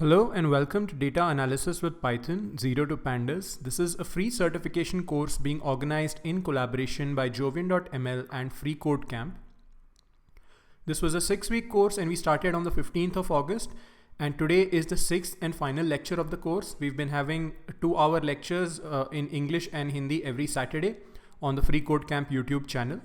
Hello and welcome to Data Analysis with Python, Zero to Pandas. This is a free certification course being organized in collaboration by Jovian.ml and freeCodeCamp. This was a 6-week course and we started on the 15th of August. And today is the 6th and final lecture of the course. We've been having 2-hour lectures in English and Hindi every Saturday on the freeCodeCamp YouTube channel.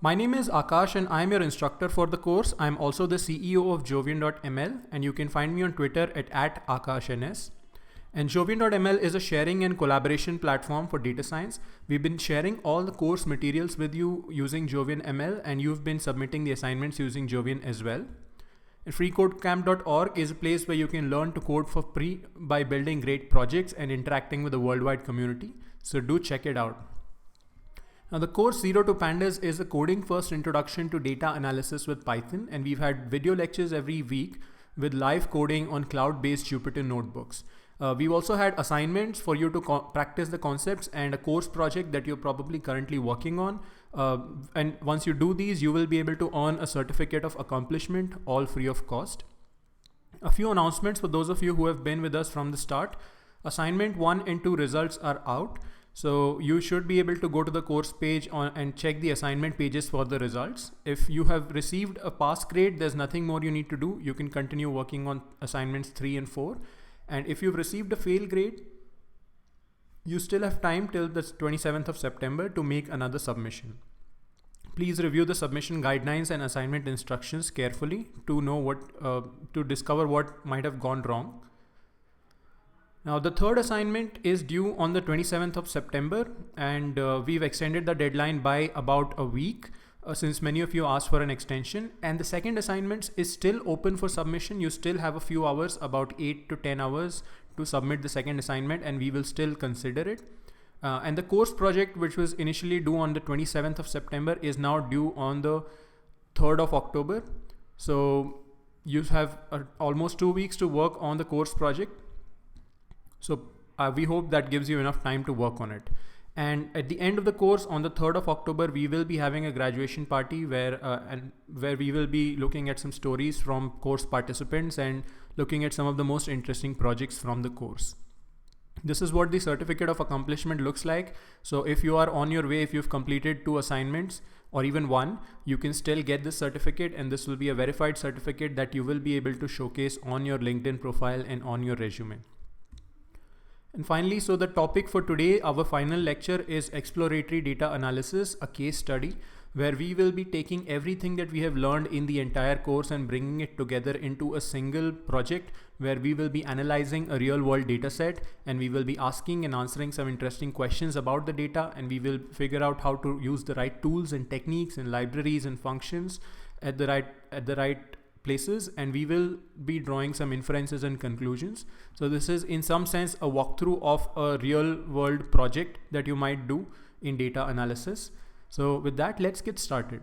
My name is Aakash and I'm your instructor for the course. I'm also the CEO of Jovian.ml and you can find me on Twitter at Aakash N S. And Jovian.ml is a sharing and collaboration platform for data science. We've been sharing all the course materials with you using Jovian.ml and you've been submitting the assignments using Jovian as well. And freeCodeCamp.org is a place where you can learn to code for free by building great projects and interacting with the worldwide community. So do check it out. Now the course Zero to Pandas is a coding first introduction to data analysis with Python, and we've had video lectures every week with live coding on cloud-based Jupyter notebooks. We've also had assignments for you to practice the concepts and a course project that you're probably currently working on. And once you do these, you will be able to earn a certificate of accomplishment, all free of cost. A few announcements for those of you who have been with us from the start. Assignment 1 and 2 results are out. So you should be able to go to the course page and check the assignment pages for the results. If you have received a pass grade, there's nothing more you need to do. You can continue working on assignments 3 and 4. And if you've received a fail grade, you still have time till the 27th of September to make another submission. Please review the submission guidelines and assignment instructions carefully to know to discover what might have gone wrong. Now the third assignment is due on the 27th of September and we've extended the deadline by about a week since many of you asked for an extension, and the second assignment is still open for submission. You still have a few hours, about 8 to 10 hours to submit the second assignment and we will still consider it. And the course project, which was initially due on the 27th of September, is now due on the 3rd of October. So you have almost 2 weeks to work on the course project. So we hope that gives you enough time to work on it. And at the end of the course on the 3rd of October, we will be having a graduation party where we will be looking at some stories from course participants and looking at some of the most interesting projects from the course. This is what the certificate of accomplishment looks like. So if you are on your way, if you've completed 2 assignments or even 1, you can still get this certificate, and this will be a verified certificate that you will be able to showcase on your LinkedIn profile and on your resume. And finally, so the topic for today, our final lecture, is Exploratory Data Analysis, a case study, where we will be taking everything that we have learned in the entire course and bringing it together into a single project where we will be analyzing a real world data set, and we will be asking and answering some interesting questions about the data, and we will figure out how to use the right tools and techniques and libraries and functions at the right places, and we will be drawing some inferences and conclusions. So this is in some sense a walkthrough of a real world project that you might do in data analysis. So with that, let's get started.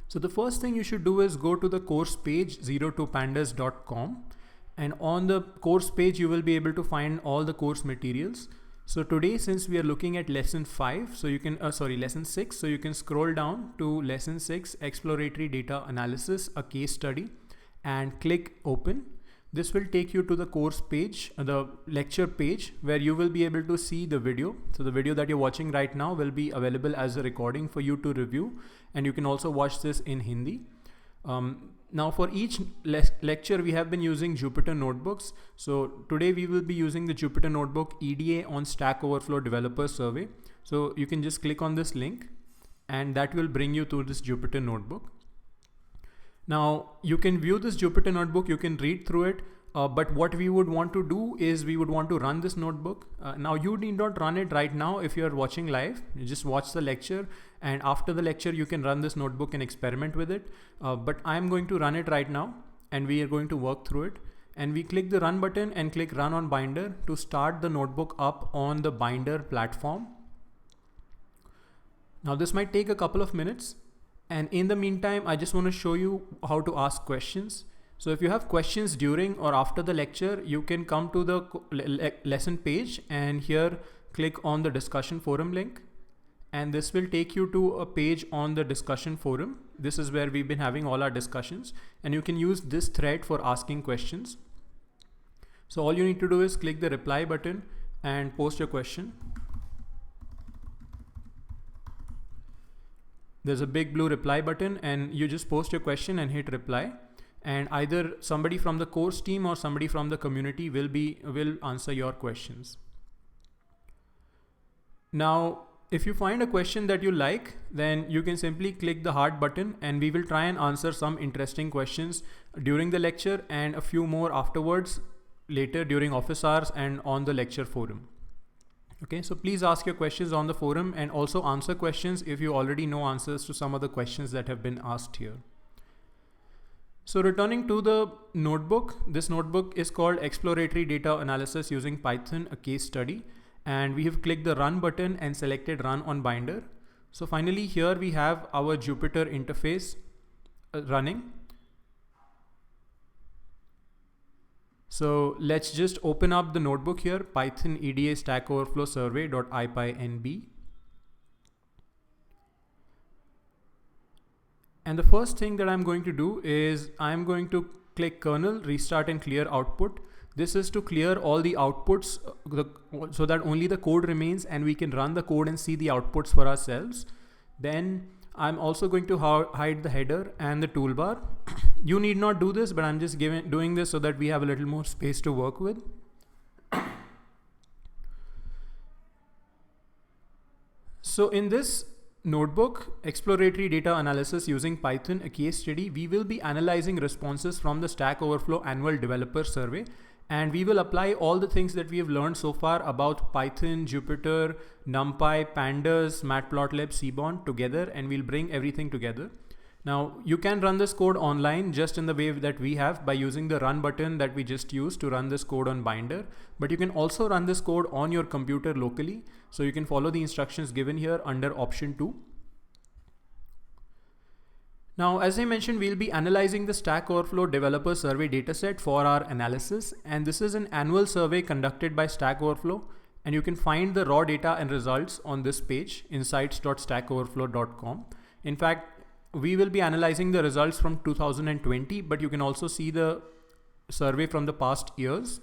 So the first thing you should do is go to the course page zerotopandas.com, and on the course page you will be able to find all the course materials. So today, since we are looking at lesson 5, so you can, lesson 6, so you can scroll down to lesson 6, Exploratory Data Analysis, a case study, and click open. This will take you to the course page, the lecture page, where you will be able to see the video. So the video that you're watching right now will be available as a recording for you to review, and you can also watch this in Hindi. Now for each lecture, we have been using Jupyter notebooks. So today we will be using the Jupyter notebook EDA on Stack Overflow Developer Survey. So you can just click on this link and that will bring you to this Jupyter notebook. Now you can view this Jupyter notebook, you can read through it. But what we would want to do is we would want to run this notebook. Now you need not run it right now if you're watching live. You just watch the lecture, and after the lecture you can run this notebook and experiment with it. But I'm going to run it right now and we are going to work through it. And we click the run button and click run on Binder to start the notebook up on the Binder platform. Now this might take a couple of minutes. And in the meantime, I just want to show you how to ask questions. So if you have questions during or after the lecture, you can come to the lesson page and here click on the discussion forum link and this will take you to a page on the discussion forum. This is where we've been having all our discussions, and you can use this thread for asking questions. So all you need to do is click the reply button and post your question. There's a big blue reply button, and you just post your question and hit reply. And either somebody from the course team or somebody from the community will answer your questions. Now, if you find a question that you like, then you can simply click the heart button, and we will try and answer some interesting questions during the lecture and a few more afterwards, later during office hours and on the lecture forum. Okay, so please ask your questions on the forum and also answer questions if you already know answers to some of the questions that have been asked here. So returning to the notebook, this notebook is called Exploratory Data Analysis Using Python, a case study. And we have clicked the run button and selected run on Binder. So finally here we have our Jupyter interface running. So let's just open up the notebook here, Python EDA Stack Overflow survey.ipynb. And the first thing that I'm going to do is I'm going to click kernel, restart and clear output. This is to clear all the outputs so that only the code remains and we can run the code and see the outputs for ourselves. Then I'm also going to hide the header and the toolbar. You need not do this, but I'm just doing this so that we have a little more space to work with. So in this notebook, Exploratory Data Analysis Using Python, a case study, we will be analyzing responses from the Stack Overflow Annual Developer Survey. And we will apply all the things that we have learned so far about Python, Jupyter, NumPy, Pandas, Matplotlib, Seaborn together, and we'll bring everything together. Now, you can run this code online just in the way that we have by using the run button that we just used to run this code on Binder. But you can also run this code on your computer locally. So you can follow the instructions given here under option 2. Now, as I mentioned, we'll be analyzing the Stack Overflow Developer Survey dataset for our analysis. And this is an annual survey conducted by Stack Overflow. And you can find the raw data and results on this page, insights.stackoverflow.com. In fact, we will be analyzing the results from 2020, but you can also see the survey from the past years.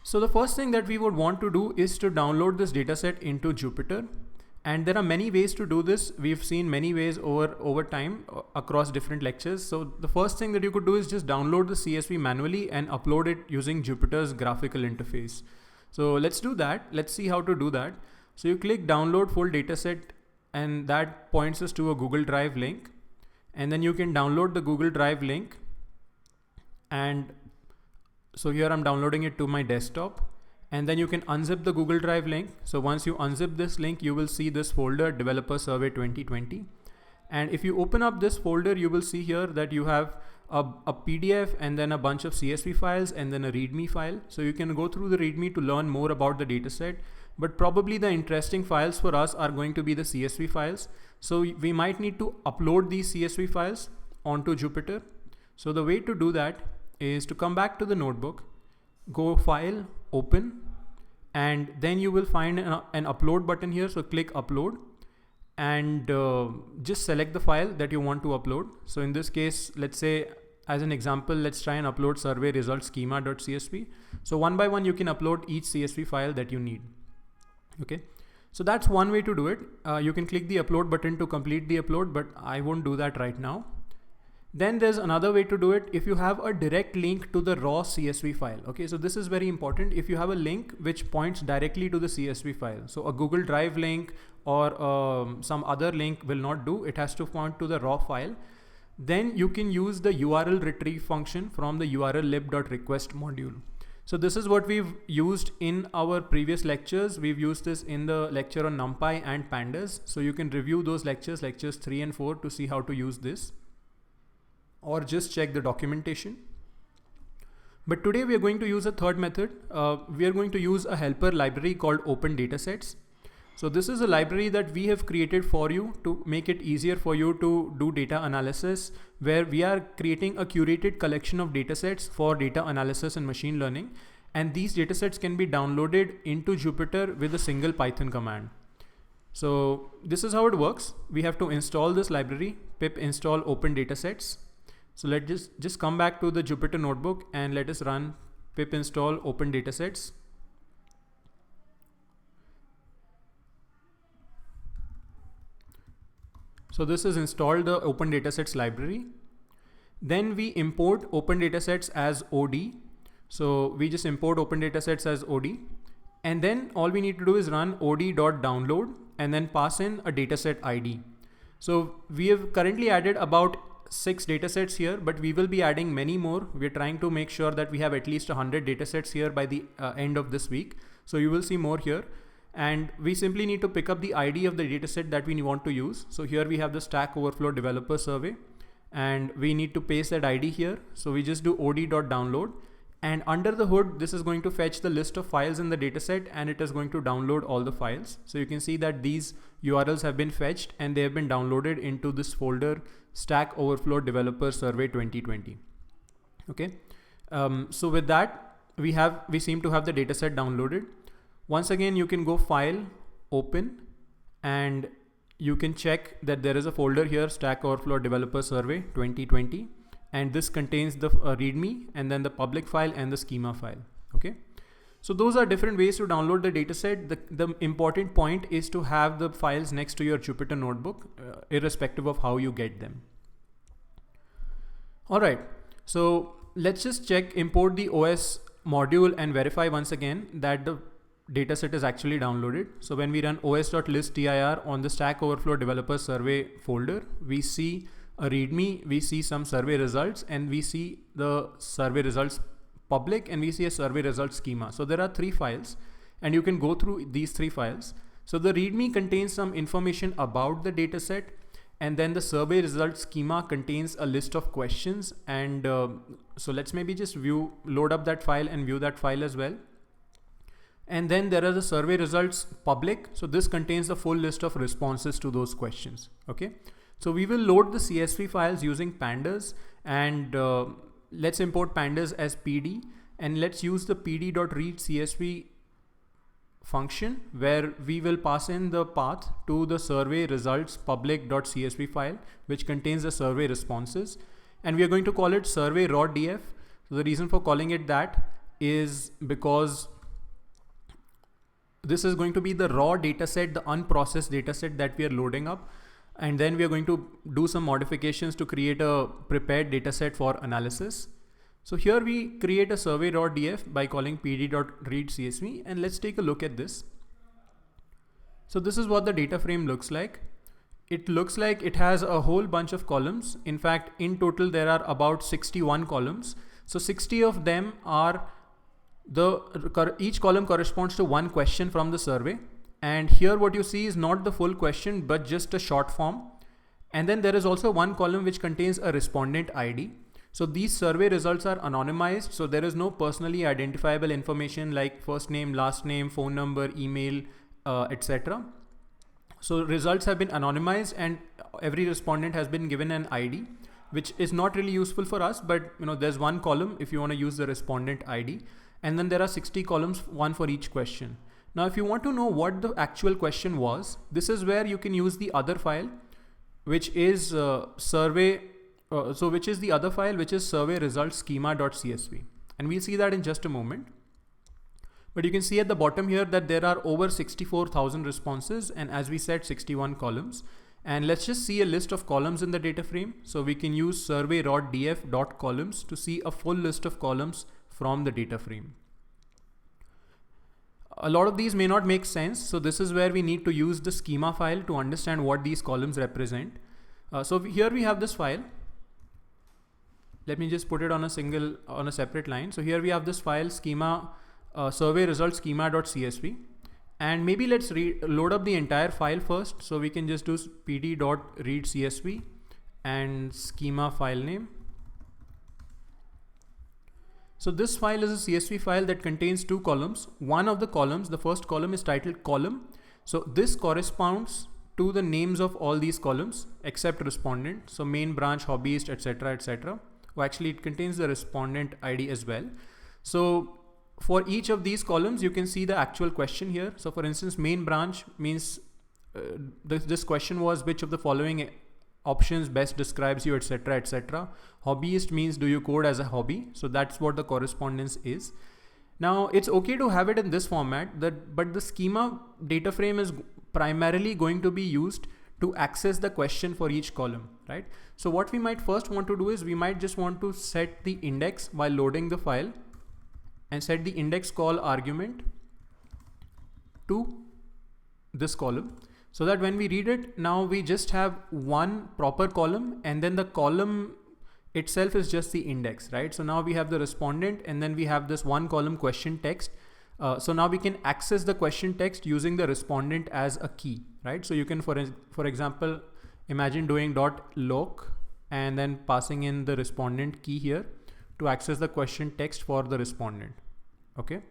So the first thing that we would want to do is to download this dataset into Jupyter. And there are many ways to do this. We've seen many ways over time across different lectures. So the first thing that you could do is just download the CSV manually and upload it using Jupyter's graphical interface. So let's do that. Let's see how to do that. So you click download full dataset, and that points us to a Google Drive link. And then you can download the Google Drive link. And so here I'm downloading it to my desktop. And then you can unzip the Google Drive link. So once you unzip this link, you will see this folder, Developer Survey 2020. And if you open up this folder, you will see here that you have a PDF and then a bunch of CSV files and then a README file. So you can go through the README to learn more about the dataset. But probably the interesting files for us are going to be the CSV files. So we might need to upload these CSV files onto Jupyter. So the way to do that is to come back to the notebook, go File, Open, and then you will find an upload button here. So click upload and just select the file that you want to upload. So in this case, let's say as an example, let's try and upload survey results schema.csv. So one by one, you can upload each CSV file that you need. Okay. So that's one way to do it. You can click the upload button to complete the upload, but I won't do that right now. Then there's another way to do it. If you have a direct link to the raw CSV file. Okay, so this is very important. If you have a link which points directly to the CSV file, so a Google Drive link or some other link will not do. It has to point to the raw file. Then you can use the URL retrieve function from the URL lib.request module. So this is what we've used in our previous lectures. We've used this in the lecture on NumPy and Pandas. So you can review those lectures 3 and 4 to see how to use this, or just check the documentation. But today we are going to use a third method. We are going to use a helper library called Open Datasets. So this is a library that we have created for you to make it easier for you to do data analysis, where we are creating a curated collection of datasets for data analysis and machine learning. And these datasets can be downloaded into Jupyter with a single Python command. So this is how it works. We have to install this library, pip install open datasets. So let's just come back to the Jupyter notebook and let us run pip install open datasets. So this is installed the open datasets library. Then we import open datasets as OD. So we just import open datasets as OD. And then all we need to do is run od.download and then pass in a dataset ID. So we have currently added about 6 datasets here, but we will be adding many more. We're trying to make sure that we have at least 100 datasets here by the end of this week. So you will see more here. And we simply need to pick up the ID of the dataset that we want to use. So here we have the Stack Overflow developer survey and we need to paste that ID here. So we just do od.download. And under the hood, this is going to fetch the list of files in the dataset and it is going to download all the files. So you can see that these URLs have been fetched and they have been downloaded into this folder Stack Overflow Developer Survey 2020. Okay. So with that, we seem to have the dataset downloaded. Once again, you can go File, Open, and you can check that there is a folder here, Stack Overflow Developer Survey 2020. And this contains the README and then the public file and the schema file. Okay. So those are different ways to download the dataset. The important point is to have the files next to your Jupyter notebook, irrespective of how you get them. All right. So let's just import the OS module and verify once again that the dataset is actually downloaded. So when we run os.list_dir on the Stack Overflow Developer Survey folder, we see a README, we see some survey results, and we see the survey results public, and we see a survey results schema. So there are 3 files and you can go through these 3 files. So the README contains some information about the dataset, and then the survey results schema contains a list of questions. And so let's maybe just load up that file and view that file as well. And then there are the survey results public. So this contains the full list of responses to those questions. Okay. So we will load the CSV files using pandas, and let's import pandas as PD, and let's use the pd.readcsv function where we will pass in the path to the survey results public.csv file, which contains the survey responses, and we are going to call it survey raw.df. So the reason for calling it that is because this is going to be the raw dataset, the unprocessed dataset that we are loading up. And then we are going to do some modifications to create a prepared dataset for analysis. So here we create a survey raw.df by calling pd.readcsv, and let's take a look at this. So this is what the data frame looks like. It looks like it has a whole bunch of columns. In fact, in total, there are about 61 columns. So 60 of them are each column corresponds to one question from the survey. And here what you see is not the full question, but just a short form. And then there is also one column which contains a respondent ID. So these survey results are anonymized. So there is no personally identifiable information like first name, last name, phone number, email, etc. So results have been anonymized and every respondent has been given an ID, which is not really useful for us, but there's one column if you want to use the respondent ID. And then there are 60 columns, one for each question. Now, if you want to know what the actual question was, this is where you can use the other file, which is survey results schema.csv. And we'll see that in just a moment. But you can see at the bottom here that there are over 64,000 responses, and as we said, 61 columns. And let's just see a list of columns in the data frame. So we can use survey raw.df.columns to see a full list of columns from the data frame. A lot of these may not make sense. So this is where we need to use the schema file to understand what these columns represent. So here we have this file. Let me just put it on a separate line. So here we have this file schema, survey results schema.csv. And maybe let's load up the entire file first. So we can just do pd.readcsv and schema file name. So this file is a CSV file that contains 2 columns. One of the columns, the first column is titled column. So this corresponds to the names of all these columns except respondent. So main, branch, hobbyist, etc., etc. Well, actually it contains the respondent ID as well. So for each of these columns, you can see the actual question here. So for instance, main branch means this question was, which of the following options best describes you, etc., etc. Hobbyist means, do you code as a hobby? So that's what the correspondence is. Now it's okay to have it in this format, but the schema data frame is primarily going to be used to access the question for each column, right? So what we might first want to do is we might just want to set the index while loading the file, and set the index call argument to this column, so that when we read it, now we just have one proper column, and then the column itself is just the index, right? So now we have the respondent, and then we have this one column question text. So now we can access the question text using the respondent as a key, right? So you can, for example, imagine doing .loc and then passing in the respondent key here to access the question text for the respondent. Okay.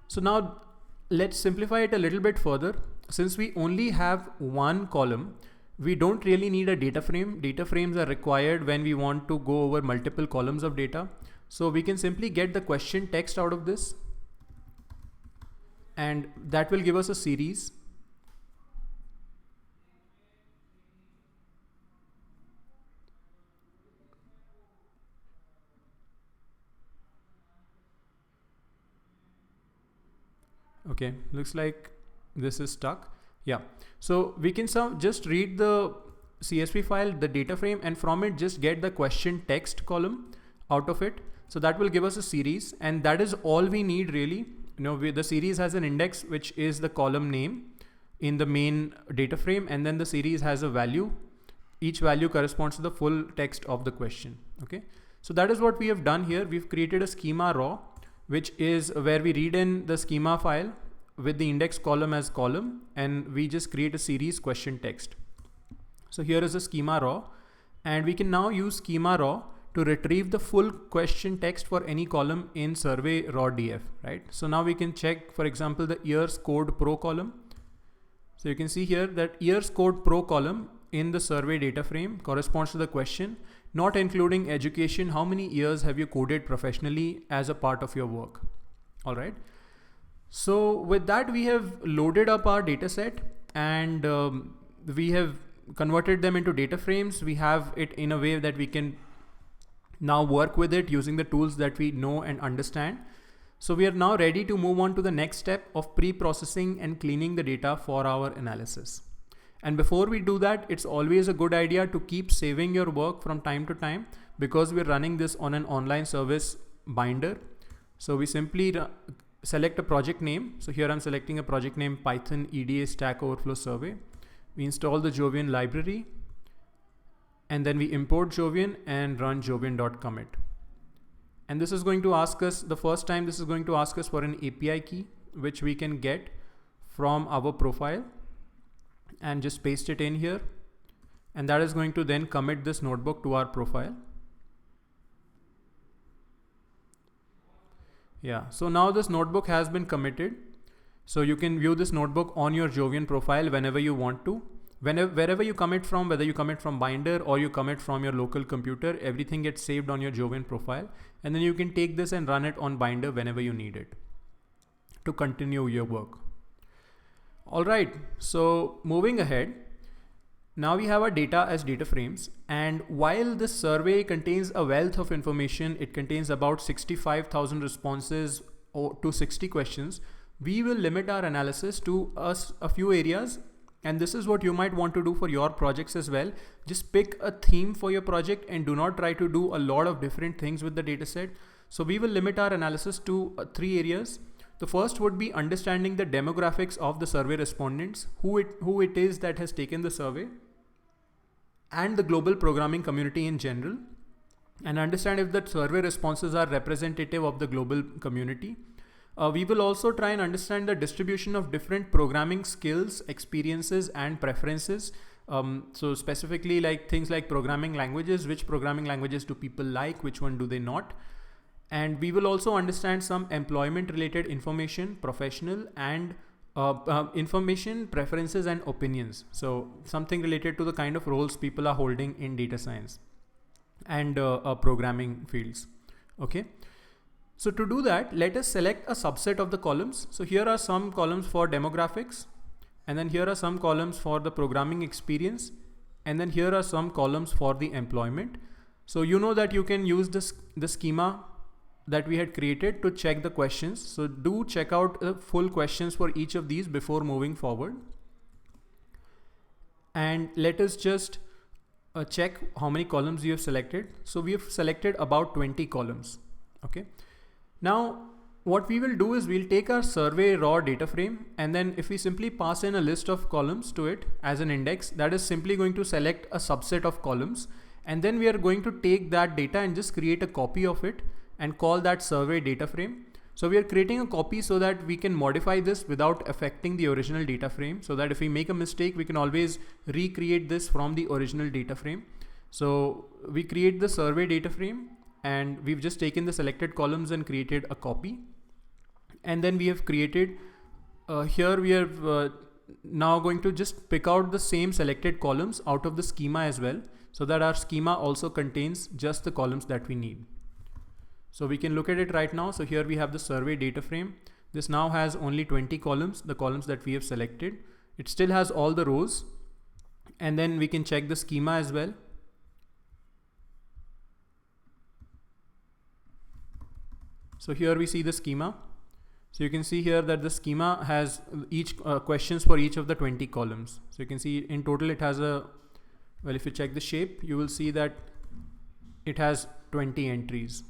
So now let's simplify it a little bit further. Since we only have one column, we don't really need a data frame. Data frames are required when we want to go over multiple columns of data. So we can simply get the question text out of this, and that will give us a series. Okay, looks like this is stuck. Yeah, so we can just read the CSV file, the data frame, and from it just get the question text column out of it. So that will give us a series, and that is all we need really. You know, the series has an index, which is the column name in the main data frame, and then the series has a value. Each value corresponds to the full text of the question. Okay, so that is what we have done here. We've created a schema raw, which is where we read in the schema file with the index column as column, and we just create a series question text. So here is a schema raw, and we can now use schema raw to retrieve the full question text for any column in survey raw df, right? So now we can check, for example, the years code pro column. So you can see here that years code pro column in the survey data frame corresponds to the question, not including education. How many years have you coded professionally as a part of your work? All right. So with that, we have loaded up our data set, and we have converted them into data frames. We have it in a way that we can now work with it using the tools that we know and understand. So we are now ready to move on to the next step of pre-processing and cleaning the data for our analysis. And before we do that, it's always a good idea to keep saving your work from time to time, because we're running this on an online service binder. So we simply select a project name. So here I'm selecting a project name, Python EDA Stack Overflow Survey. We install the Jovian library, and then we import Jovian and run jovian.commit. And this is going to ask us, the first time this is going to ask us for an API key, which we can get from our profile, and just paste it in here. And that is going to then commit this notebook to our profile. Yeah, so now this notebook has been committed. So you can view this notebook on your Jovian profile whenever you want to. Wherever you commit from, whether you commit from Binder or you commit from your local computer, everything gets saved on your Jovian profile. And then you can take this and run it on Binder whenever you need it to continue your work. All right, so moving ahead, now we have our data as data frames. And while this survey contains a wealth of information, it contains about 65,000 responses to 60 questions, we will limit our analysis to a few areas. And this is what you might want to do for your projects as well. Just pick a theme for your project and do not try to do a lot of different things with the dataset. So we will limit our analysis to 3 areas. The first would be understanding the demographics of the survey respondents, who it is that has taken the survey, and the global programming community in general, and understand if the survey responses are representative of the global community. We will also try and understand the distribution of different programming skills, experiences, and preferences. So specifically like things like programming languages, which programming languages do people like, which one do they not? And we will also understand some employment related information, professional and information, preferences, and opinions. So something related to the kind of roles people are holding in data science and programming fields. Okay. So to do that, let us select a subset of the columns. So here are some columns for demographics, and then here are some columns for the programming experience, and then here are some columns for the employment. So you know that you can use the schema that we had created to check the questions. So do check out the full questions for each of these before moving forward. And let us just check how many columns you have selected. So we have selected about 20 columns. Okay. Now what we will do is we'll take our survey raw data frame, and then if we simply pass in a list of columns to it as an index, that is simply going to select a subset of columns. And then we are going to take that data and just create a copy of it and call that survey data frame. So we are creating a copy so that we can modify this without affecting the original data frame, so that if we make a mistake, we can always recreate this from the original data frame. So we create the survey data frame, and we've just taken the selected columns and created a copy. And then we have created, here we are now going to just pick out the same selected columns out of the schema as well, so that our schema also contains just the columns that we need. So we can look at it right now. So here we have the survey data frame. This now has only 20 columns, the columns that we have selected. It still has all the rows. And then we can check the schema as well. So here we see the schema. So you can see here that the schema has each questions for each of the 20 columns. So you can see in total it has well, if you check the shape, you will see that it has 20 entries.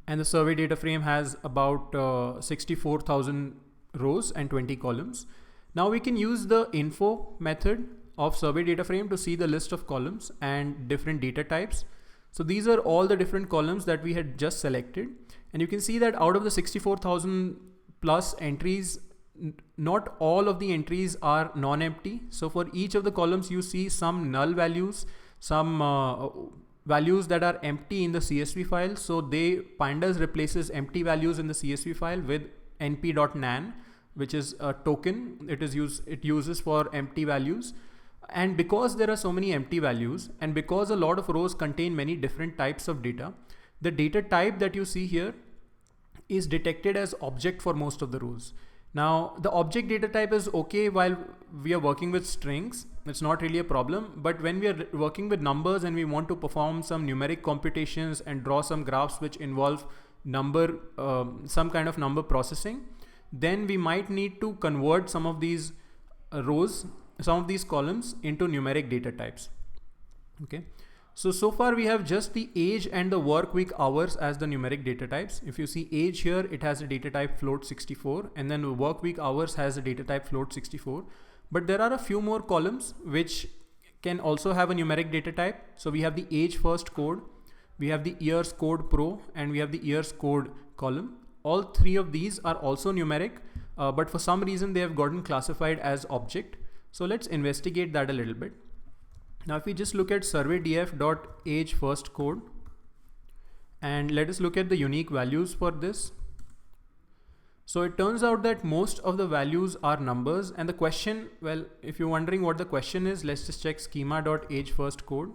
And the survey data frame has about 64,000 rows and 20 columns. Now we can use the info method of survey data frame to see the list of columns and different data types. So these are all the different columns that we had just selected. And you can see that out of the 64,000 plus entries, not all of the entries are non-empty. So for each of the columns, you see some null values, some values that are empty in the CSV file. So pandas replaces empty values in the CSV file with np.nan, which is a token. It uses for empty values. And because there are so many empty values, and because a lot of rows contain many different types of data, the data type that you see here is detected as object for most of the rows. Now the object data type is okay while we are working with strings. It's not really a problem, but when we are working with numbers and we want to perform some numeric computations and draw some graphs which involve some kind of number processing, then we might need to convert some of these rows, some of these columns into numeric data types. Okay. So far we have just the age and the work week hours as the numeric data types. If you see age here, it has a data type float 64, and then work week hours has a data type float 64. But there are a few more columns which can also have a numeric data type. So we have the age first code, we have the years code pro, and we have the years code column. All three of these are also numeric, but for some reason they have gotten classified as object. So let's investigate that a little bit. Now if we just look at surveydf.age first code, and let us look at the unique values for this. So it turns out that most of the values are numbers, and the question, well, if you're wondering what the question is, let's just check schema.age first code.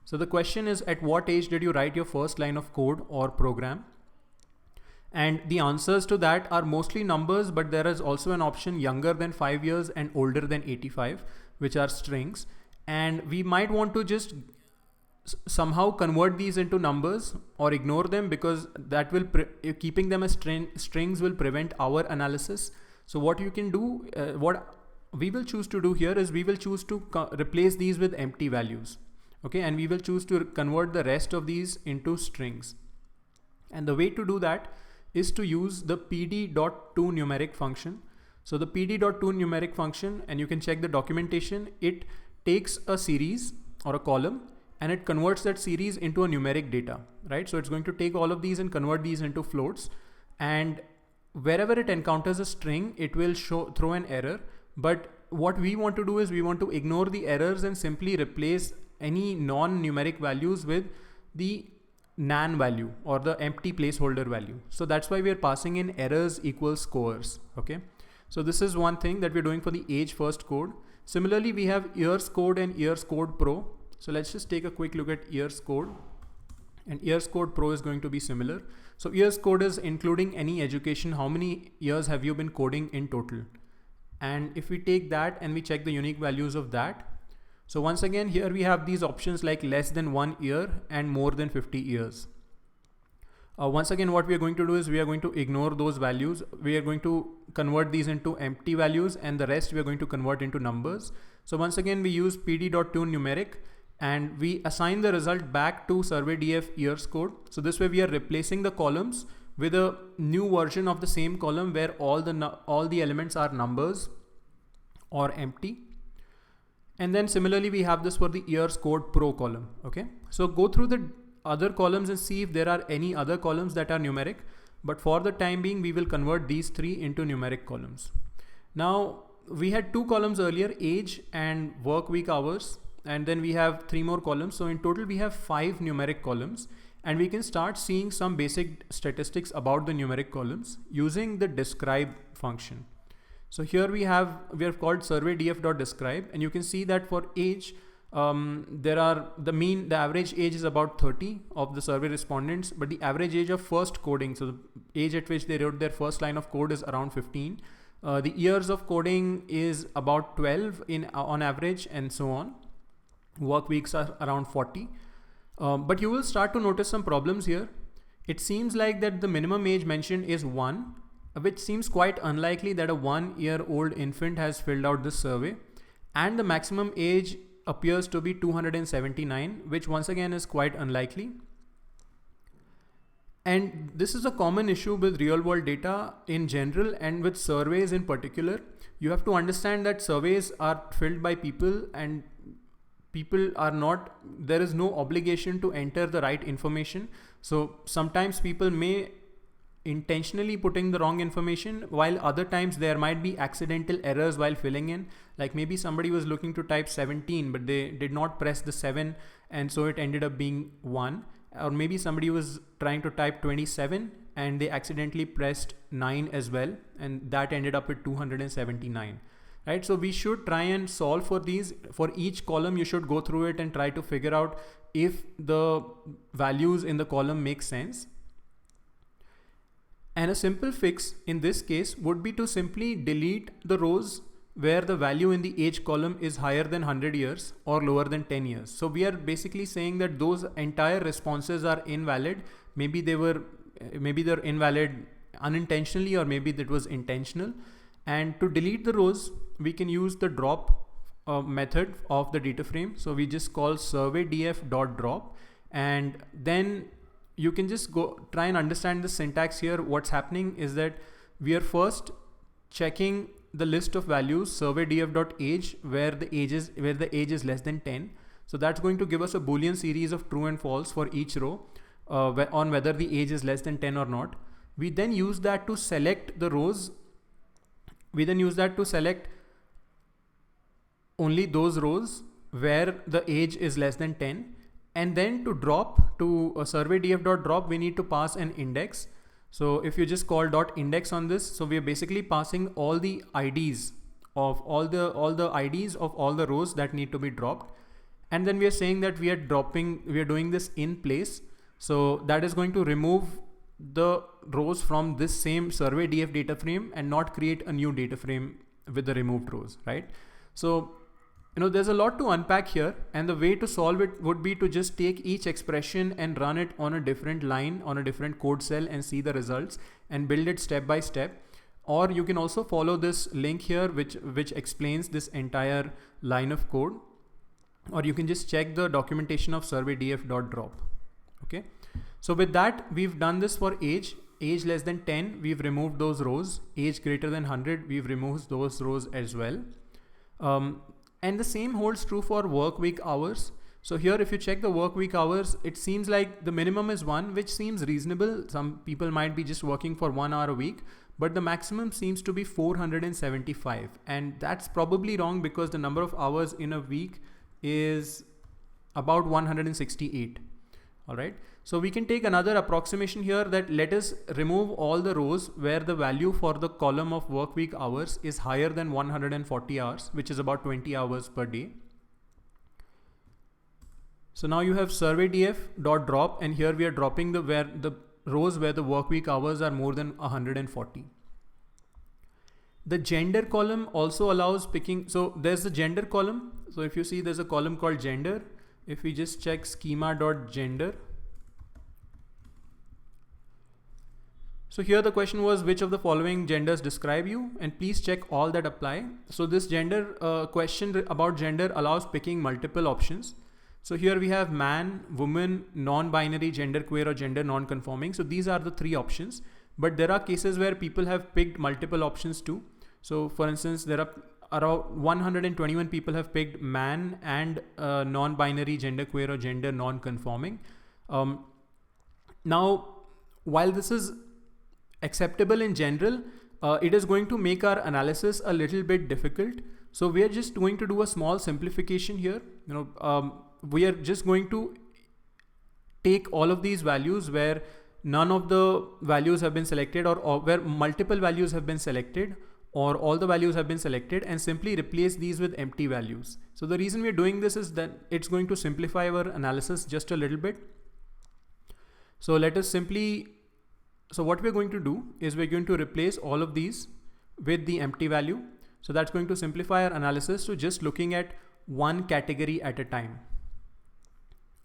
So the question is, at what age did you write your first line of code or program? And the answers to that are mostly numbers, but there is also an option younger than 5 years and older than 85, which are strings. And we might want to just somehow convert these into numbers or ignore them, because that will keeping them as strings will prevent our analysis. So what you can do, what we will choose to do here is we will choose to replace these with empty values. Okay, and we will choose to convert the rest of these into strings. And the way to do that is to use the pd.toNumeric function. So the pd.toNumeric function, and you can check the documentation, it takes a series or a column and it converts that series into a numeric data, right? So it's going to take all of these and convert these into floats, and wherever it encounters a string, it will throw an error. But what we want to do is we want to ignore the errors and simply replace any non-numeric values with the nan value or the empty placeholder value. So that's why we are passing in errors equals scores. Okay. So this is one thing that we're doing for the age first code. Similarly, we have years code and years code pro. So let's just take a quick look at years code. And years code pro is going to be similar. So years code is including any education. How many years have you been coding in total? And if we take that and we check the unique values of that. So once again, here we have these options like less than 1 year and more than 50 years. Once again, what we are going to do is we are going to ignore those values. We are going to convert these into empty values, and the rest we are going to convert into numbers. So once again, we use pd.tune numeric, and we assign the result back to survey.df years code. So this way we are replacing the columns with a new version of the same column where all the elements are numbers or empty. And then similarly, we have this for the years code pro column. Okay. So go through the other columns and see if there are any other columns that are numeric. But for the time being, we will convert these three into numeric columns. Now we had two columns earlier, age and work week hours. And then we have three more columns. So in total, we have 5 numeric columns, and we can start seeing some basic statistics about the numeric columns using the describe function. So here we have called survey.df.describe, and you can see that for age, the average age is about 30 of the survey respondents, but the average age of first coding, so the age at which they wrote their first line of code, is around 15. The years of coding is about 12 on average, and so on. Work weeks are around 40. But you will start to notice some problems here. It seems like that the minimum age mentioned is 1, which seems quite unlikely that a 1-year-old infant has filled out this survey. And the maximum age appears to be 279, which once again is quite unlikely. And this is a common issue with real world data in general and with surveys in particular. You have to understand that surveys are filled by people, and there is no obligation to enter the right information. So sometimes people may intentionally putting the wrong information, while other times there might be accidental errors while filling in. Like maybe somebody was looking to type 17, but they did not press the 7, and so it ended up being 1. Or maybe somebody was trying to type 27 and they accidentally pressed 9 as well, and that ended up at 279. Right? So we should try and solve for these. For each column, you should go through it and try to figure out if the values in the column make sense. And a simple fix in this case would be to simply delete the rows where the value in the age column is higher than 100 years or lower than 10 years. So we are basically saying that those entire responses are invalid. Maybe they're invalid unintentionally, or maybe that was intentional. And to delete the rows, we can use the drop method of the data frame. So we just call survey.df.drop, and then you can just go try and understand the syntax here. What's happening is that we are first checking the list of values survey.df.age where the age is less than 10. So that's going to give us a Boolean series of true and false for each row on whether the age is less than 10 or not. We then use that to select the rows. We then use that to select only those rows where the age is less than 10. And then to drop to a survey.df.drop, we need to pass an index. So if you just call .index on this, so we are basically passing all the IDs of all the IDs of all the rows that need to be dropped. And then we are saying that we are doing this in place. So that is going to remove the rows from this same survey.df data frame and not create a new data frame with the removed rows, right? So, there's a lot to unpack here, and the way to solve it would be to just take each expression and run it on a different line, on a different code cell, and see the results and build it step by step. Or you can also follow this link here, which explains this entire line of code, or you can just check the documentation of survey.df.drop. Okay. So with that, we've done this for age less than 10, we've removed those rows. Age greater than 100, we've removed those rows as well. And the same holds true for work week hours. So here, if you check the work week hours, it seems like the minimum is 1, which seems reasonable. Some people might be just working for 1 hour a week, but the maximum seems to be 475. And that's probably wrong because the number of hours in a week is about 168. All right. So we can take another approximation here, that let us remove all the rows where the value for the column of work week hours is higher than 140 hours, which is about 20 hours per day. So now you have surveydf.drop, and here we are dropping the rows where the work week hours are more than 140. The gender column also allows picking. So there's the gender column. So if you see, there's a column called gender. If we just check schema.gender. So here the question was, which of the following genders describe you? And please check all that apply. So this gender question about gender allows picking multiple options. So here we have man, woman, non-binary, genderqueer, or gender non-conforming. So these are the three options, but there are cases where people have picked multiple options too. So for instance, there are around 121 people have picked man and non-binary, genderqueer, or gender non-conforming. Now, while this is acceptable in general, it is going to make our analysis a little bit difficult. So we are just going to do a small simplification here. We are just going to take all of these values where none of the values have been selected, or where multiple values have been selected, or all the values have been selected, and simply replace these with empty values. So the reason we are doing this is that it's going to simplify our analysis just a little bit. So let us simply, so what we're going to do is we're going to replace all of these with the empty value. So that's going to simplify our analysis to just looking at one category at a time.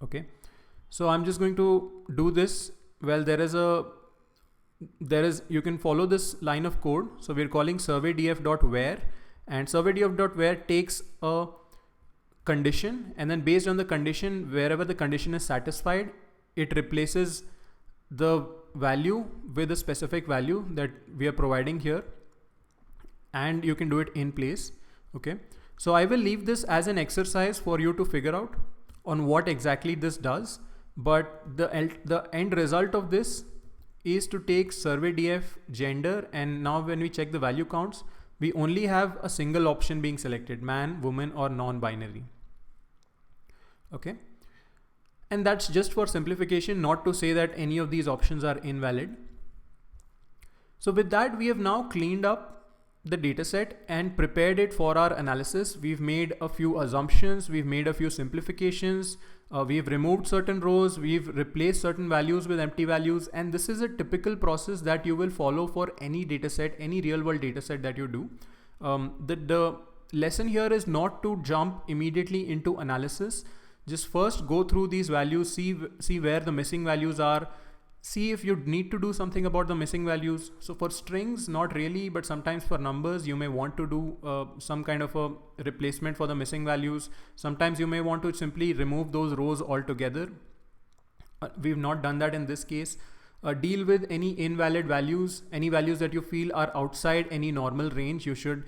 Okay. So I'm just going to do this. Well, you can follow this line of code. So we're calling surveydf.where, and surveydf.where takes a condition, and then based on the condition, wherever the condition is satisfied, it replaces the value with a specific value that we are providing here, and you can do it in place. Okay. So I will leave this as an exercise for you to figure out on what exactly this does. But the end result of this is to take surveydf gender, and now when we check the value counts, we only have a single option being selected: man, woman, or non-binary. Okay. And that's just for simplification, not to say that any of these options are invalid. So with that, we have now cleaned up the dataset and prepared it for our analysis. We've made a few assumptions, we've made a few simplifications, we've removed certain rows, we've replaced certain values with empty values, and this is a typical process that you will follow for any dataset, any real-world dataset that you do. The lesson here is not to jump immediately into analysis. Just first go through these values, see where the missing values are, see if you need to do something about the missing values. So for strings, not really, but sometimes for numbers, you may want to do some kind of a replacement for the missing values. Sometimes you may want to simply remove those rows altogether. We've not done that in this case. Deal with any invalid values, any values that you feel are outside any normal range. You should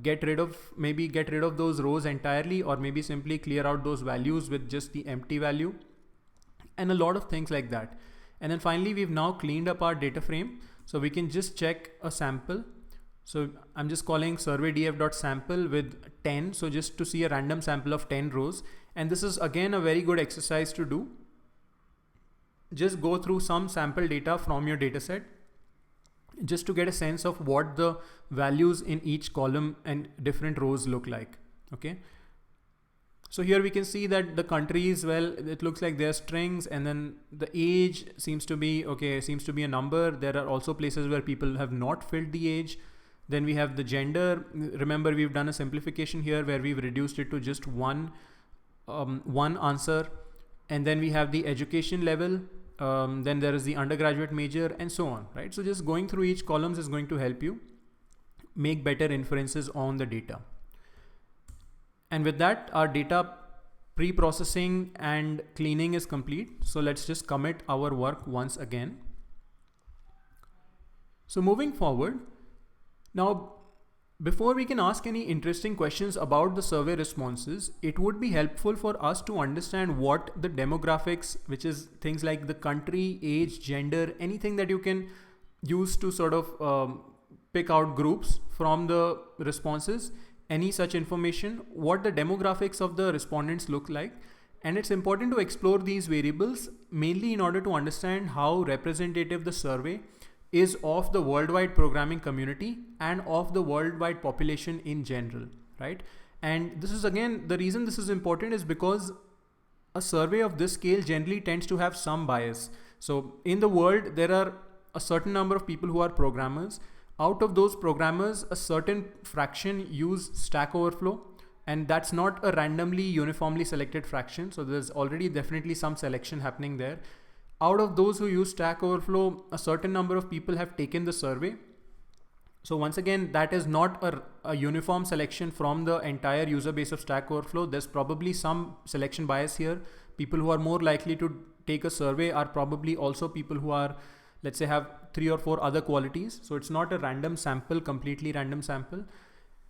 get rid of those rows entirely, or maybe simply clear out those values with just the empty value, and a lot of things like that. And then finally, we've now cleaned up our data frame, so we can just check a sample. So I'm just calling surveydf.sample with 10. So just to see a random sample of 10 rows. And this is again a very good exercise to do. Just go through some sample data from your dataset, just to get a sense of what the values in each column and different rows look like. Okay. So here we can see that the countries, well, it looks like they're strings, and then the age seems to be, okay, seems to be a number. There are also places where people have not filled the age. Then we have the gender. Remember, we've done a simplification here where we've reduced it to just one answer. And then we have the education level. Then there is the undergraduate major, and so on, right? So just going through each columns is going to help you make better inferences on the data. And with that, our data pre-processing and cleaning is complete. So let's just commit our work once again. So moving forward, now, before we can ask any interesting questions about the survey responses, it would be helpful for us to understand what the demographics, which is things like the country, age, gender, anything that you can use to sort of pick out groups from the responses, any such information, what the demographics of the respondents look like. And it's important to explore these variables mainly in order to understand how representative the survey is of the worldwide programming community and of the worldwide population in general, right? And this is, again, the reason this is important is because a survey of this scale generally tends to have some bias. So in the world, there are a certain number of people who are programmers. Out of those programmers, a certain fraction use Stack Overflow, and that's not a randomly uniformly selected fraction. So there's already definitely some selection happening there. Out of those who use Stack Overflow, a certain number of people have taken the survey. So once again, that is not a uniform selection from the entire user base of Stack Overflow. There's probably some selection bias here. People who are more likely to take a survey are probably also people who are, let's say, have 3 or 4 other qualities. So it's not a random sample, completely random sample.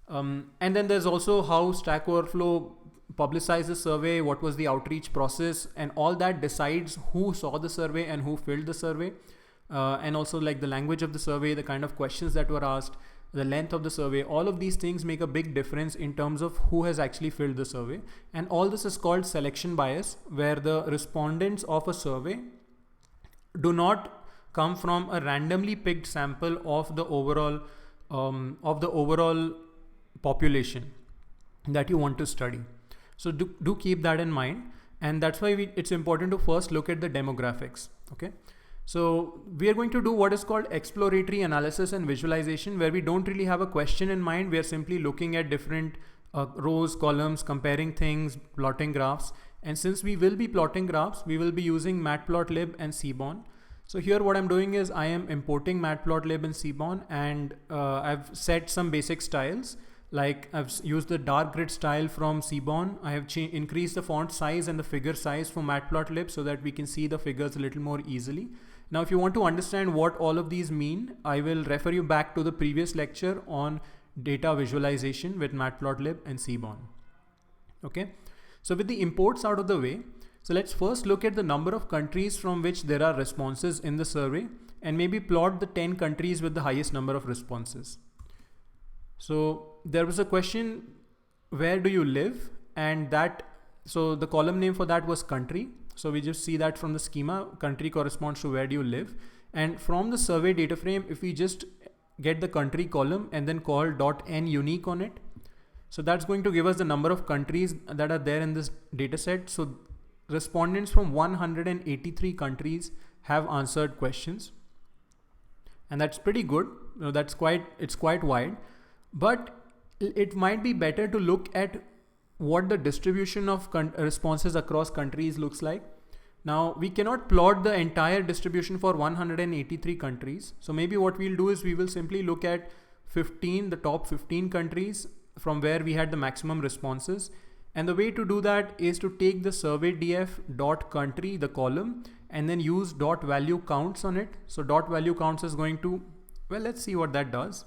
And then there's also how Stack Overflow publicizes the survey, what was the outreach process, and all that decides who saw the survey and who filled the survey. And also like the language of the survey, the kind of questions that were asked, the length of the survey, all of these things make a big difference in terms of who has actually filled the survey. And all this is called selection bias, where the respondents of a survey do not come from a randomly picked sample of the overall population that you want to study. So do keep that in mind. And that's why it's important to first look at the demographics. Okay. So we are going to do what is called exploratory analysis and visualization, where we don't really have a question in mind. We are simply looking at different rows, columns, comparing things, plotting graphs. And since we will be plotting graphs, we will be using matplotlib and Seaborn. So here what I'm doing is I am importing matplotlib and Seaborn, and I've set some basic styles. Like I've used the dark grid style from Seaborn. I have increased the font size and the figure size for matplotlib so that we can see the figures a little more easily. Now, if you want to understand what all of these mean, I will refer you back to the previous lecture on data visualization with matplotlib and Seaborn. Okay. So with the imports out of the way, so let's first look at the number of countries from which there are responses in the survey, and maybe plot the 10 countries with the highest number of responses. So there was a question, where do you live? And so the column name for that was country. So we just see that from the schema, country corresponds to where do you live. And from the survey data frame, if we just get the country column and then call .n unique on it, so that's going to give us the number of countries that are there in this data set. So respondents from 183 countries have answered questions. And that's pretty good. It's quite wide. But it might be better to look at what the distribution of responses across countries looks like. Now, we cannot plot the entire distribution for 183 countries. So maybe what we'll do is we will simply look at the top 15 countries from where we had the maximum responses. And the way to do that is to take the survey df dot country, the column, and then use dot value counts on it. So dot value counts is going to, well, let's see what that does.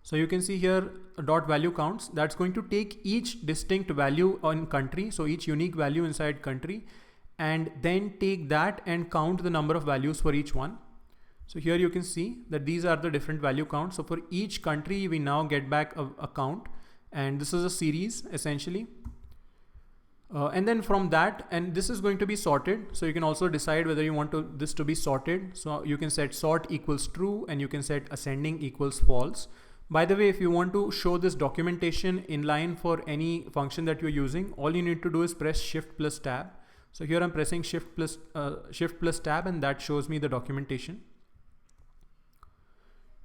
So you can see here dot value counts. That's going to take each distinct value on country, so each unique value inside country, and then take that and count the number of values for each one. So here you can see that these are the different value counts. So for each country, we now get back a count, and this is a series essentially. And then from that, and this is going to be sorted. So you can also decide whether you want this to be sorted. So you can set sort equals true, and you can set ascending equals false. By the way, if you want to show this documentation inline for any function that you're using, all you need to do is press Shift plus Tab. So here I'm pressing Shift plus Tab, and that shows me the documentation.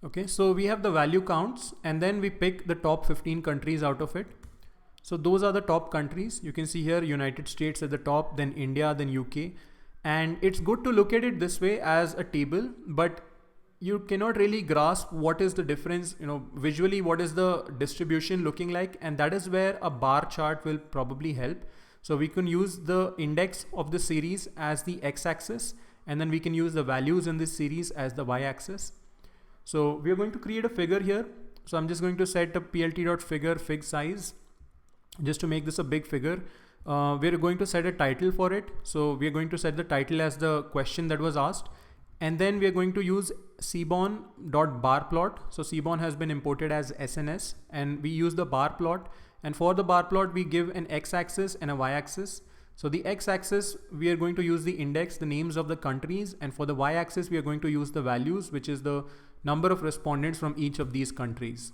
Okay, so we have the value counts, and then we pick the top 15 countries out of it. So those are the top countries. You can see here United States at the top, then India, then UK. And it's good to look at it this way as a table, but you cannot really grasp what is the difference, visually, what is the distribution looking like. And that is where a bar chart will probably help. So we can use the index of the series as the x-axis, and then we can use the values in this series as the y-axis. So we are going to create a figure here. So I'm just going to set a plt.figure fig size just to make this a big figure. We're going to set a title for it. So we are going to set the title as the question that was asked. And then we are going to use seaborn.barplot. So Seaborn has been imported as SNS, and we use the bar plot. And for the bar plot, we give an x-axis and a y-axis. So the x-axis, we are going to use the index, the names of the countries. And for the y-axis, we are going to use the values, which is the number of respondents from each of these countries.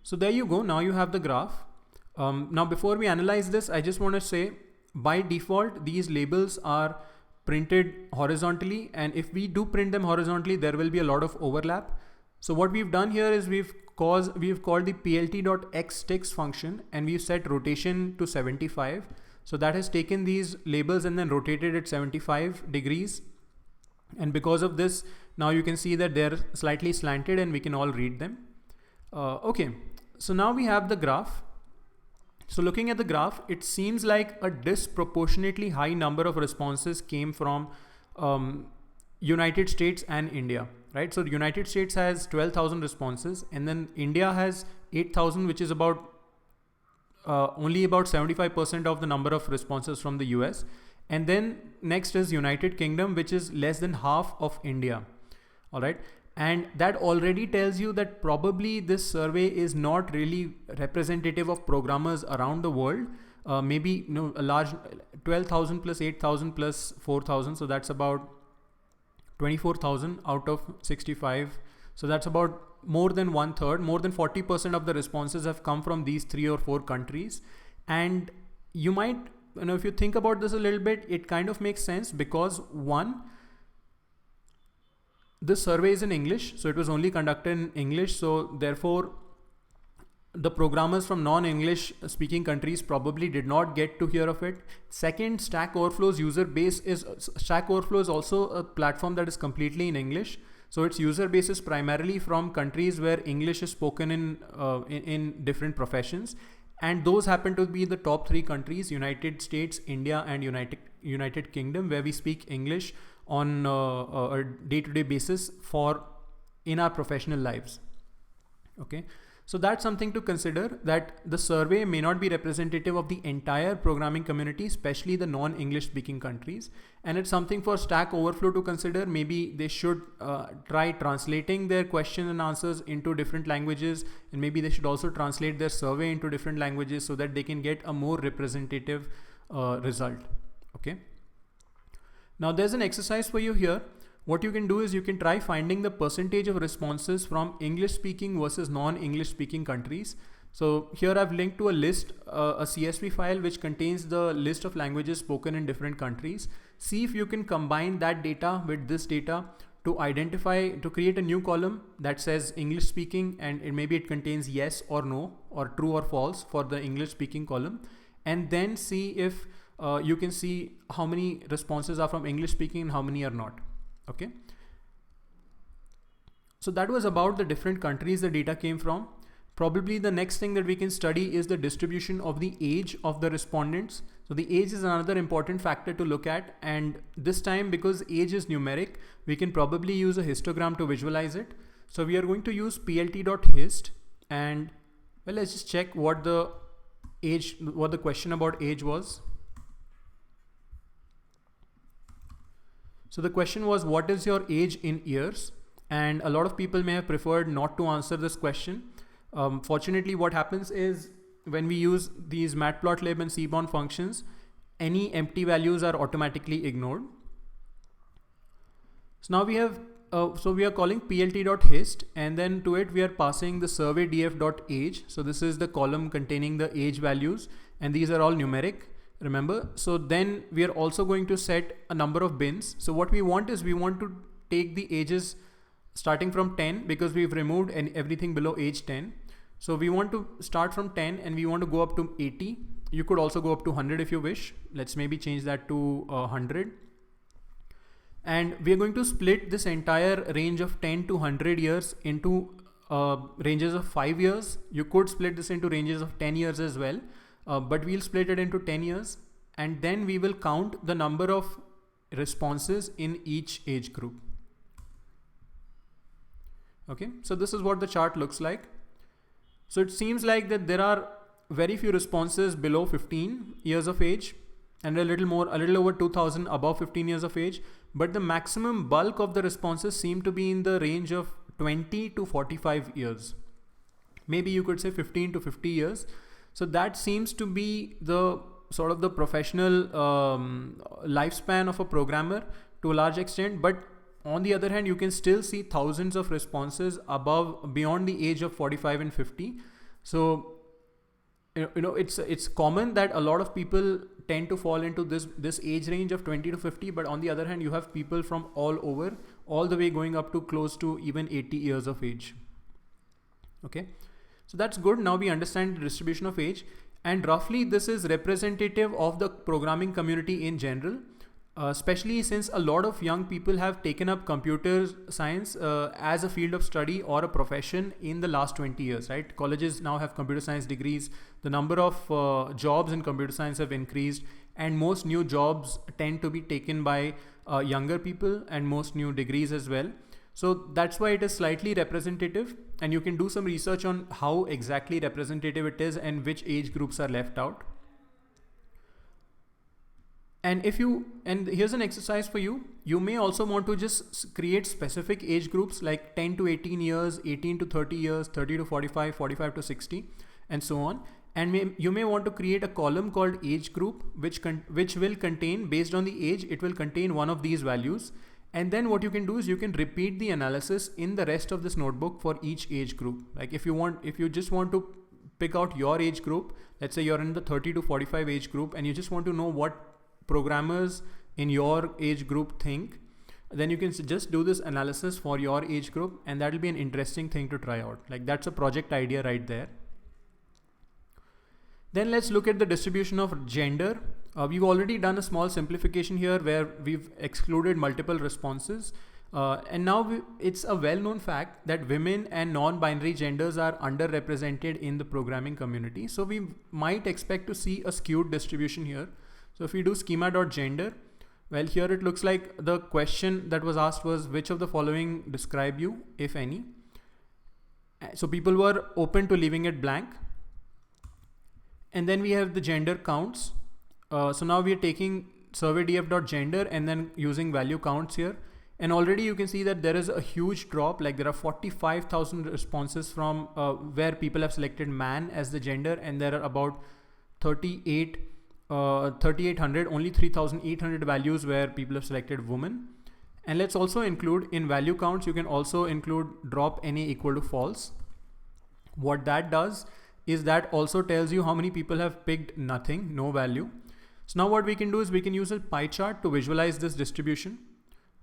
So there you go. Now you have the graph. Now, before we analyze this, I just want to say by default, these labels are printed horizontally. And if we do print them horizontally, there will be a lot of overlap. So what we've done here is we've called the plt.xsticks function, and we've set rotation to 75. So that has taken these labels and then rotated it 75 degrees. And because of this, now you can see that they're slightly slanted and we can all read them. Okay, so now we have the graph. So looking at the graph, it seems like a disproportionately high number of responses came from United States and India, right? So the United States has 12,000 responses, and then India has 8,000, which is about only about 75% of the number of responses from the US. And then next is United Kingdom, which is less than half of India. All right. And that already tells you that probably this survey is not really representative of programmers around the world. Maybe a large 12,000 plus 8,000 plus 4,000. So that's about 24,000 out of 65. So that's about more than 1/3, more than 40% of the responses have come from these 3 or 4 countries. And you might, if you think about this a little bit, it kind of makes sense because one, this survey is in English, so it was only conducted in English. So therefore, the programmers from non-English speaking countries probably did not get to hear of it. Second, Stack Overflow's user base Stack Overflow is also a platform that is completely in English. So its user base is primarily from countries where English is spoken in different professions. And those happen to be the top 3 countries: United States, India, and United Kingdom, where we speak English on a day-to-day basis in our professional lives. Okay. So that's something to consider, that the survey may not be representative of the entire programming community, especially the non-English speaking countries. And it's something for Stack Overflow to consider. Maybe they should try translating their questions and answers into different languages. And maybe they should also translate their survey into different languages so that they can get a more representative result. Okay. Now there's an exercise for you here. What you can do is you can try finding the percentage of responses from English speaking versus non-English speaking countries. So here I've linked to a list, a CSV file, which contains the list of languages spoken in different countries. See if you can combine that data with this data to create a new column that says English speaking, and maybe it contains yes or no or true or false for the English speaking column. And then see if you can see how many responses are from English speaking and how many are not. Okay. So that was about the different countries the data came from. Probably the next thing that we can study is the distribution of the age of the respondents. So the age is another important factor to look at. And this time, because age is numeric, we can probably use a histogram to visualize it. So we are going to use plt.hist, and well, let's just check what the question about age was. So the question was, what is your age in years? And a lot of people may have preferred not to answer this question. Fortunately, what happens is when we use these matplotlib and cbound functions, any empty values are automatically ignored. So now we have, we are calling plt.hist, and then to it we are passing the surveydf.age. So this is the column containing the age values, and these are all numeric. Remember, so then we are also going to set a number of bins. So what we want is we want to take the ages starting from 10, because we've removed everything below age 10. So we want to start from 10 and we want to go up to 80. You could also go up to 100 if you wish. Let's maybe change that to 100. And we are going to split this entire range of 10 to 100 years into ranges of 5 years. You could split this into ranges of 10 years as well. But we'll split it into 10 years, and then we will count the number of responses in each age group. Okay, so this is what the chart looks like. So it seems like that there are very few responses below 15 years of age, and a little over 2,000 above 15 years of age. But the maximum bulk of the responses seem to be in the range of 20 to 45 years. Maybe you could say 15 to 50 years. So that seems to be the sort of the professional lifespan of a programmer to a large extent. But on the other hand, you can still see thousands of responses beyond the age of 45 and 50. So it's common that a lot of people tend to fall into this age range of 20 to 50, but on the other hand, you have people from all over, all the way going up to close to even 80 years of age. Okay, so that's good. Now we understand the distribution of age, and roughly this is representative of the programming community in general. Especially since a lot of young people have taken up computer science as a field of study or a profession in the last 20 years, right? Colleges now have computer science degrees. The number of jobs in computer science have increased, and most new jobs tend to be taken by younger people, and most new degrees as well. So that's why it is slightly representative, and you can do some research on how exactly representative it is and which age groups are left out. And here's an exercise for you. You may also want to just create specific age groups like 10 to 18 years, 18 to 30 years, 30 to 45, 45 to 60, and so on. And you may want to create a column called age group, which will contain, based on the age, it will contain one of these values. And then what you can do is you can repeat the analysis in the rest of this notebook for each age group. Like if you just want to pick out your age group, let's say you're in the 30 to 45 age group, and you just want to know what programmers in your age group think, then you can just do this analysis for your age group, and that will be an interesting thing to try out. Like that's a project idea right there. Then let's look at the distribution of gender. We've already done a small simplification here where we've excluded multiple responses. And now it's a well-known fact that women and non-binary genders are underrepresented in the programming community. So we might expect to see a skewed distribution here. So if we do schema.gender, well, here it looks like the question that was asked was, which of the following describe you, if any? So people were open to leaving it blank. And then we have the gender counts. So now we are taking surveydf.gender and then using value counts here. And already you can see that there is a huge drop. Like there are 45,000 responses from where people have selected man as the gender, and there are about 3,800, only 3,800 values where people have selected woman. And let's also include in value counts, you can also include drop any equal to false. What that does is that also tells you how many people have picked nothing, no value. So now what we can do is we can use a pie chart to visualize this distribution.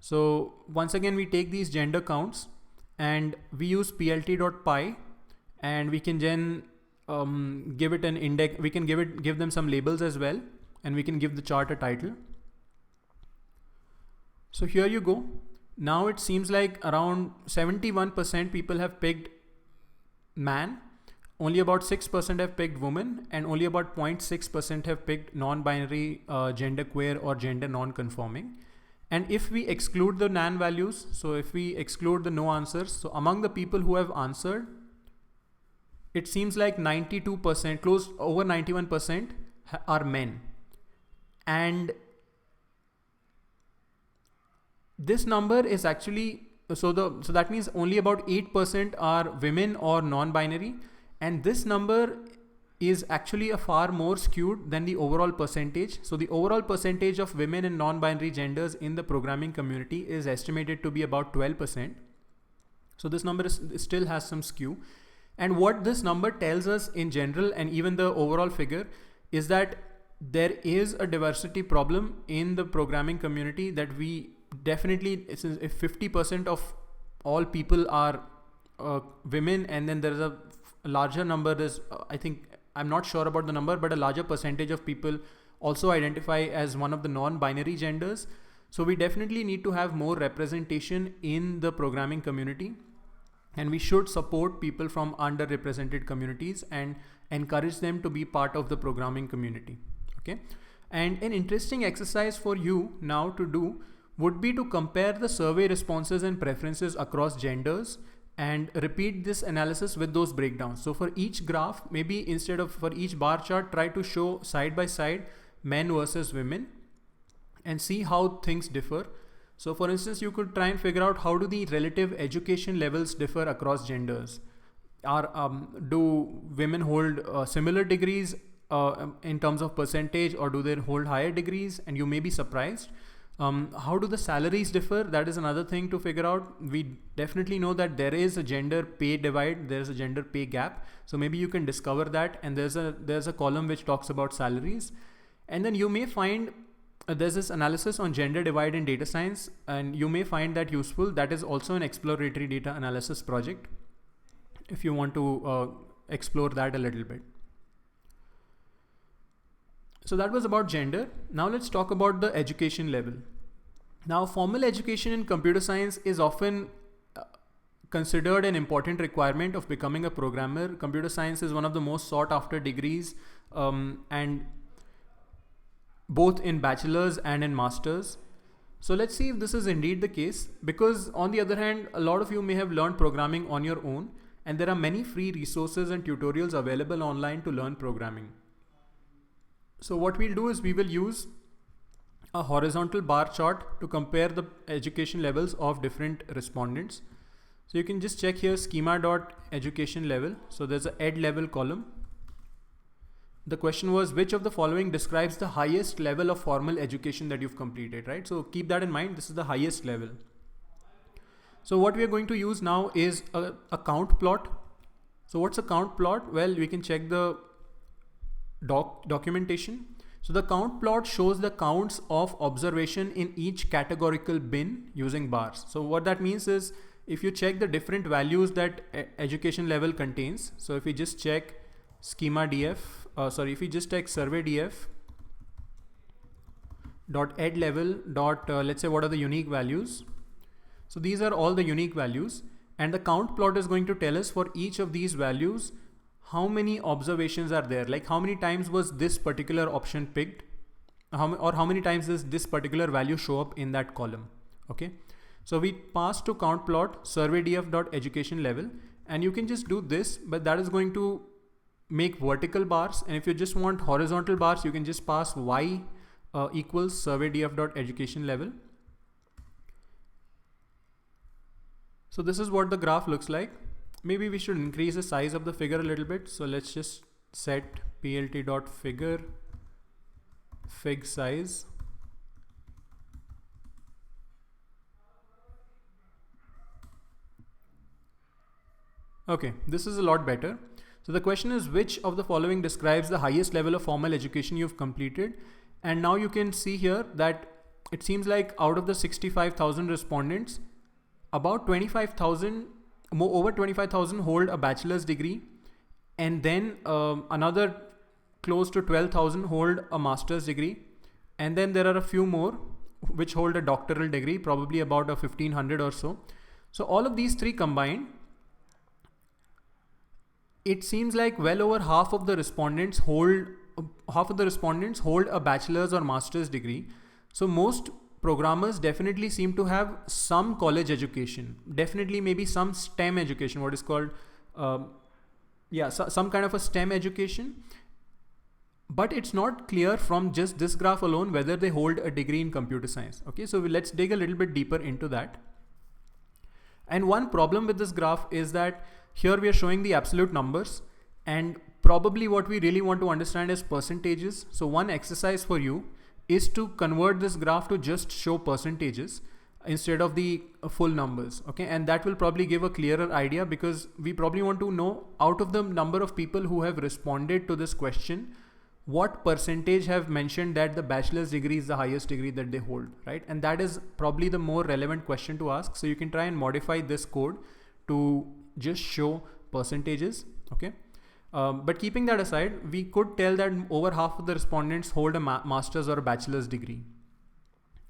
So once again, we take these gender counts and we use plt.py, and we can then give it an index. We can give them some labels as well, and we can give the chart a title. So here you go. Now it seems like around 71% people have picked man, only about 6% have picked woman, and only about 0.6% have picked non-binary, genderqueer or gender non-conforming. And if we exclude the nan values, so if we exclude the no answers, so among the people who have answered, it seems like 92%, close over 91% are men. And this number is actually, so that means only about 8% are women or non-binary. And this number is actually a far more skewed than the overall percentage. So the overall percentage of women and non-binary genders in the programming community is estimated to be about 12%. So this number still has some skew. And what this number tells us in general, and even the overall figure, is that there is a diversity problem in the programming community that we definitely, if 50% of all people are women, and then there is a larger number is, I'm not sure about the number, but a larger percentage of people also identify as one of the non-binary genders. So we definitely need to have more representation in the programming community, and we should support people from underrepresented communities and encourage them to be part of the programming community. Okay. And an interesting exercise for you now to do would be to compare the survey responses and preferences across genders and repeat this analysis with those breakdowns. So for each graph, maybe instead of for each bar chart, try to show side by side men versus women and see how things differ. So for instance, you could try and figure out how do the relative education levels differ across genders. Do women hold similar degrees in terms of percentage, or do they hold higher degrees? And you may be surprised. How do the salaries differ? That is another thing to figure out. We definitely know that there is a gender pay divide, there's a gender pay gap. So maybe you can discover that, and there's a column which talks about salaries. And then you may find there's this analysis on gender divide in data science, and you may find that useful. That is also an exploratory data analysis project if you want to explore that a little bit. So that was about gender. Now let's talk about the education level. Now, formal education in computer science is often considered an important requirement of becoming a programmer. Computer science is one of the most sought after degrees, and both in bachelor's and in master's. So let's see if this is indeed the case, because on the other hand, a lot of you may have learned programming on your own, and there are many free resources and tutorials available online to learn programming. So what we'll do is we will use a horizontal bar chart to compare the education levels of different respondents. So you can just check here schema.education level. So there's a ed level column. The question was, which of the following describes the highest level of formal education that you've completed, right? So keep that in mind. This is the highest level. So what we are going to use now is a count plot. So what's a count plot? Well, we can check the documentation. So the count plot shows the counts of observation in each categorical bin using bars. So what that means is, if you check the different values that education level contains, so if we just check if we just check survey df dot ed level dot let's say what are the unique values. So these are all the unique values, and the count plot is going to tell us for each of these values how many observations are there, like how many times was this particular option picked, or how many times does this particular value show up in that column. Okay, so we pass to count plot surveydf.education level, and you can just do this, but that is going to make vertical bars, and if you just want horizontal bars, you can just pass y equals surveydf.education level. So this is what the graph looks like. Maybe we should increase the size of the figure a little bit. So let's just set plt.figure fig size. Okay, this is a lot better. So the question is, which of the following describes the highest level of formal education you've completed? And now you can see here that it seems like out of the 65,000 respondents, about 25,000, over 25,000 hold a bachelor's degree, and then another close to 12,000 hold a master's degree, and then there are a few more which hold a doctoral degree, probably about 1,500 or so. So all of these three combined, it seems like well over half of the respondents hold a bachelor's or master's degree. So most programmers definitely seem to have some college education, definitely maybe some STEM education, what is called, some kind of a STEM education. But it's not clear from just this graph alone whether they hold a degree in computer science. Okay, so let's dig a little bit deeper into that. And one problem with this graph is that here we are showing the absolute numbers, and probably what we really want to understand is percentages. So one exercise for you is to convert this graph to just show percentages instead of the full numbers. Okay, and that will probably give a clearer idea, because we probably want to know, out of the number of people who have responded to this question, what percentage have mentioned that the bachelor's degree is the highest degree that they hold, right? And that is probably the more relevant question to ask. So you can try and modify this code to just show percentages. Okay. But keeping that aside, we could tell that over half of the respondents hold a master's or a bachelor's degree.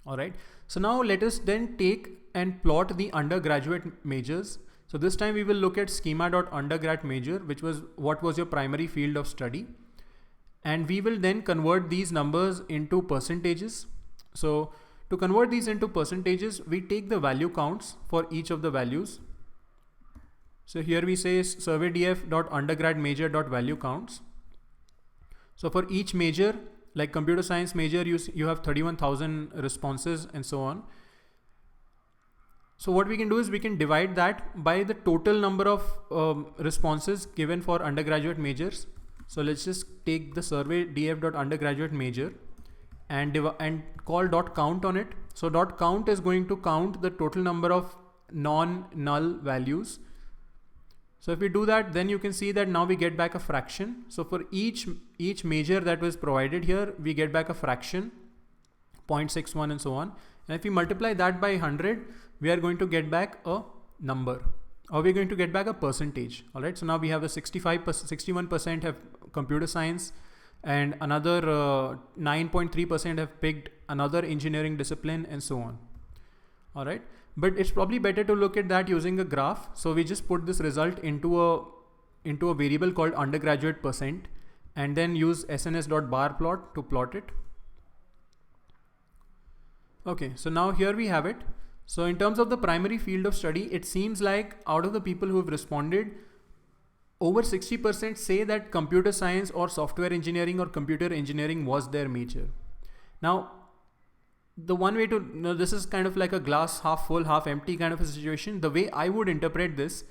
All right. So now let us then take and plot the undergraduate majors. So this time we will look at schema.undergrad major, which was what was your primary field of study. And we will then convert these numbers into percentages. So to convert these into percentages, we take the value counts for each of the values. So here we say surveydf.undergrad major.value counts. So for each major, like computer science major, you have 31,000 responses and so on. So what we can do is we can divide that by the total number of responses given for undergraduate majors. So let's just take the surveydf.undergraduate major, and call .count on it. So .count is going to count the total number of non-null values. So if we do that, then you can see that now we get back a fraction. So for each measure that was provided here, we get back a fraction, 0.61 and so on. And if we multiply that by 100, we are going to get back a number, or we're going to get back a percentage. All right. So now we have a 61% have computer science, and another 9.3% have picked another engineering discipline, and so on. All right. But it's probably better to look at that using a graph. So we just put this result into a variable called undergraduate %, and then use sns.barplot to plot it. Okay, so now here we have it. So in terms of the primary field of study, it seems like out of the people who have responded, over 60% say that computer science or software engineering or computer engineering was their major. Now, the one way to know, this is kind of like a glass half full, half empty kind of a situation. The way I would interpret this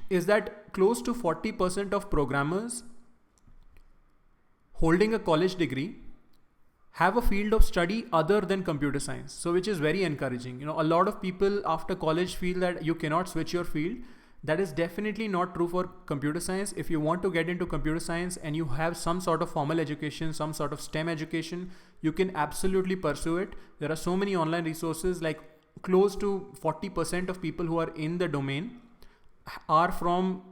is that close to 40% of programmers holding a college degree have a field of study other than computer science. So which is very encouraging. A lot of people after college feel that you cannot switch your field. That is definitely not true for computer science. If you want to get into computer science and you have some sort of formal education, some sort of STEM education, you can absolutely pursue it. There are so many online resources, like close to 40% of people who are in the domain are from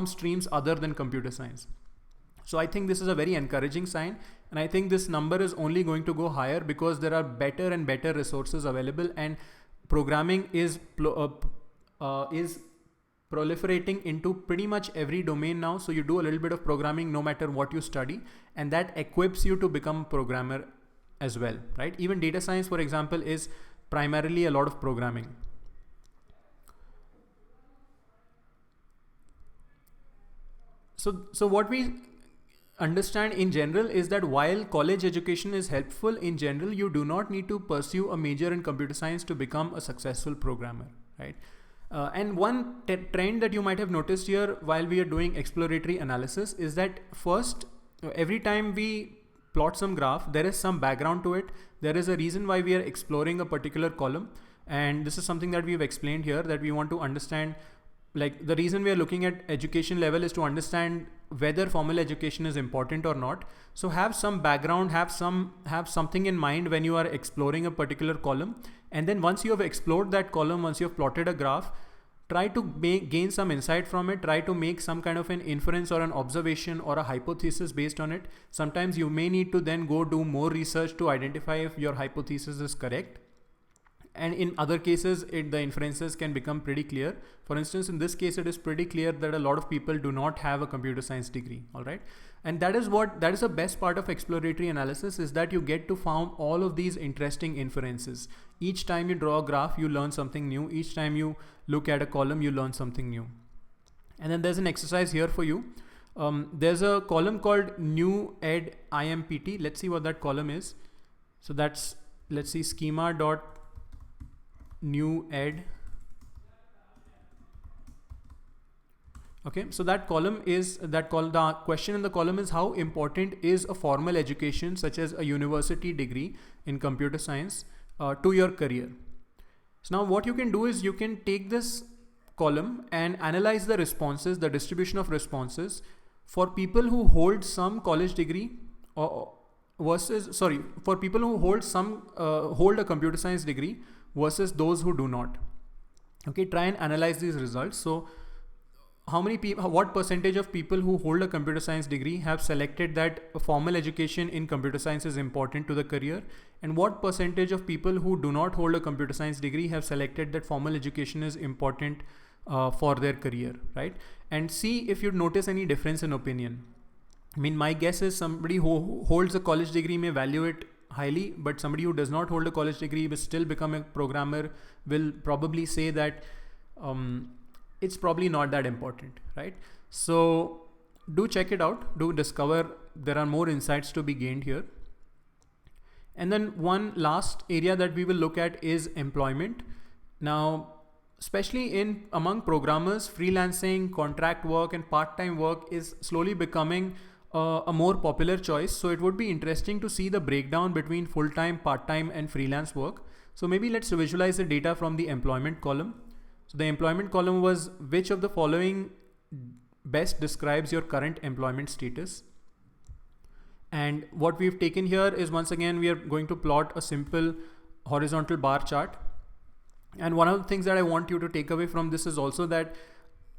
streams other than computer science. So I think this is a very encouraging sign, and I think this number is only going to go higher because there are better and better resources available, and programming is proliferating into pretty much every domain now. So you do a little bit of programming no matter what you study, and that equips you to become a programmer as well, right? Even data science, for example, is primarily a lot of programming. So what we understand in general is that while college education is helpful in general, you do not need to pursue a major in computer science to become a successful programmer, right? And one trend that you might have noticed here while we are doing exploratory analysis is that first, every time we plot some graph, there is some background to it. There is a reason why we are exploring a particular column. And this is something that we've explained here, that we want to understand, like the reason we are looking at education level is to understand whether formal education is important or not. So have some background, have something in mind when you are exploring a particular column. And then once you have explored that column, once you have plotted a graph, try to gain some insight from it, try to make some kind of an inference or an observation or a hypothesis based on it. Sometimes you may need to then go do more research to identify if your hypothesis is correct. And in other cases, the inferences can become pretty clear. For instance, in this case, it is pretty clear that a lot of people do not have a computer science degree. All right. And that is the best part of exploratory analysis, is that you get to form all of these interesting inferences. Each time you draw a graph, you learn something new. Each time you look at a column, you learn something new. And then there's an exercise here for you. There's a column called New Ed IMPT. Let's see what that column is. So that's, let's see, schema.new ed. Okay, so that column is the question in the column is, how important is a formal education such as a university degree in computer science to your career? So now what you can do is you can take this column and analyze the responses, the distribution of responses for people who hold some college degree for people who hold a computer science degree versus those who do not. Okay, try and analyze these results. So what percentage of people who hold a computer science degree have selected that a formal education in computer science is important to the career, and what percentage of people who do not hold a computer science degree have selected that formal education is important for their career, right? And see if you notice any difference in opinion. I mean, my guess is somebody who holds a college degree may value it highly, but somebody who does not hold a college degree but still become a programmer will probably say that it's probably not that important, right? So do check it out, do discover there are more insights to be gained here. And then one last area that we will look at is employment. Now, especially among programmers, freelancing, contract work and part-time work is slowly becoming a more popular choice. So it would be interesting to see the breakdown between full-time, part-time and freelance work. So maybe let's visualize the data from the employment column. So the employment column was which of the following best describes your current employment status. And what we've taken here is, once again, we are going to plot a simple horizontal bar chart. And one of the things that I want you to take away from this is also that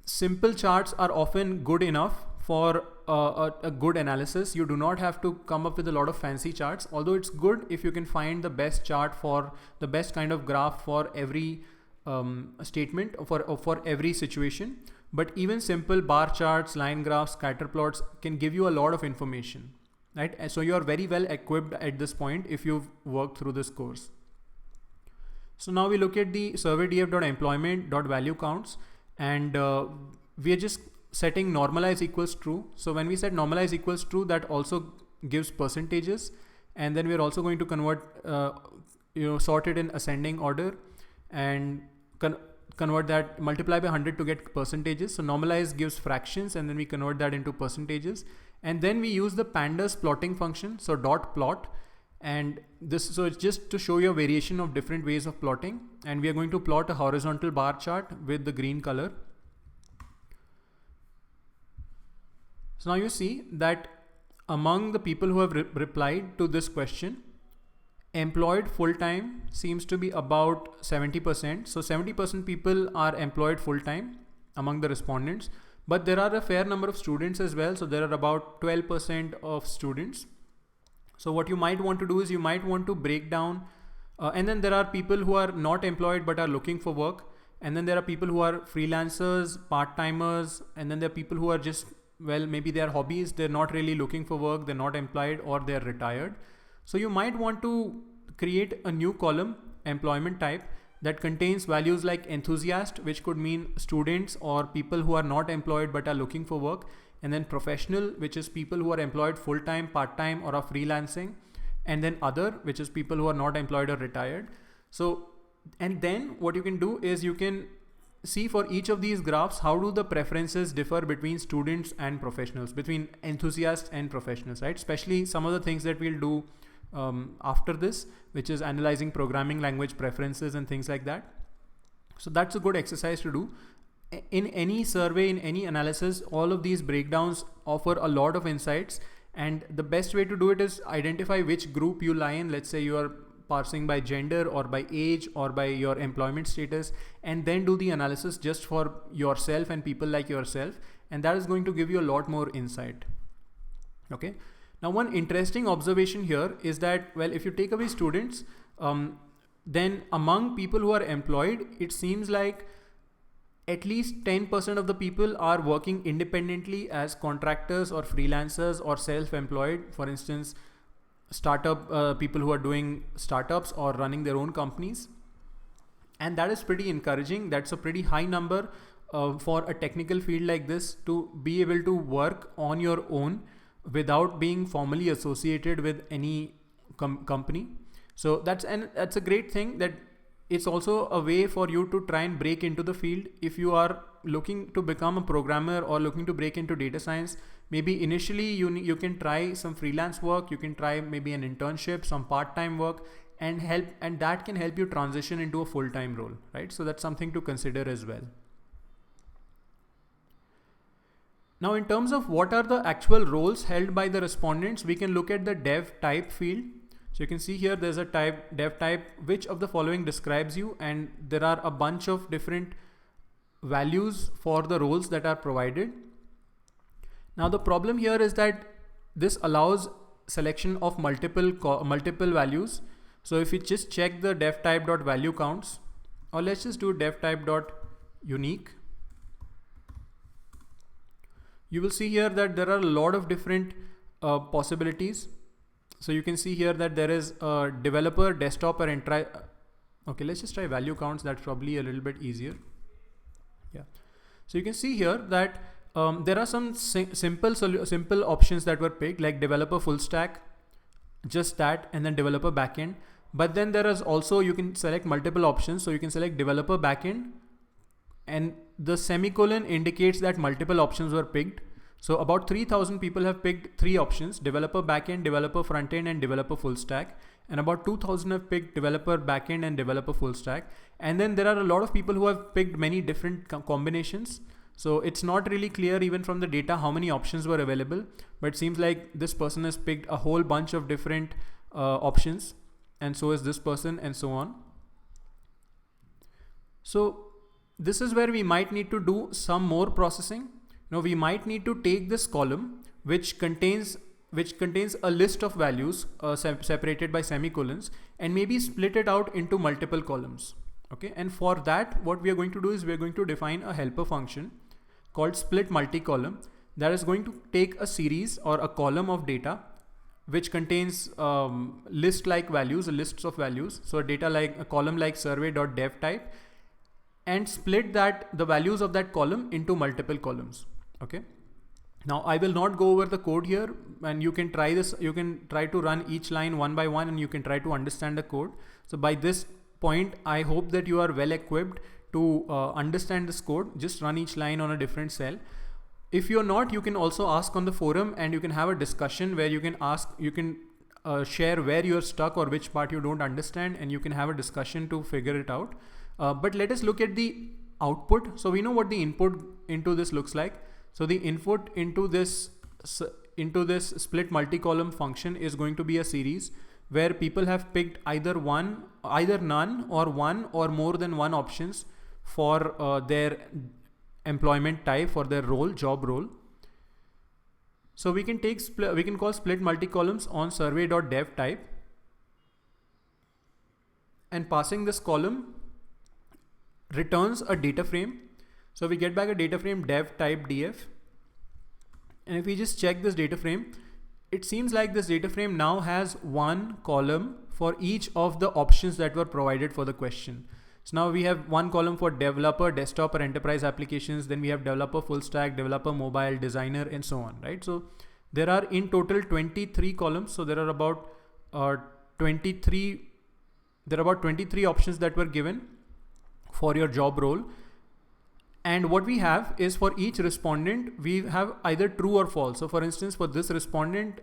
simple charts are often good enough for a good analysis. You do not have to come up with a lot of fancy charts, although it's good if you can find the best chart for the best kind of graph for every statement for every situation. But even simple bar charts, line graphs, scatter plots can give you a lot of information, right? And so you are very well equipped at this point if you've worked through this course. So now we look at the surveydf.employment.value counts, and we are just setting normalize equals true. So when we set normalize equals true, that also gives percentages. And then we're also going to convert, sort it in ascending order and convert that, multiply by 100 to get percentages. So normalize gives fractions, and then we convert that into percentages. And then we use the pandas plotting function. So dot plot, and this, so it's just to show you a variation of different ways of plotting. And we are going to plot a horizontal bar chart with the green color. So now you see that among the people who have replied to this question, employed full-time seems to be about 70%. So 70% people are employed full-time among the respondents, but there are a fair number of students as well. So there are about 12% of students. So what you might want to do is you might want to break down, and then there are people who are not employed but are looking for work. And then there are people who are freelancers, part-timers, and then there are people who are just, well, maybe their hobbies, they're not really looking for work, they're not employed, or they're retired. So you might want to create a new column, employment type, that contains values like enthusiast, which could mean students or people who are not employed but are looking for work. And then professional, which is people who are employed full-time, part-time, or are freelancing. And then other, which is people who are not employed or retired. So, and then what you can do is you can see for each of these graphs, how do the preferences differ between students and professionals, between enthusiasts and professionals, right? Especially some of the things that we'll do after this, which is analyzing programming language preferences and things like that. So that's a good exercise to do. In any survey, in any analysis, all of these breakdowns offer a lot of insights, and the best way to do it is identify which group you lie in. Let's say you are parsing by gender or by age or by your employment status, and then do the analysis just for yourself and people like yourself, and that is going to give you a lot more insight. Okay. Now, one interesting observation here is that, well, if you take away students, then among people who are employed, it seems like at least 10% of the people are working independently as contractors or freelancers or self-employed. For instance, startup people who are doing startups or running their own companies. And that is pretty encouraging. That's a pretty high number for a technical field like this, to be able to work on your own without being formally associated with any company. So that's a great thing, that it's also a way for you to try and break into the field. If you are looking to become a programmer or looking to break into data science, maybe initially you can try some freelance work, you can try maybe an internship, some part-time work, and that can help you transition into a full-time role, right? So that's something to consider as well. Now, in terms of what are the actual roles held by the respondents, we can look at the dev type field. So you can see here there's a dev type, which of the following describes you, and there are a bunch of different values for the roles that are provided. Now the problem here is that this allows selection of multiple values. So if we just check the dev type.value counts, or let's just do dev type.unique, you will see here that there are a lot of different possibilities. So you can see here that there is a developer, desktop, or okay, let's just try value counts. That's probably a little bit easier. Yeah. So you can see here that there are some simple options that were picked, like developer full stack, just that, and then developer backend. But then there is also, you can select multiple options. So you can select developer backend, and the semicolon indicates that multiple options were picked. So about 3,000 people have picked 3 options: developer backend, developer frontend, and developer full stack. And about 2,000 have picked developer backend and developer full stack. And then there are a lot of people who have picked many different combinations. So it's not really clear even from the data how many options were available, but it seems like this person has picked a whole bunch of different options, and so is this person, and so on. So this is where we might need to do some more processing. Now we might need to take this column which contains a list of values separated by semicolons, and maybe split it out into multiple columns. Okay, and for that what we are going to do is we are going to define a helper function called split multi-column that is going to take a series or a column of data which contains list-like values, lists of values. So a column like survey.dev type, and split the values of that column into multiple columns. Okay. Now I will not go over the code here, and you can try this. You can try to run each line one by one, and you can try to understand the code. So by this point, I hope that you are well equipped to understand this code. Just run each line on a different cell. If you're not, you can also ask on the forum, and you can have a discussion where you can ask, share where you're stuck or which part you don't understand, and you can have a discussion to figure it out. But let us look at the output. So we know what the input into this looks like. So the input into this split multi-column function is going to be a series where people have picked either none, or one or more than one options for their employment type, for their job role. So we can call split multi-columns on survey.dev type, and passing this column returns a data frame. So we get back a data frame dev type df, and if we just check this data frame, it seems like this data frame now has one column for each of the options that were provided for the question. So now we have one column for developer, desktop or enterprise applications. Then we have developer full stack, developer mobile, designer, and so on, right? So there are in total 23 columns. So there are about 23 options that were given for your job role. And what we have is, for each respondent, we have either true or false. So for instance, for this respondent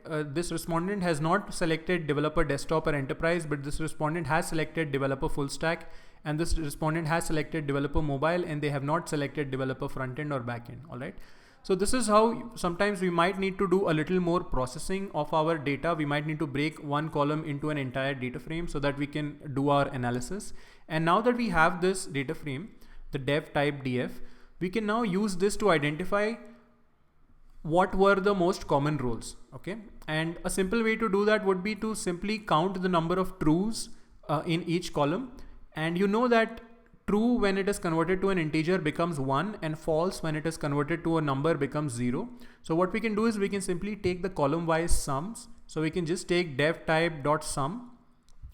has not selected developer desktop or enterprise, but this respondent has selected developer full stack, and this respondent has selected developer mobile, and they have not selected developer frontend or backend. All right. So this is how sometimes we might need to do a little more processing of our data. We might need to break one column into an entire data frame so that we can do our analysis. And now that we have this data frame, the dev type df, we can now use this to identify what were the most common roles. Okay. And a simple way to do that would be to simply count the number of trues in each column. And you know that true when it is converted to an integer becomes 1, and false when it is converted to a number becomes 0. So what we can do is we can simply take the column wise sums. So we can just take dev type dot sum.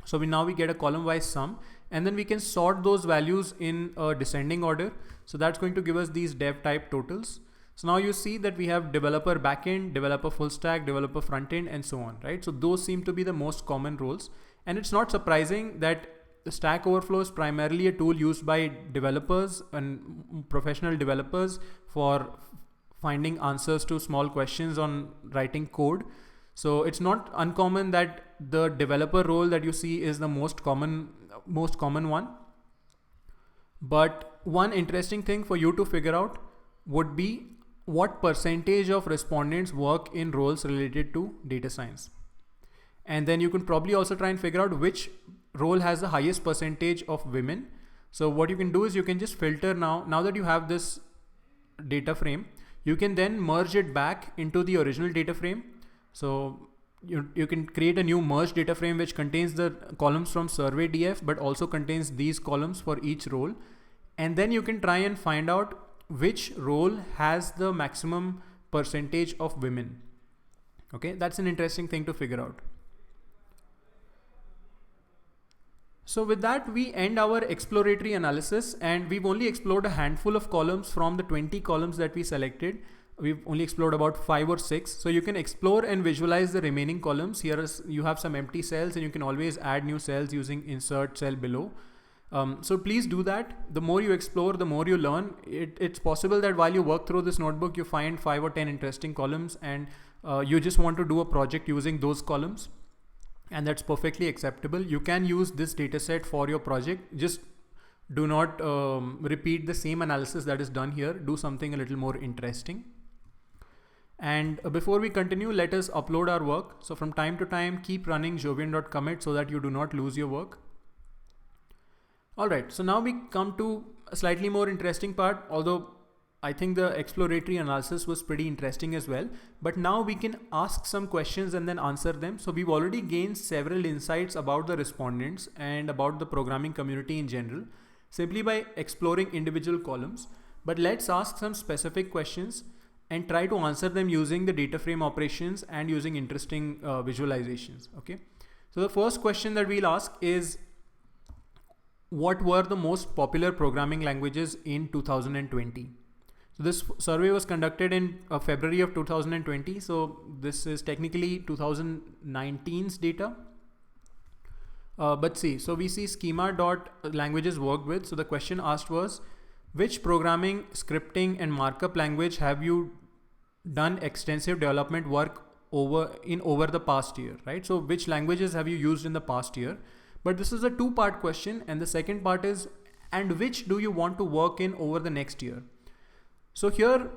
So now we get a column wise sum, and then we can sort those values in a descending order. So that's going to give us these dev type totals. So now you see that we have developer backend, developer full stack, developer frontend, and so on, right? So those seem to be the most common roles. And it's not surprising that the Stack Overflow is primarily a tool used by developers and professional developers for finding answers to small questions on writing code. So it's not uncommon that the developer role that you see is the most common one. But one interesting thing for you to figure out would be what percentage of respondents work in roles related to data science. And then you can probably also try and figure out which role has the highest percentage of women. So what you can do is you can just filter now that you have this data frame, you can then merge it back into the original data frame. So you can create a new merged data frame which contains the columns from survey df, but also contains these columns for each role. And then you can try and find out which role has the maximum percentage of women. Okay, that's an interesting thing to figure out. So with that, we end our exploratory analysis, and we've only explored a handful of columns from the 20 columns that we selected. We've only explored about 5 or 6. So you can explore and visualize the remaining columns. Here you have some empty cells, and you can always add new cells using insert cell below. So please do that. The more you explore, the more you learn. It's possible that while you work through this notebook, you find 5 or 10 interesting columns, and you just want to do a project using those columns. And that's perfectly acceptable. You can use this data set for your project. Just do not repeat the same analysis that is done here. Do something a little more interesting. And before we continue, let us upload our work. So from time to time, keep running jovian.commit so that you do not lose your work. All right, so now we come to a slightly more interesting part, although I think the exploratory analysis was pretty interesting as well. But now we can ask some questions and then answer them. So we've already gained several insights about the respondents and about the programming community in general, simply by exploring individual columns. But let's ask some specific questions and try to answer them using the data frame operations and using interesting visualizations. Okay. So the first question that we'll ask is, what were the most popular programming languages in 2020? So this survey was conducted in February of 2020. So this is technically 2019's data. But see, so we see schema.languages worked with. So the question asked was, which programming, scripting and markup language have you done extensive development work over the past year, right? So which languages have you used in the past year? But this is a two-part question, and the second part is, and which do you want to work in over the next year? So here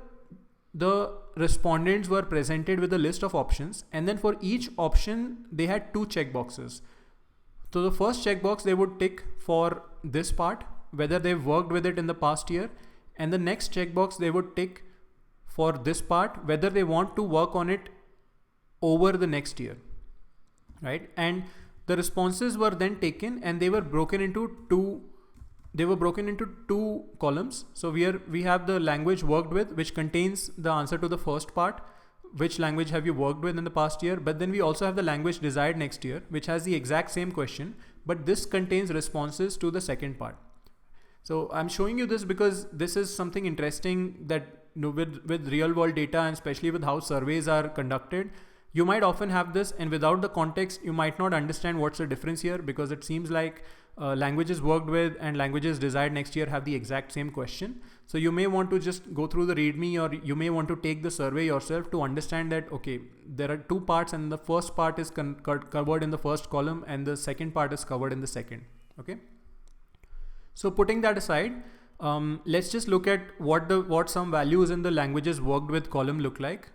the respondents were presented with a list of options, and then for each option they had 2 checkboxes. So the first checkbox they would tick for this part, whether they've worked with it in the past year, and the next checkbox they would tick for this part, whether they want to work on it over the next year, right? And the responses were then taken and they were broken into two columns. So we have the language worked with, which contains the answer to the first part, which language have you worked with in the past year. But then we also have the language desired next year, which has the exact same question, but this contains responses to the second part. So I'm showing you this because this is something interesting that, you know, with real world data, and especially with how surveys are conducted, you might often have this, and without the context, you might not understand what's the difference here, because it seems like languages worked with and languages desired next year have the exact same question. So you may want to just go through the README, or you may want to take the survey yourself to understand that, okay, there are 2 parts and the first part is covered in the first column and the second part is covered in the second. Okay. So putting that aside, let's just look at what some values in the languages worked with column look like.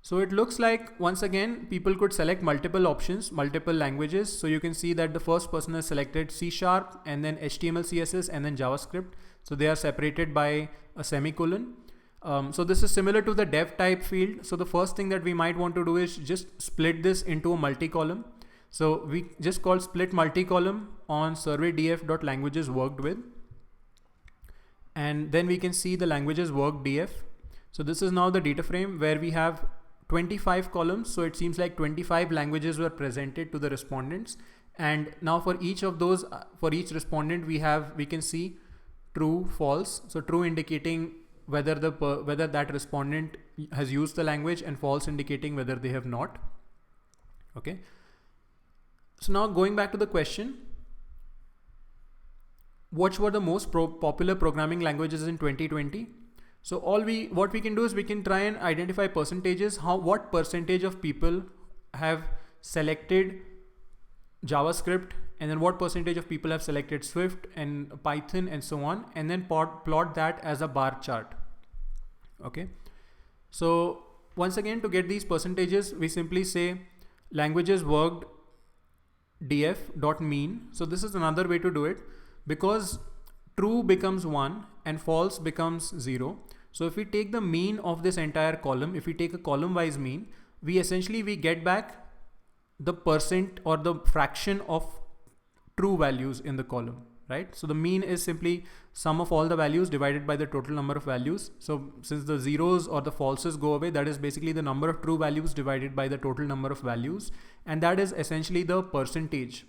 So it looks like, once again, people could select multiple options, multiple languages. So you can see that the first person has selected C# and then HTML, CSS, and then JavaScript. So they are separated by a semicolon. So this is similar to the dev type field. So the first thing that we might want to do is just split this into a multi-column. So we just call split multi-column on survey.df.languages worked with. And then we can see the languages worked df. So this is now the data frame where we have 25 columns. So it seems like 25 languages were presented to the respondents. And now for each of those, for each respondent, we can see true, false. So true indicating whether that respondent has used the language, and false indicating whether they have not. Okay. So now going back to the question, what were the most popular programming languages in 2020? So what we can do is we can try and identify percentages, what percentage of people have selected JavaScript, and then what percentage of people have selected Swift and Python and so on, and then plot that as a bar chart. Okay. So once again, to get these percentages, we simply say languages worked df.mean. So this is another way to do it, because true becomes 1 and false becomes 0. So if we take the mean of this entire column, if we take a column wise mean, we get back the percent or the fraction of true values in the column, right? So the mean is simply sum of all the values divided by the total number of values. So since the zeros or the falses go away, that is basically the number of true values divided by the total number of values. And that is essentially the percentage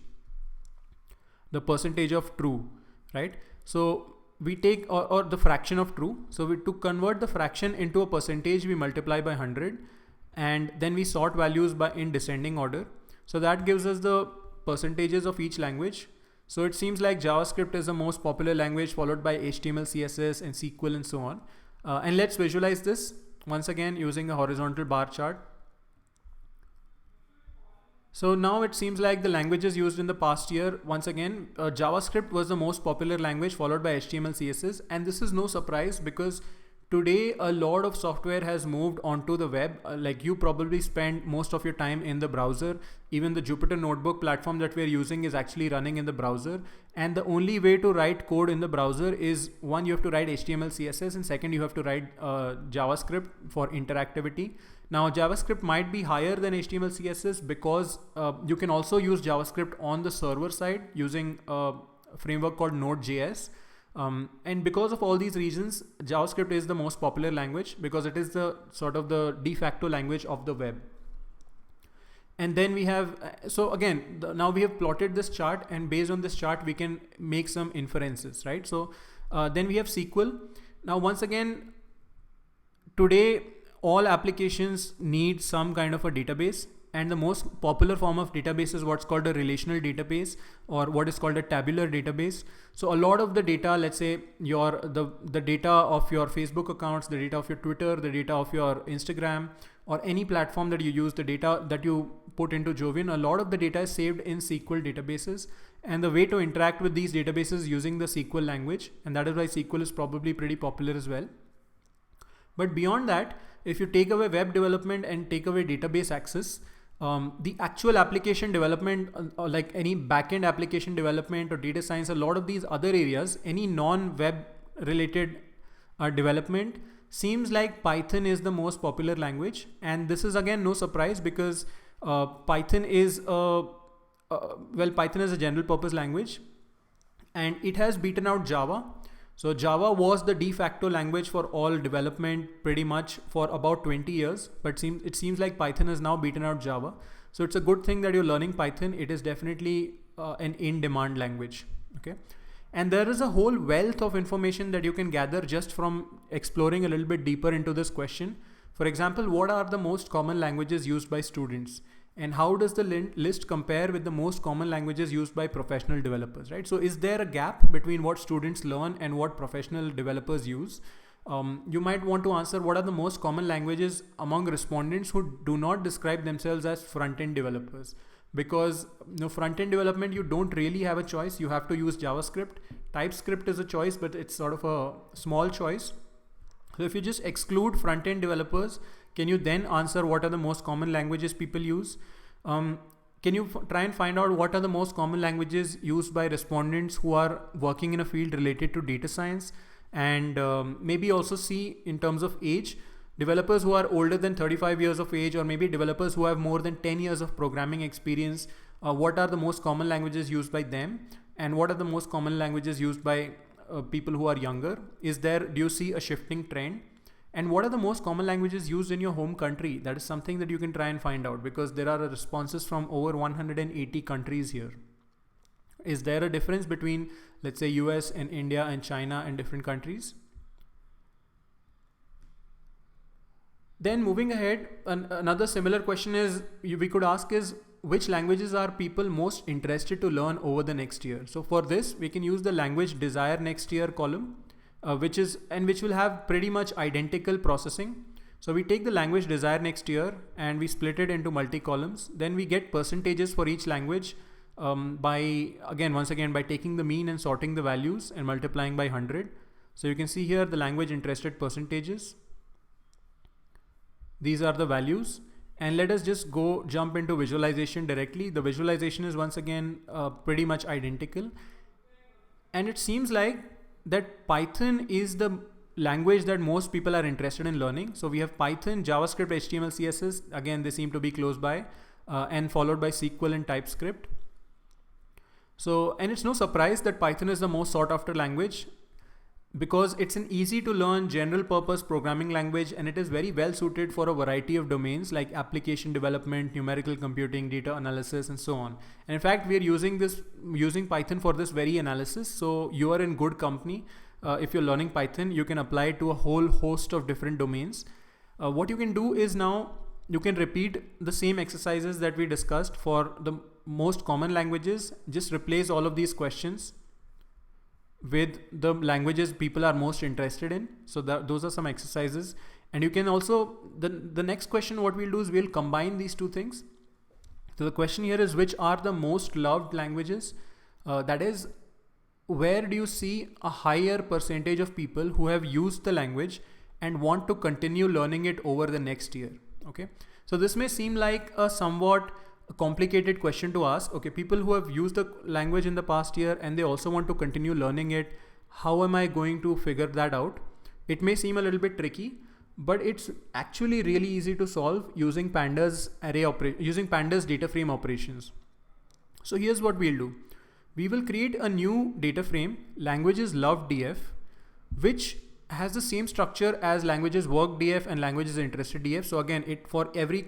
of true, right? So we take or the fraction of true. So to convert the fraction into a percentage, we multiply by 100, and then we sort values in descending order. So that gives us the percentages of each language. So it seems like JavaScript is the most popular language, followed by HTML, CSS, and SQL, and so on. And let's visualize this once again using a horizontal bar chart. So now it seems like the languages used in the past year, once again, JavaScript was the most popular language, followed by HTML, CSS. And this is no surprise because today a lot of software has moved onto the web. Like you probably spend most of your time in the browser. Even the Jupyter Notebook platform that we're using is actually running in the browser. And the only way to write code in the browser is, one, you have to write HTML, CSS, and second, you have to write JavaScript for interactivity. Now JavaScript might be higher than HTML, CSS because you can also use JavaScript on the server side using a framework called Node.js. And because of all these reasons, JavaScript is the most popular language because it is the sort of the de facto language of the web. And then we have, so again, now we have plotted this chart, and based on this chart, we can make some inferences, right? So then we have SQL. Now, once again, today, all applications need some kind of a database, and the most popular form of database is what's called a relational database, or what is called a tabular database. So a lot of the data, let's say the data of your Facebook accounts, the data of your Twitter, the data of your Instagram, or any platform that you use, the data that you put into Jovian, a lot of the data is saved in SQL databases. And the way to interact with these databases using the SQL language, and that is why SQL is probably pretty popular as well. But beyond that, if you take away web development and take away database access, the actual application development, like any backend application development or data science, a lot of these other areas, any non-web related development, seems like Python is the most popular language. And this is again no surprise because Python is Python is a general purpose language, and it has beaten out Java. So Java was the de facto language for all development pretty much for about 20 years, but it seems like Python has now beaten out Java. So it's a good thing that you're learning Python. It is definitely an in-demand language. Okay. And there is a whole wealth of information that you can gather just from exploring a little bit deeper into this question. For example, what are the most common languages used by students? And how does the list compare with the most common languages used by professional developers, right? So is there a gap between what students learn and what professional developers use? You might want to answer what are the most common languages among respondents who do not describe themselves as front-end developers. Because front-end development, you don't really have a choice. You have to use JavaScript. TypeScript is a choice, but it's sort of a small choice. So if you just exclude front-end developers, can you then answer what are the most common languages people use? Can you try and find out what are the most common languages used by respondents who are working in a field related to data science? And maybe also see in terms of age, developers who are older than 35 years of age, or maybe developers who have more than 10 years of programming experience, what are the most common languages used by them? And what are the most common languages used by people who are younger? Do you see a shifting trend? And what are the most common languages used in your home country? That is something that you can try and find out, because there are responses from over 180 countries here. Is there a difference between, let's say, US and India and China and different countries? Then moving ahead, another similar question we could ask is, which languages are people most interested to learn over the next year? So for this, we can use the language desire next year column, which will have pretty much identical processing. So we take the language desire next year and we split it into multi-columns. Then we get percentages for each language by taking the mean and sorting the values and multiplying by 100. So you can see here the language interested percentages. These are the values. And let us just jump into visualization directly. The visualization is once again pretty much identical. And it seems like that Python is the language that most people are interested in learning. So we have Python, JavaScript, HTML, CSS. Again, they seem to be close by, and followed by SQL and TypeScript. So, and it's no surprise that Python is the most sought after language, because it's an easy to learn general purpose programming language, and it is very well suited for a variety of domains like application development, numerical computing, data analysis, and so on. And in fact, we are using Python for this very analysis. So you are in good company. If you're learning Python, you can apply it to a whole host of different domains. What you can do is now you can repeat the same exercises that we discussed for the most common languages. Just replace all of these questions with the languages people are most interested in. So those are some exercises. And you can also, the next question what we'll do is we'll combine these two things. So the question here is, which are the most loved languages? That is, where do you see a higher percentage of people who have used the language and want to continue learning it over the next year? Okay, so this may seem like a somewhat complicated question to ask. Okay, people who have used the language in the past year and they also want to continue learning it, how am I going to figure that out? It may seem a little bit tricky, but it's actually really easy to solve using pandas using pandas data frame operations. So here's what we'll do. We will create a new data frame, languages loved df, which has the same structure as languages work df and languages interested df. So again, for every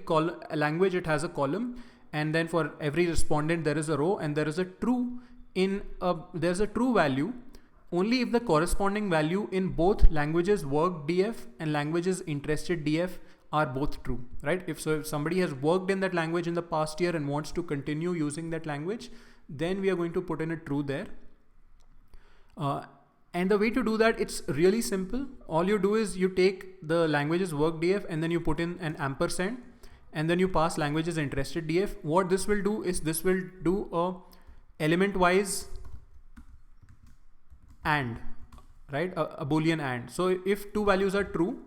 language it has a column, and then for every respondent there is a row, and there is a true there's a true value only if the corresponding value in both languages work df and languages interested df are both true, right? If somebody has worked in that language in the past year and wants to continue using that language, then we are going to put in a true there. And the way to do that, it's really simple. All you do is you take the languages work df and then you put in an ampersand, and then you pass languages interested df. What this will do is this will do a element wise and, right, a boolean and. So if two values are true,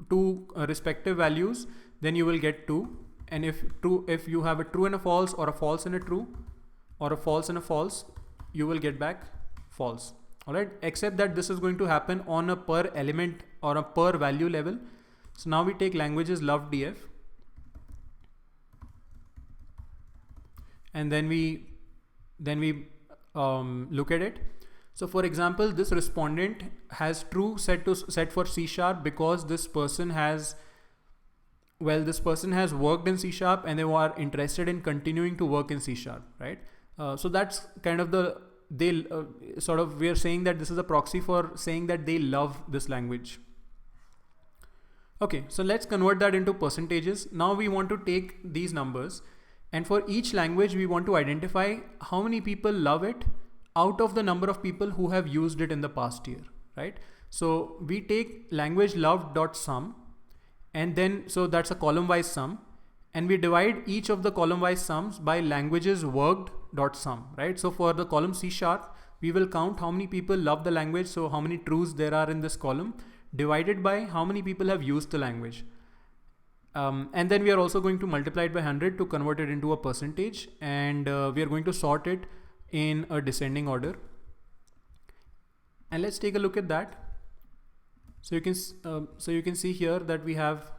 two respective values, then you will get 2. And if you have a true and a false, or a false and a true, or a false and a false, you will get back false. All right, except that this is going to happen on a per element or a per value level. So now we take languages loved df, and then we look at it. So for example, this respondent has true set for C# because this person has worked in C# and they are interested in continuing to work in C#, right? So that's kind of we are saying that this is a proxy for saying that they love this language. Okay, so let's convert that into percentages. Now we want to take these numbers, and for each language we want to identify how many people love it out of the number of people who have used it in the past year, right? So we take language loved.sum, and then, so that's a column wise sum, and we divide each of the column wise sums by languages worked.sum, right? So for the column C#, we will count how many people love the language, so how many trues there are in this column, divided by how many people have used the language. And then we are also going to multiply it by 100 to convert it into a percentage, and we are going to sort it in a descending order. And let's take a look at that. So you can see here that we have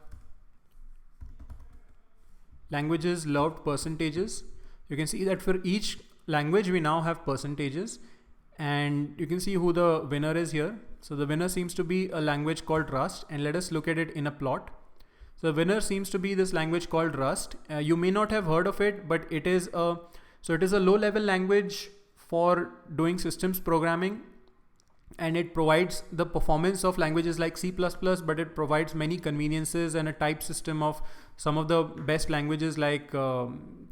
languages loved percentages. You can see that for each language we now have percentages, and you can see who the winner is here. So the winner seems to be a language called Rust, and let us look at it in a plot. So the winner seems to be this language called Rust. You may not have heard of it, but it is a low-level language for doing systems programming, and it provides the performance of languages like C++, but it provides many conveniences and a type system of some of the best languages like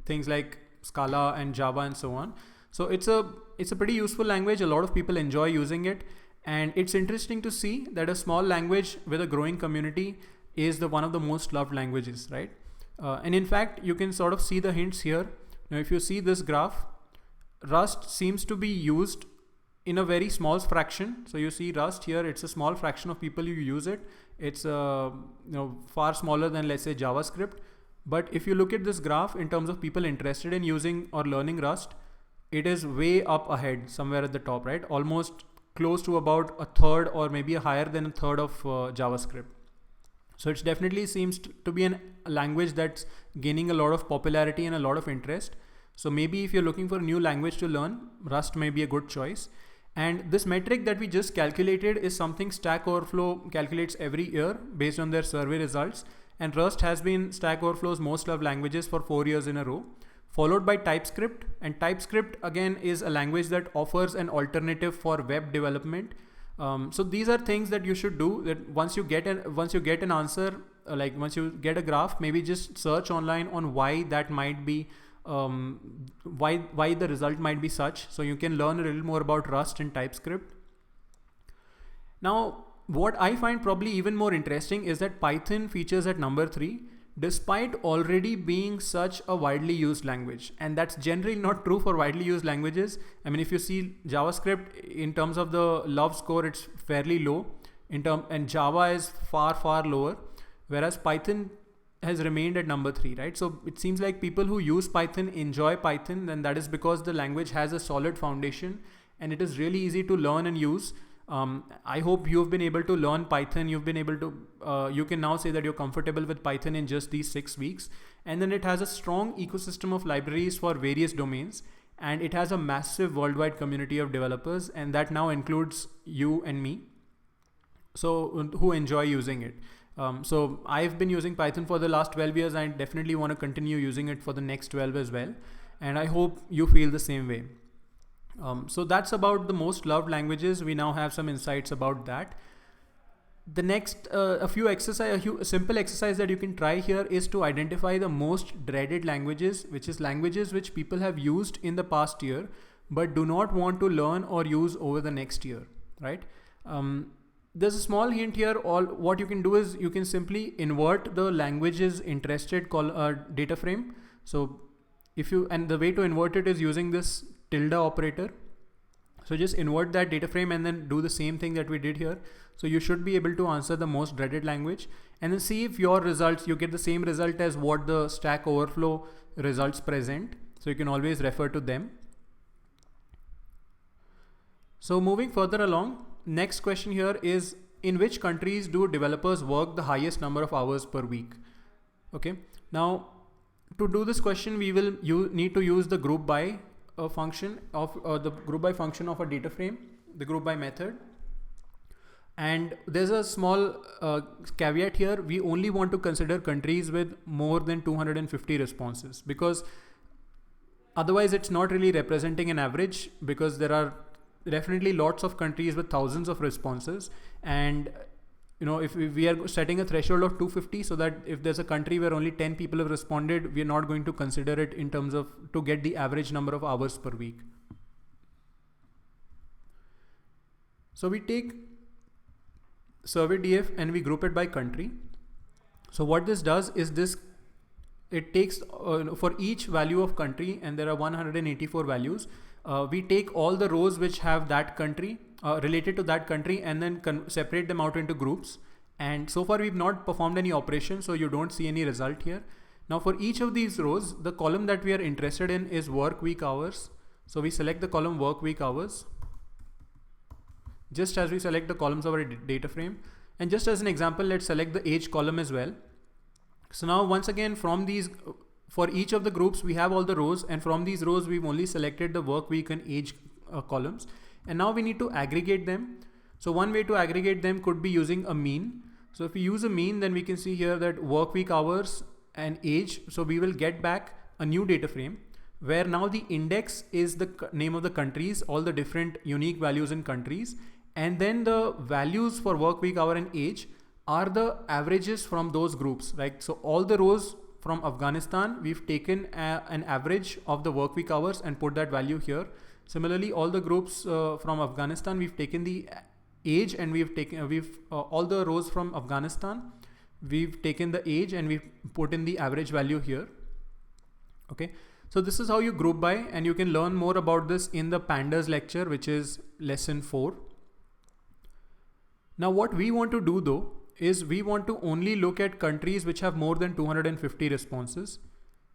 things like Scala and Java and so on. So it's a pretty useful language. A lot of people enjoy using it, and it's interesting to see that a small language with a growing community is one of the most loved languages, right? And in fact, you can sort of see the hints here. Now, if you see this graph, Rust seems to be used in a very small fraction. So you see Rust here, it's a small fraction of people who use it. It's far smaller than, let's say, JavaScript. But if you look at this graph in terms of people interested in using or learning Rust, it is way up ahead somewhere at the top, right? Almost close to about a third, or maybe higher than a third of JavaScript. So it definitely seems to be a language that's gaining a lot of popularity and a lot of interest. So maybe if you're looking for a new language to learn, Rust may be a good choice. And this metric that we just calculated is something Stack Overflow calculates every year based on their survey results. And Rust has been Stack Overflow's most loved languages for 4 years in a row, followed by TypeScript. And TypeScript again is a language that offers an alternative for web development. So these are things that you should do. That once you get an answer, like once you get a graph, maybe just search online on why that might be, why the result might be such. So you can learn a little more about Rust and TypeScript. Now, what I find probably even more interesting is that Python features at number 3, despite already being such a widely used language. And that's generally not true for widely used languages. I mean, if you see JavaScript in terms of the love score, it's fairly low and Java is far, far lower, whereas Python has remained at number 3, right? So it seems like people who use Python enjoy Python, and that is because the language has a solid foundation and it is really easy to learn and use. I hope you've been able to learn Python. You've been able to, you can now say that you're comfortable with Python in just these 6 weeks. And then it has a strong ecosystem of libraries for various domains. And it has a massive worldwide community of developers. And that now includes you and me. So who enjoy using it. So I've been using Python for the last 12 years. I definitely want to continue using it for the next 12 as well. And I hope you feel the same way. So that's about the most loved languages. We now have some insights about that. The next, a simple exercise that you can try here is to identify the most dreaded languages, which is languages which people have used in the past year, but do not want to learn or use over the next year, right? There's a small hint here. What you can do is you can simply invert the languages interested data frame. So and the way to invert it is using this tilde operator. So just invert that data frame and then do the same thing that we did here. So you should be able to answer the most dreaded language and then see if your results, you get the same result as what the Stack Overflow results present. So you can always refer to them. So moving further along, next question here is, in which countries do developers work the highest number of hours per week? Okay. Now to do this question, you need to use the group by function of the group by function of a data frame, the group by method. And there's a small caveat here. We only want to consider countries with more than 250 responses, because otherwise it's not really representing an average, because there are definitely lots of countries with thousands of responses. And if we are setting a threshold of 250, so that if there's a country where only 10 people have responded, we're not going to consider it in terms of to get the average number of hours per week. So we take survey DF and we group it by country. So what this does is it takes for each value of country, and there are 184 values. We take all the rows which have that country related to that country, and then separate them out into groups. And so far we've not performed any operation, so you don't see any result here. Now for each of these rows, the column that we are interested in is work week hours. So we select the column work week hours, just as we select the columns of our data frame. And just as an example, let's select the age column as well. So now once again, from these, for each of the groups, we have all the rows, and from these rows, we've only selected the work week and age columns. And now we need to aggregate them. So one way to aggregate them could be using a mean. So if we use a mean, then we can see here that work week hours and age. So we will get back a new data frame where now the index is the name of the countries, all the different unique values in countries. And then the values for work week hour and age are the averages from those groups, right? So all the rows from Afghanistan, we've taken an average of the work week hours and put that value here. Similarly, all the groups from Afghanistan, we've taken the age, and all the rows from Afghanistan, we've taken the age and we've put in the average value here. Okay. So this is how you group by, and you can learn more about this in the pandas lecture, which is lesson 4. Now what we want to do though, is we want to only look at countries which have more than 250 responses.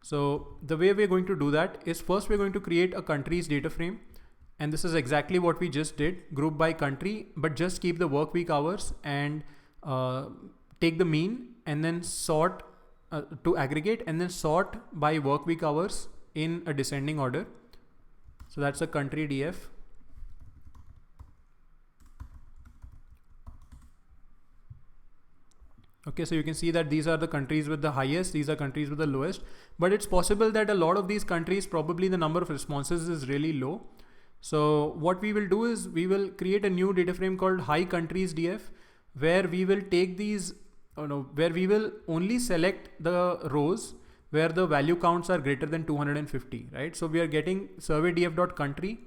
So the way we're going to do that is, first we're going to create a countries data frame. And this is exactly what we just did, group by country, but just keep the work week hours and take the mean, and then sort to aggregate, and then sort by work week hours in a descending order. So that's a country DF. Okay, so you can see that these are the countries with the highest, these are countries with the lowest, but it's possible that a lot of these countries, probably the number of responses is really low. So what we will do is we will create a new data frame called high countries df, where we will take these, where we will only select the rows where the value counts are greater than 250, right? So we are getting survey df.country,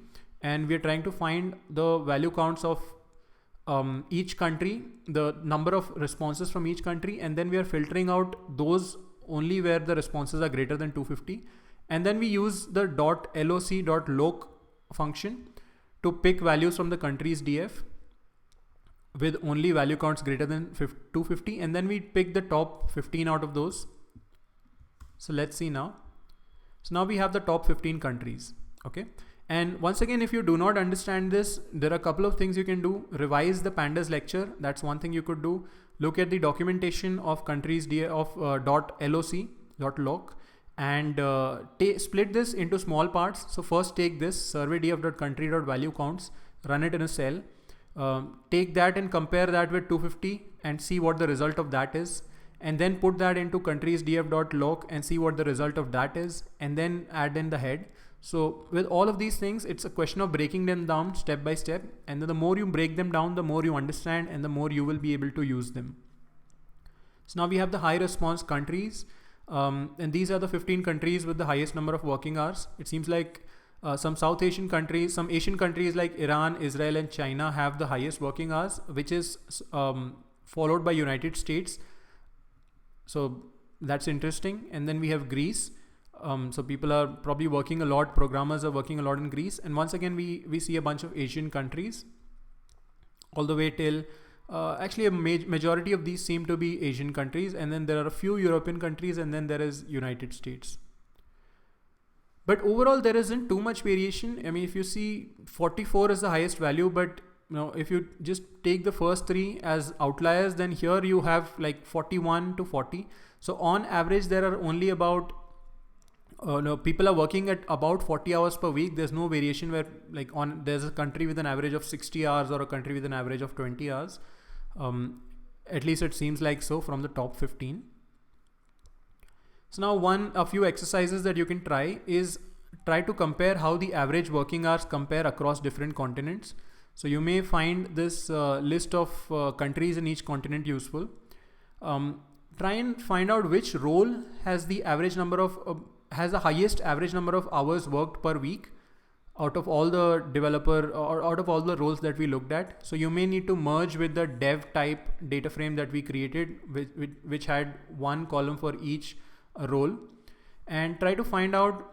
and we are trying to find the value counts of each country, the number of responses from each country, and then we are filtering out those only where the responses are greater than 250. And then we use the .loc.loc function to pick values from the countries df with only value counts greater than 250, and then we pick the top 15 out of those. So let's see now. So now we have the top 15 countries. Okay. And once again, if you do not understand this, there are a couple of things you can do. Revise the pandas lecture. That's one thing you could do. Look at the documentation of countries of .loc, and split this into small parts. So first take this survey df.country.value counts, run it in a cell. Take that and compare that with 250 and see what the result of that is. And then put that into countries df.loc and see what the result of that is. And then add in the head. So with all of these things, it's a question of breaking them down step by step. And then the more you break them down, the more you understand and the more you will be able to use them. So now we have the high response countries. And these are the 15 countries with the highest number of working hours. It seems like some South Asian countries, some Asian countries like Iran, Israel, and China have the highest working hours, which is followed by United States. So that's interesting. And then we have Greece. So people are probably working a lot. Programmers are working a lot in Greece. And once again, we see a bunch of Asian countries all the way till actually a majority of these seem to be Asian countries. And then there are a few European countries, and then there is United States. But overall, there isn't too much variation. I mean, if you see 44 is the highest value, but if you just take the first three as outliers, then here you have like 41 to 40. So on average, there are only about people are working at about 40 hours per week. There's no variation where there's a country with an average of 60 hours or a country with an average of 20 hours. At least it seems like so from the top 15. So now a few exercises that you can try is try to compare how the average working hours compare across different continents. So you may find this list of countries in each continent useful. Try and find out which role has the average number of has the highest average number of hours worked per week out of all the developer or out of all the roles that we looked at. So you may need to merge with the dev type data frame that we created, which had one column for each role, and try to find out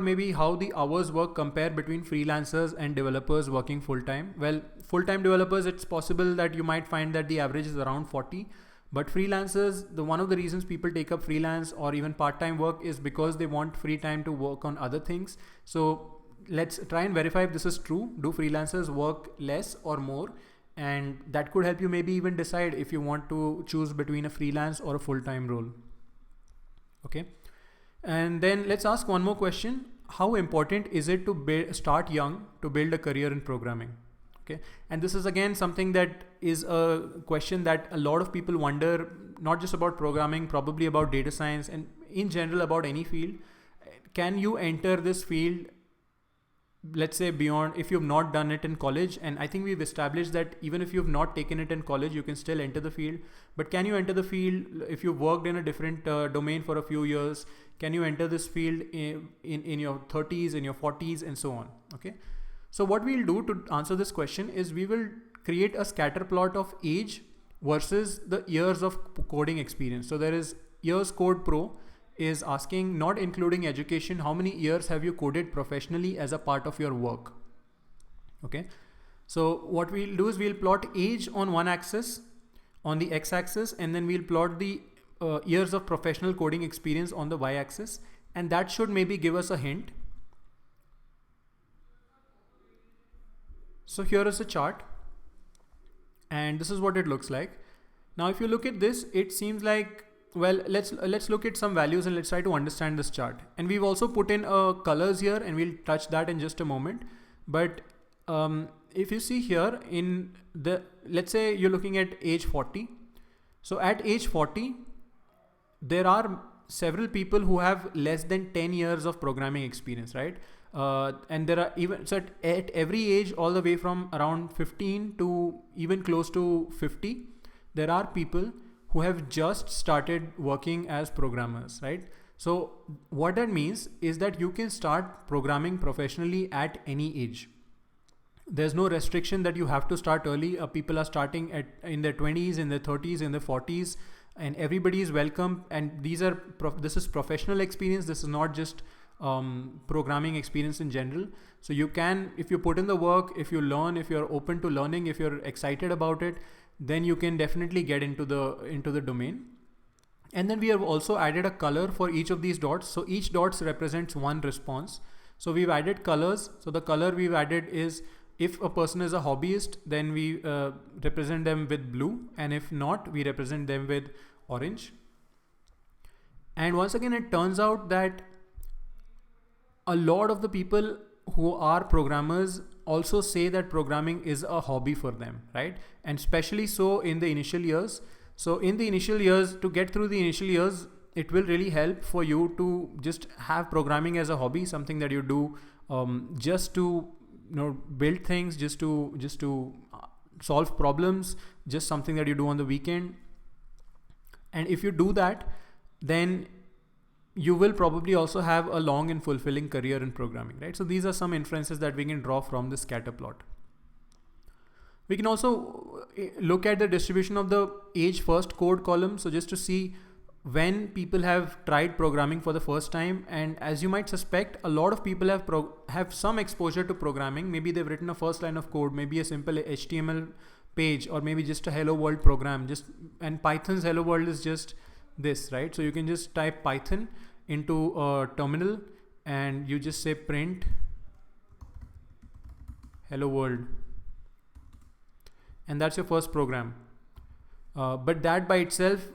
maybe how the hours work compare between freelancers and developers working full-time. Well, full-time developers, it's possible that you might find that the average is around 40. But freelancers, one of the reasons people take up freelance or even part-time work is because they want free time to work on other things. So let's try and verify if this is true. Do freelancers work less or more? And that could help you maybe even decide if you want to choose between a freelance or a full-time role. Okay. And then let's ask one more question. How important is it to start young to build a career in programming? Okay. And this is again something that is a question that a lot of people wonder, not just about programming, probably about data science and in general about any field. Can you enter this field, let's say beyond, if you've not done it in college? And I think we've established that even if you've not taken it in college, you can still enter the field. But can you enter the field if you've worked in a different domain for a few years? Can you enter this field in your 30s, in your 40s, and so on? Okay. So what we'll do to answer this question is we will create a scatter plot of age versus the years of coding experience. So there is years code pro is asking, not including education, how many years have you coded professionally as a part of your work? Okay. So what we'll do is we'll plot age on one axis, on the x-axis, and then we'll plot the years of professional coding experience on the y-axis, and that should maybe give us a hint. So here is a chart, and this is what it looks like. Now, if you look at this, it seems like, well, let's look at some values and let's try to understand this chart. And we've also put in colors here, and we'll touch that in just a moment. But if you see here in let's say you're looking at age 40. So at age 40, there are several people who have less than 10 years of programming experience, right? And there are even, so at every age, all the way from around 15 to even close to 50, there are people who have just started working as programmers, right? So what that means is that you can start programming professionally at any age. There's no restriction that you have to start early. People are starting in their 20s, in their 30s, in their 40s, and everybody is welcome. And this is professional experience. This is not just programming experience in general. So you can, if you put in the work, if you learn, if you're open to learning, if you're excited about it, then you can definitely get into the domain. And then we have also added a color for each of these dots. So each dots represents one response. So we've added colors. So the color we've added is, if a person is a hobbyist, then we represent them with blue, and if not, we represent them with orange. And once again, it turns out that a lot of the people who are programmers also say that programming is a hobby for them, right? And especially so in the initial years. So in the initial years, to get through the initial years, it will really help for you to just have programming as a hobby, something that you do just to build things, just to solve problems, just something that you do on the weekend. And if you do that, then you will probably also have a long and fulfilling career in programming, right? So these are some inferences that we can draw from the scatter plot. We can also look at the distribution of the age first code column. So just to see when people have tried programming for the first time. And as you might suspect, a lot of people have some exposure to programming. Maybe they've written a first line of code, maybe a simple HTML page, or maybe just a hello world program. And Python's hello world is just this, right? So you can just type Python into a terminal and you just say print hello world, and that's your first program. But that by itself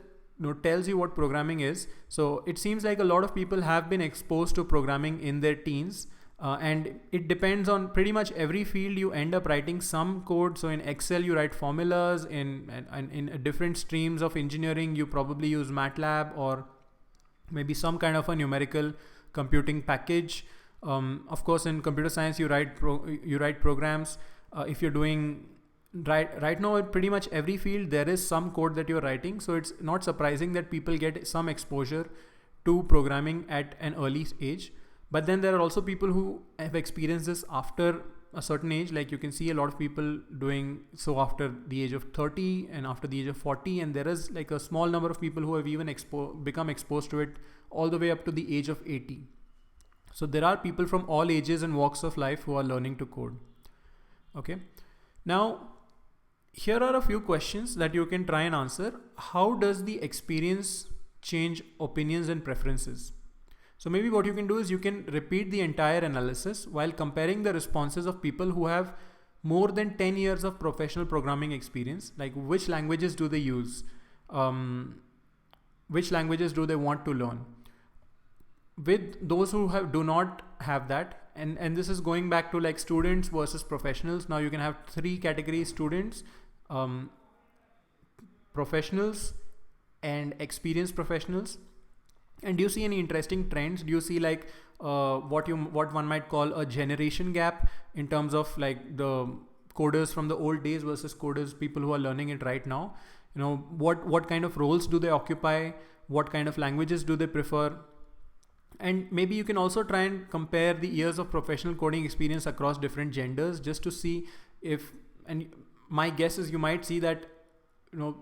tells you what programming is. So it seems like a lot of people have been exposed to programming in their teens, and it depends on pretty much every field. You end up writing some code. So in Excel you write formulas, in different streams of engineering you probably use MATLAB or maybe some kind of a numerical computing package. Of course in computer science you write programs. If you're doing right now, in pretty much every field there is some code that you're writing. So it's not surprising that people get some exposure to programming at an early age. But then there are also people who have experienced this after a certain age. Like you can see a lot of people doing so after the age of 30 and after the age of 40, and there is like a small number of people who have even become exposed to it all the way up to the age of 80. So there are people from all ages and walks of life who are learning to code. Okay, now here are a few questions that you can try and answer. How does the experience change opinions and preferences? So maybe what you can do is you can repeat the entire analysis while comparing the responses of people who have more than 10 years of professional programming experience. Like which languages do they use? Which languages do they want to learn? With those who do not have that, and this is going back to like students versus professionals. Now you can have three categories: students, professionals, and experienced professionals. And do you see any interesting trends? Do you see like what one might call a generation gap in terms of like the coders from the old days versus people who are learning it right now? What kind of roles do they occupy? What kind of languages do they prefer? And maybe you can also try and compare the years of professional coding experience across different genders, just to see if, and my guess is you might see that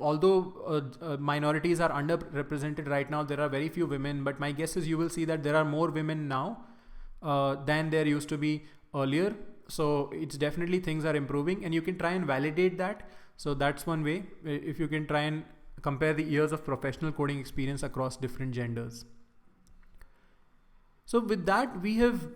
although minorities are underrepresented right now, there are very few women, but my guess is you will see that there are more women now than there used to be earlier. So it's definitely things are improving, and you can try and validate that. So that's one way, if you can try and compare the years of professional coding experience across different genders. So with that, we have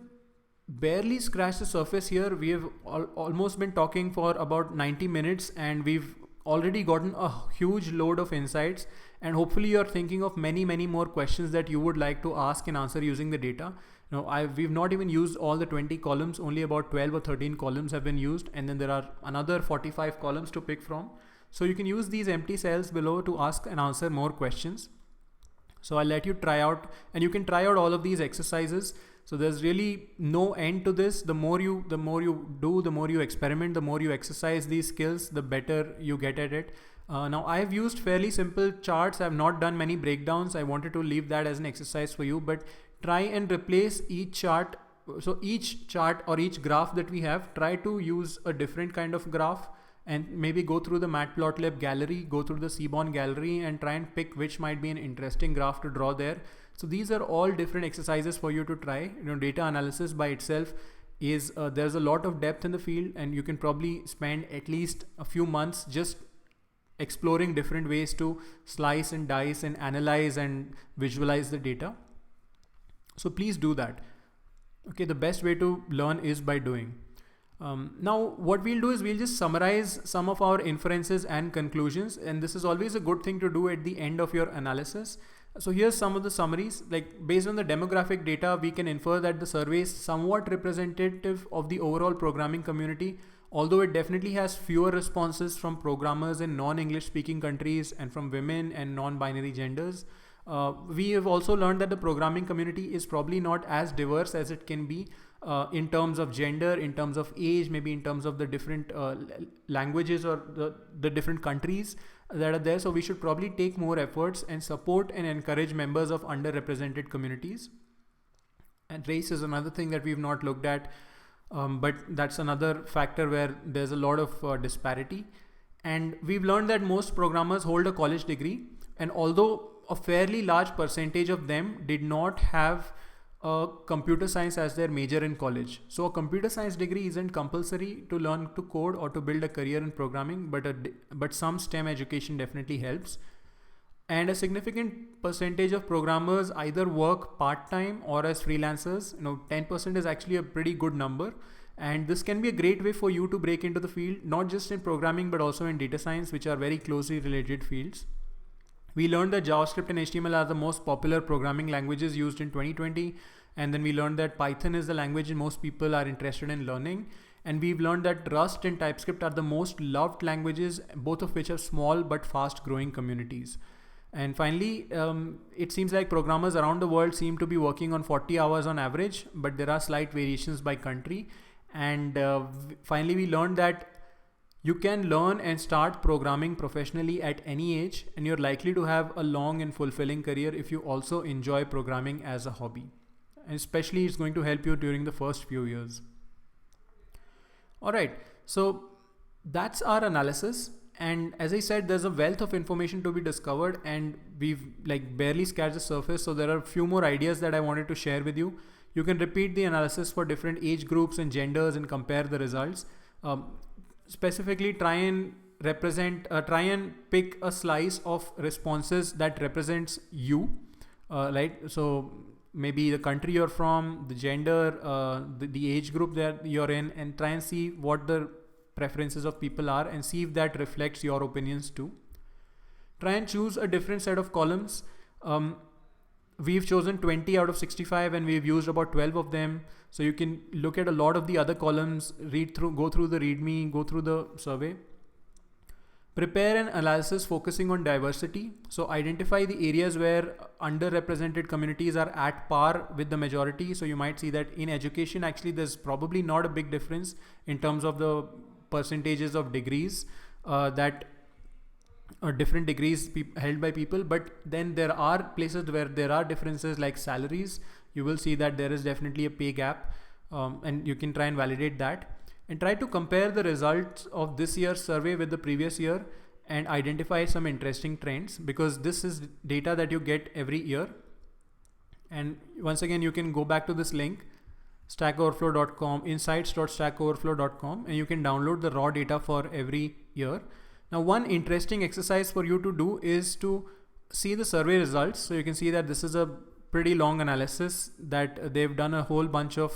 barely scratched the surface here. We have almost been talking for about 90 minutes, and we've already gotten a huge load of insights, and hopefully you're thinking of many more questions that you would like to ask and answer using the data. We've not even used all the 20 columns, only about 12 or 13 columns have been used, and then there are another 45 columns to pick from. So you can use these empty cells below to ask and answer more questions. So I'll let you try out, and you can try out all of these exercises. So there's really no end to this. The more you do, the more you experiment, the more you exercise these skills, the better you get at it. Now I've used fairly simple charts. I've not done many breakdowns. I wanted to leave that as an exercise for you, but try and replace each chart. So each chart or each graph that we have, try to use a different kind of graph, and maybe go through the Matplotlib gallery, go through the Seaborn gallery, and try and pick which might be an interesting graph to draw there. So these are all different exercises for you to try. Data analysis by itself is, there's a lot of depth in the field, and you can probably spend at least a few months just exploring different ways to slice and dice and analyze and visualize the data. So please do that. Okay, the best way to learn is by doing. Now what we'll do is we'll just summarize some of our inferences and conclusions, and this is always a good thing to do at the end of your analysis. So here's some of the summaries. Like, based on the demographic data, we can infer that the survey is somewhat representative of the overall programming community, although it definitely has fewer responses from programmers in non-English speaking countries and from women and non-binary genders. We have also learned that the programming community is probably not as diverse as it can be in terms of gender, in terms of age, maybe in terms of the different languages or the different countries that are there. So we should probably take more efforts and support and encourage members of underrepresented communities. And race is another thing that we've not looked at, but that's another factor where there's a lot of disparity. And we've learned that most programmers hold a college degree, and although a fairly large percentage of them did not have computer science as their major in college. So a computer science degree isn't compulsory to learn to code or to build a career in programming, but some STEM education definitely helps. And a significant percentage of programmers either work part-time or as freelancers. 10% is actually a pretty good number. And this can be a great way for you to break into the field, not just in programming, but also in data science, which are very closely related fields. We learned that JavaScript and HTML are the most popular programming languages used in 2020. And then we learned that Python is the language most people are interested in learning. And we've learned that Rust and TypeScript are the most loved languages, both of which have small but fast growing communities. And finally, it seems like programmers around the world seem to be working on 40 hours on average, but there are slight variations by country. And finally, we learned that you can learn and start programming professionally at any age, and you're likely to have a long and fulfilling career if you also enjoy programming as a hobby. And especially it's going to help you during the first few years. All right, so that's our analysis. And as I said, there's a wealth of information to be discovered, and we've barely scratched the surface. So there are a few more ideas that I wanted to share with you. You can repeat the analysis for different age groups and genders and compare the results. Specifically, try and pick a slice of responses that represents you, right? So maybe the country you're from, the gender, the age group that you're in, and try and see what the preferences of people are and see if that reflects your opinions too. Try and choose a different set of columns. We've chosen 20 out of 65 and we've used about 12 of them. So you can look at a lot of the other columns, go through the README, go through the survey. Prepare an analysis focusing on diversity. So identify the areas where underrepresented communities are at par with the majority. So you might see that in education, actually, there's probably not a big difference in terms of the percentages of degrees that different degrees held by people, but then there are places where there are differences like salaries. You will see that there is definitely a pay gap, and you can try and validate that, and try to compare the results of this year's survey with the previous year and identify some interesting trends, because this is data that you get every year. And once again, you can go back to this link, stackoverflow.com, insights.stackoverflow.com, and you can download the raw data for every year. Now, one interesting exercise for you to do is to see the survey results. So you can see that this is a pretty long analysis that they've done a whole bunch of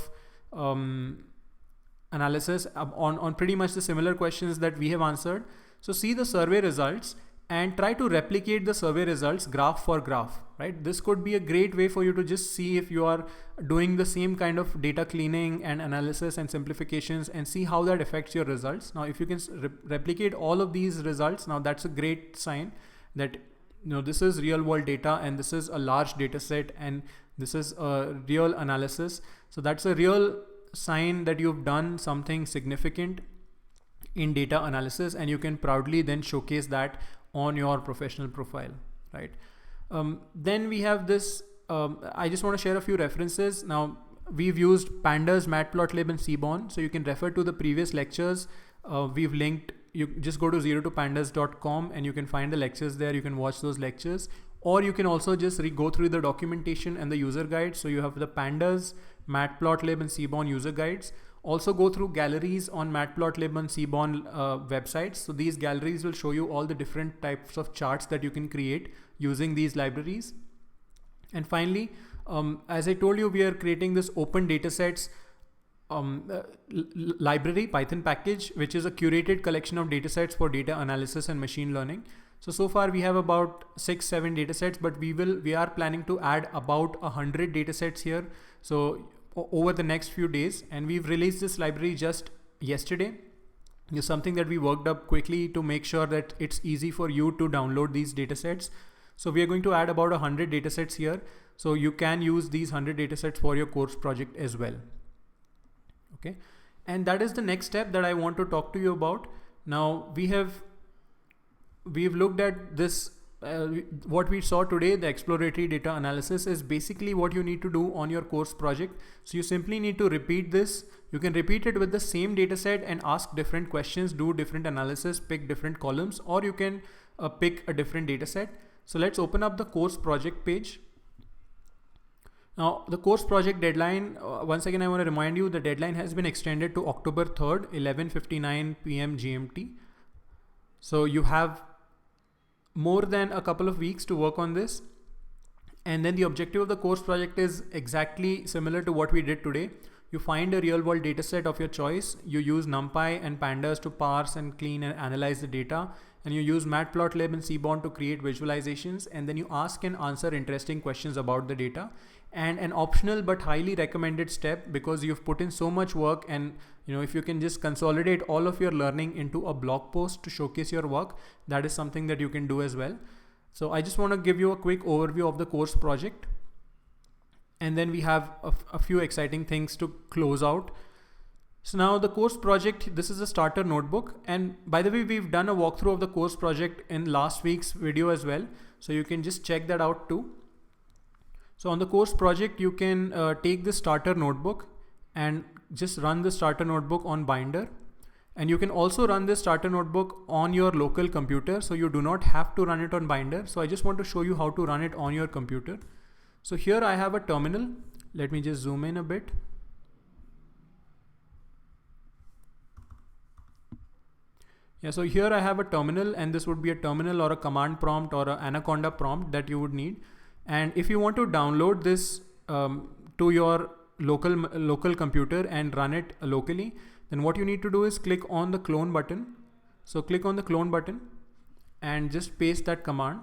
analysis on pretty much the similar questions that we have answered. So see the survey results and try to replicate the survey results graph for graph, right? This could be a great way for you to just see if you are doing the same kind of data cleaning and analysis and simplifications and see how that affects your results. Now, if you can replicate all of these results, now that's a great sign that this is real world data and this is a large data set and this is a real analysis. So that's a real sign that you've done something significant in data analysis, and you can proudly then showcase that on your professional profile, right? Then we have this, I just want to share a few references. Now we've used pandas, matplotlib and seaborn, so you can refer to the previous lectures. We've linked, you just go to zerotopandas.com and you can find the lectures there. You can watch those lectures, or you can also just go through the documentation and the user guide. So you have the pandas, matplotlib and seaborn user guides. Also go through galleries on matplotlib and seaborn websites. So these galleries will show you all the different types of charts that you can create using these libraries. And finally, as I told you, we are creating this open datasets library Python package, which is a curated collection of datasets for data analysis and machine learning. So far we have about 6-7 datasets, but we are planning to add about 100 datasets here. So over the next few days, and we've released this library just yesterday. It's something that we worked up quickly to make sure that it's easy for you to download these datasets. So we are going to add about 100 datasets here. So you can use these 100 datasets for your course project as well. Okay. And that is the next step that I want to talk to you about. Now we've looked at this, what we saw today, the exploratory data analysis is basically what you need to do on your course project. So you simply need to repeat this. You can repeat it with the same data set and ask different questions, do different analysis, pick different columns, or you can pick a different data set. So let's open up the course project page. Now the course project deadline, once again, I want to remind you the deadline has been extended to October 3rd, 11:59 PM GMT. So you have more than a couple of weeks to work on this. And then the objective of the course project is exactly similar to what we did today. You find a real world data set of your choice. You use NumPy and pandas to parse and clean and analyze the data. And you use matplotlib and seaborn to create visualizations. And then you ask and answer interesting questions about the data. And an optional but highly recommended step, because you've put in so much work, and if you can just consolidate all of your learning into a blog post to showcase your work, that is something that you can do as well. So I just want to give you a quick overview of the course project. And then we have a few exciting things to close out. So now the course project, this is a starter notebook. And by the way, we've done a walkthrough of the course project in last week's video as well. So you can just check that out too. So on the course project, you can take the starter notebook and just run the starter notebook on Binder. And you can also run this starter notebook on your local computer. So you do not have to run it on Binder. So I just want to show you how to run it on your computer. So here I have a terminal. Let me just zoom in a bit. Yeah, so here I have a terminal, and this would be a terminal or a command prompt or an Anaconda prompt that you would need. And if you want to download this to your local computer and run it locally, then what you need to do is click on the clone button. So click on the clone button and just paste that command.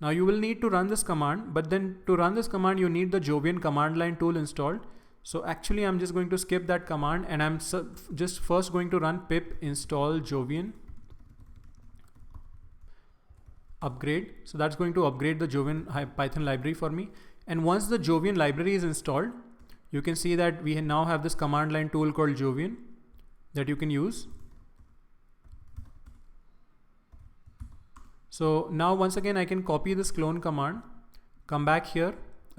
Now you will need to run this command, but then to run this command, you need the Jovian command line tool installed. So actually I'm just going to skip that command, and I'm just first going to run pip install Jovian upgrade. So that's going to upgrade the Jovian Python library for me. And once the Jovian library is installed, you can see that we now have this command line tool called Jovian that you can use. So now once again, I can copy this clone command, come back here,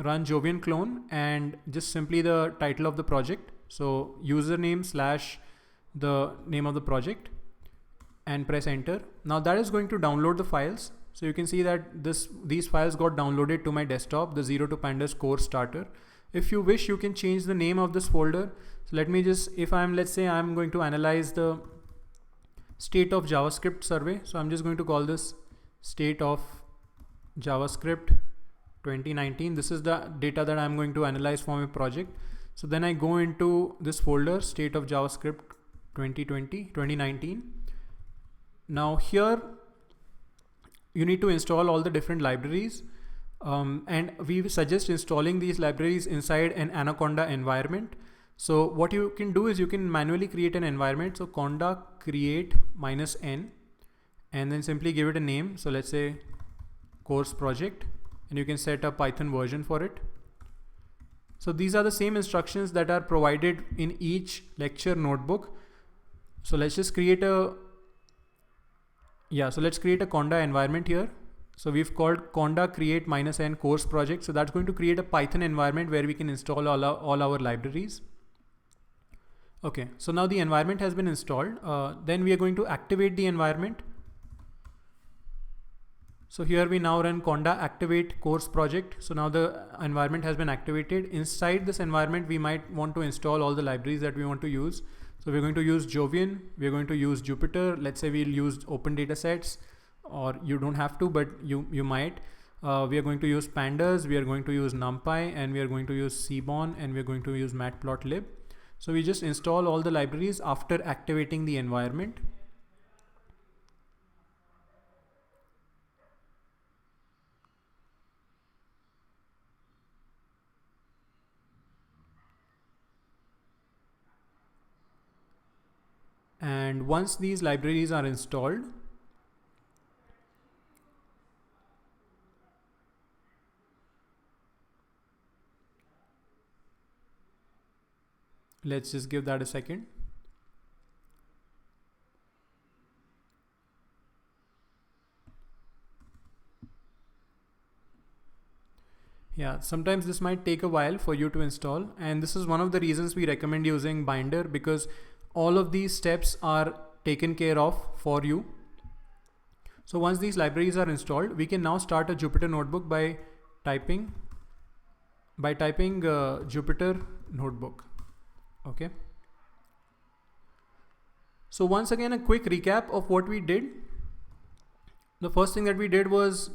run Jovian clone, and just simply the title of the project. So username / the name of the project, and press enter. Now that is going to download the files. So you can see that these files got downloaded to my desktop, the Zero to Pandas course starter. If you wish, you can change the name of this folder. So let me just, let's say I'm going to analyze the state of JavaScript survey. So I'm just going to call this state of JavaScript 2019. This is the data that I'm going to analyze for my project. So then I go into this folder, state of JavaScript 2019. Now here you need to install all the different libraries. And we suggest installing these libraries inside an Anaconda environment. So what you can do is you can manually create an environment. So conda create -n, and then simply give it a name. So let's say course project, and you can set a Python version for it. So these are the same instructions that are provided in each lecture notebook. So let's just create a, so let's create a Conda environment here. So we've called Conda create -n course project. So that's going to create a Python environment where we can install all our libraries. Okay, so now the environment has been installed. Then we are going to activate the environment. So here we now run conda activate course project. So now the environment has been activated. Inside this environment, we might want to install all the libraries that we want to use. So we're going to use Jovian, we're going to use Jupyter. Let's say we'll use open data sets, or you don't have to, but you might. We are going to use pandas, we are going to use NumPy, and we are going to use Seaborn, and we're going to use matplotlib. So we just install all the libraries after activating the environment. And once these libraries are installed, let's just give that a second. Yeah, sometimes this might take a while for you to install, and this is one of the reasons we recommend using Binder, because all of these steps are taken care of for you. So once these libraries are installed, we can now start a Jupyter notebook by typing Jupyter notebook. Okay. So once again, a quick recap of what we did. The first thing that we did was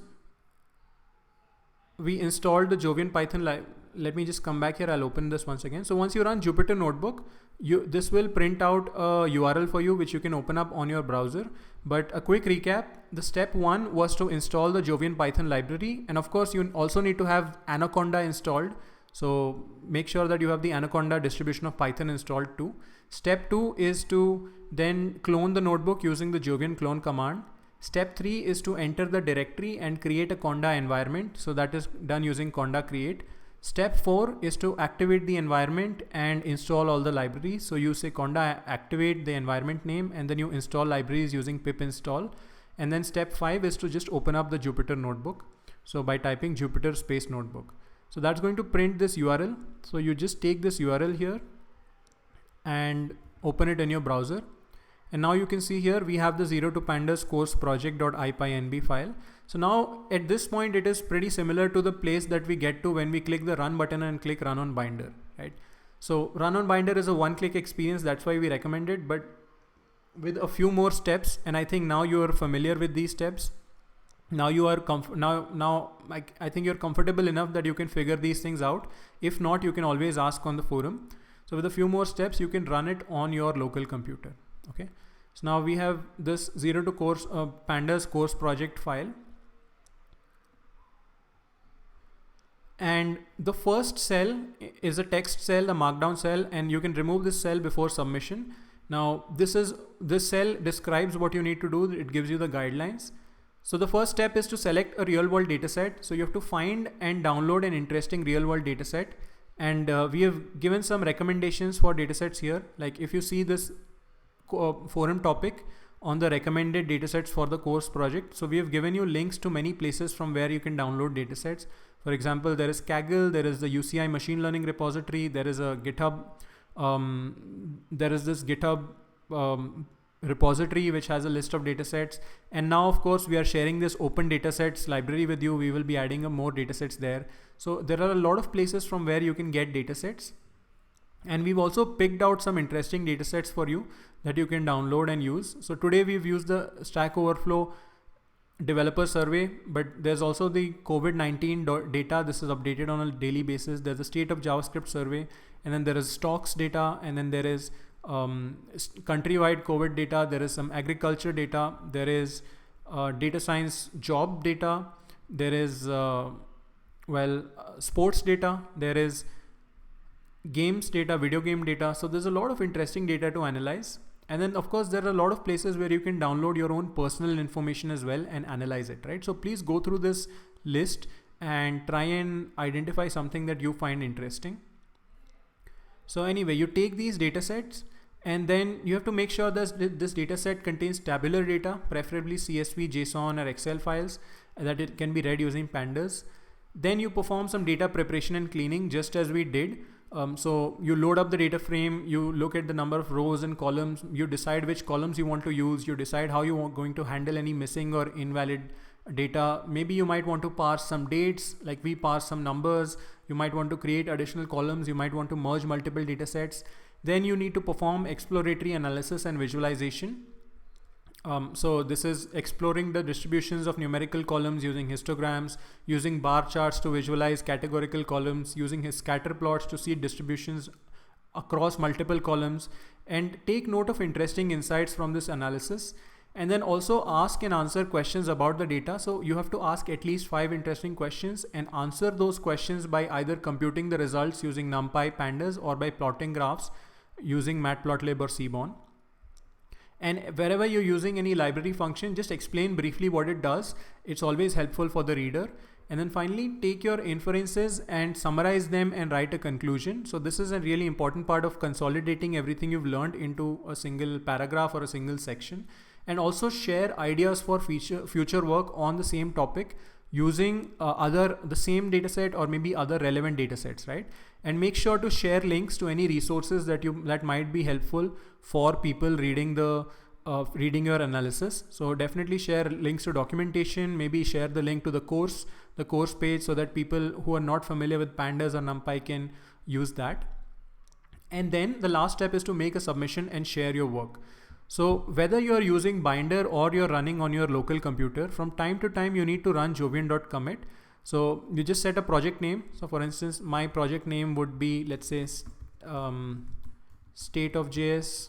we installed the Jovian Python library. Let me just come back here. I'll open this once again. So once you run Jupyter notebook, this will print out a URL for you, which you can open up on your browser. But a quick recap, the step one was to install the Jovian Python library. And of course, you also need to have Anaconda installed. So make sure that you have the Anaconda distribution of Python installed too. Step two is to then clone the notebook using the Jovian clone command. Step 3 is to enter the directory and create a Conda environment. So that is done using Conda create. Step 4 is to activate the environment and install all the libraries. So you say Conda activate the environment name, and then you install libraries using pip install. And then step 5 is to just open up the Jupyter notebook. So by typing Jupyter space notebook. So that's going to print this URL. So you just take this URL here and open it in your browser. And now you can see here we have the 0 to pandas course project.ipynb file. So now at this point, it is pretty similar to the place that we get to when we click the run button and click run on Binder, right? So run on Binder is a one-click experience. That's why we recommend it, but with a few more steps. And I think now you are familiar with these steps. Now you are I think you're comfortable enough that you can figure these things out. If not, you can always ask on the forum. So with a few more steps, you can run it on your local computer. Okay, so now we have this 0 to course pandas course project file, and the first cell is a text cell, the markdown cell, and you can remove this cell before submission. Now this cell describes what you need to do. It gives you the guidelines. So the first step is to select a real world data set. So you have to find and download an interesting real world data set, and we have given some recommendations for data sets here. Like if you see this forum topic on the recommended datasets for the course project. So we have given you links to many places from where you can download datasets. For example, there is Kaggle, there is the UCI machine learning repository, there is a GitHub, there is this GitHub repository which has a list of datasets. And now of course we are sharing this open datasets library with you. We will be adding more datasets there. So there are a lot of places from where you can get datasets. And we've also picked out some interesting datasets for you that you can download and use. So today we've used the Stack Overflow developer survey, but there's also the COVID-19 data. This is updated on a daily basis. There's a state of JavaScript survey, and then there is stocks data, and then there is countrywide COVID data. There is some agriculture data. There is data science job data. There is sports data. There is games data, video game data. So there's a lot of interesting data to analyze. And then of course, there are a lot of places where you can download your own personal information as well and analyze it, right? So please go through this list and try and identify something that you find interesting. So anyway, you take these data sets and then you have to make sure that this data set contains tabular data, preferably CSV, JSON or Excel files, that it can be read using pandas. Then you perform some data preparation and cleaning just as we did. So you load up the data frame, you look at the number of rows and columns, you decide which columns you want to use, you decide how you are going to handle any missing or invalid data. Maybe you might want to parse some dates, like we parse some numbers. You might want to create additional columns. You might want to merge multiple data sets. Then you need to perform exploratory analysis and visualization. So this is exploring the distributions of numerical columns using histograms, using bar charts to visualize categorical columns, using his scatter plots to see distributions across multiple columns, and take note of interesting insights from this analysis. And then also ask and answer questions about the data. So you have to ask at least 5 interesting questions and answer those questions by either computing the results using NumPy, Pandas, or by plotting graphs using Matplotlib or Seaborn. And wherever you're using any library function, just explain briefly what it does. It's always helpful for the reader. And then finally, take your inferences and summarize them and write a conclusion. So this is a really important part of consolidating everything you've learned into a single paragraph or a single section. And also share ideas for future work on the same topic using the same dataset or maybe other relevant datasets, right? And make sure to share links to any resources that might be helpful for people reading your analysis. So definitely share links to documentation, maybe share the link to the course page, so that people who are not familiar with Pandas or NumPy can use that. And then the last step is to make a submission and share your work. So whether you're using Binder or you're running on your local computer, from time to time you need to run Jovian.commit. So you just set a project name. So for instance, my project name would be, let's say, State of JS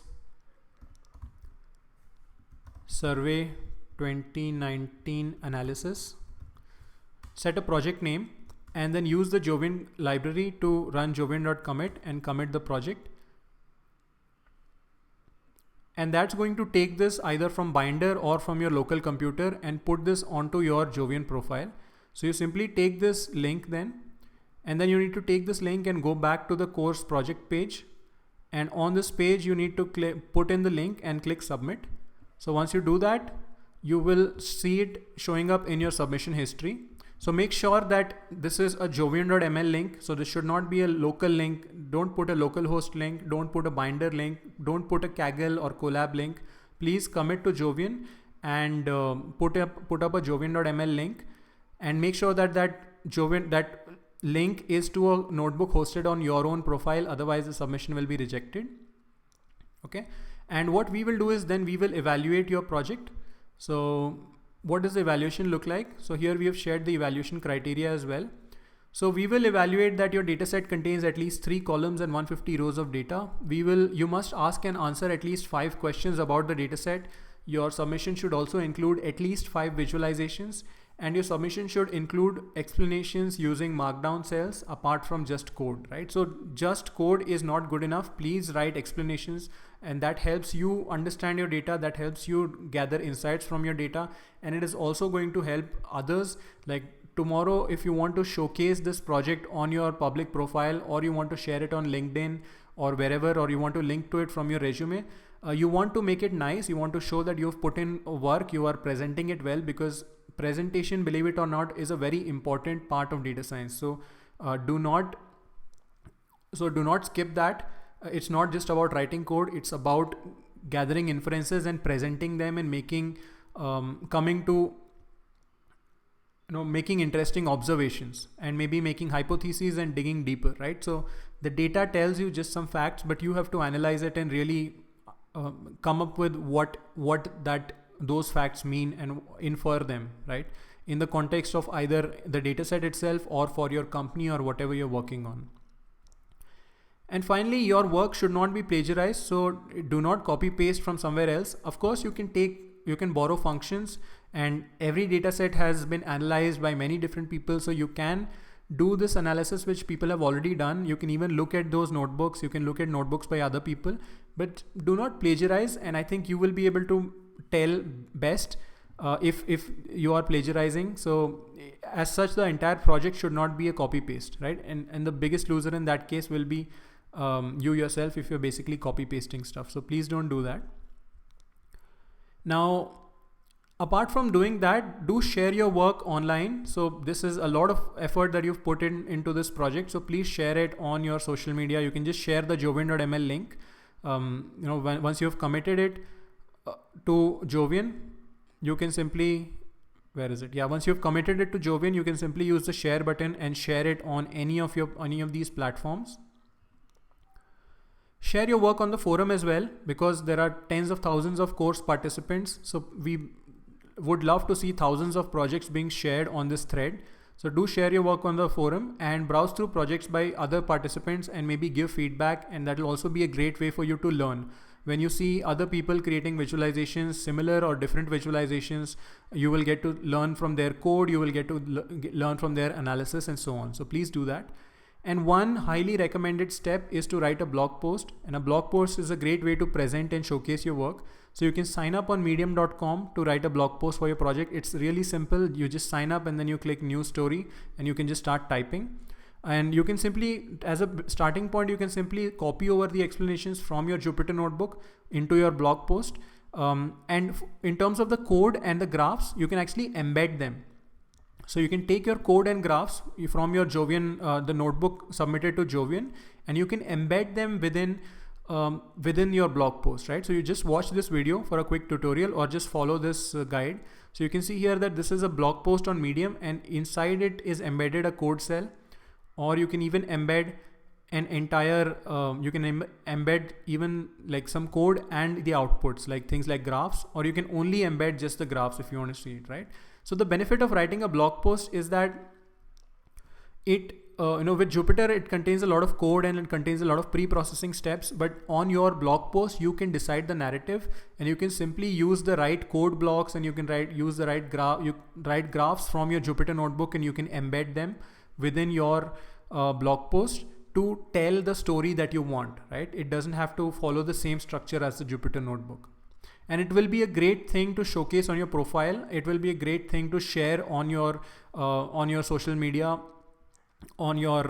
Survey 2019 Analysis. Set a project name and then use the Jovian library to run Jovian.commit and commit the project. And that's going to take this either from Binder or from your local computer and put this onto your Jovian profile. So you simply take this link then, and then you need to take this link and go back to the course project page. And on this page, you need to put in the link and click submit. So once you do that, you will see it showing up in your submission history. So make sure that this is a Jovian.ml link. So this should not be a local link. Don't put a localhost link. Don't put a Binder link. Don't put a Kaggle or Colab link. Please commit to Jovian and put up a Jovian.ml link, and make sure that that link is to a notebook hosted on your own profile. Otherwise the submission will be rejected. Okay. And what we will do is then we will evaluate your project. So what does the evaluation look like? So here we have shared the evaluation criteria as well. So we will evaluate that your dataset contains at least 3 columns and 150 rows of data. You must ask and answer at least 5 questions about the dataset. Your submission should also include at least 5 visualizations, and your submission should include explanations using markdown cells apart from just code, right? So just code is not good enough. Please write explanations, and that helps you understand your data, that helps you gather insights from your data, and it is also going to help others. Like tomorrow, if you want to showcase this project on your public profile, or you want to share it on LinkedIn or wherever, or you want to link to it from your resume, you want to make it nice. You want to show that you've put in work, you are presenting it well, because presentation, believe it or not, is a very important part of data science. So do not skip that. It's not just about writing code. It's about gathering inferences and presenting them and making making interesting observations and maybe making hypotheses and digging deeper, right? So the data tells you just some facts, but you have to analyze it and really come up with what those facts mean and infer them, right? In the context of either the dataset itself or for your company or whatever you're working on. And finally, your work should not be plagiarized. So do not copy paste from somewhere else. Of course, you can borrow functions, and every dataset has been analyzed by many different people. So you can do this analysis which people have already done. You can even look at those notebooks. You can look at notebooks by other people, but do not plagiarize. And I think you will be able to tell best if you are plagiarizing. So as such, the entire project should not be a copy paste, right? And the biggest loser in that case will be you yourself if you're basically copy pasting stuff. So please don't do that. Now, apart from doing that, do share your work online. So this is a lot of effort that you've put into this project. So please share it on your social media. You can just share the Jovian.ml link. Once you've committed it to Jovian, you can simply, once you've committed it to Jovian, you can simply use the share button and share it on any of these platforms. Share your work on the forum as well, because there are tens of thousands of course participants. So we would love to see thousands of projects being shared on this thread. So do share your work on the forum and browse through projects by other participants and maybe give feedback. And that will also be a great way for you to learn. When you see other people creating visualizations, similar or different visualizations, you will get to learn from their code, you will get to learn from their analysis and so on. So please do that. And one highly recommended step is to write a blog post. And a blog post is a great way to present and showcase your work. So you can sign up on medium.com to write a blog post for your project. It's really simple. You just sign up and then you click new story and you can just start typing. And you can simply, as a starting point, you can simply copy over the explanations from your Jupyter notebook into your blog post. And in terms of the code and the graphs, you can actually embed them. So you can take your code and graphs from your Jovian, the notebook submitted to Jovian, and you can embed them within your blog post, right? So you just watch this video for a quick tutorial or just follow this guide. So you can see here that this is a blog post on Medium, and inside it is embedded a code cell, or you can even embed an entire, embed even like some code and the outputs, like things like graphs, or you can only embed just the graphs if you want to see it, right? So the benefit of writing a blog post is that it, with Jupyter, it contains a lot of code and it contains a lot of pre-processing steps, but on your blog post, you can decide the narrative and you can simply use the right code blocks, and you can use the right write graphs from your Jupyter notebook, and you can embed them within your blog post to tell the story that you want, right? It doesn't have to follow the same structure as the Jupyter notebook. And it will be a great thing to showcase on your profile. It will be a great thing to share on your social media, on your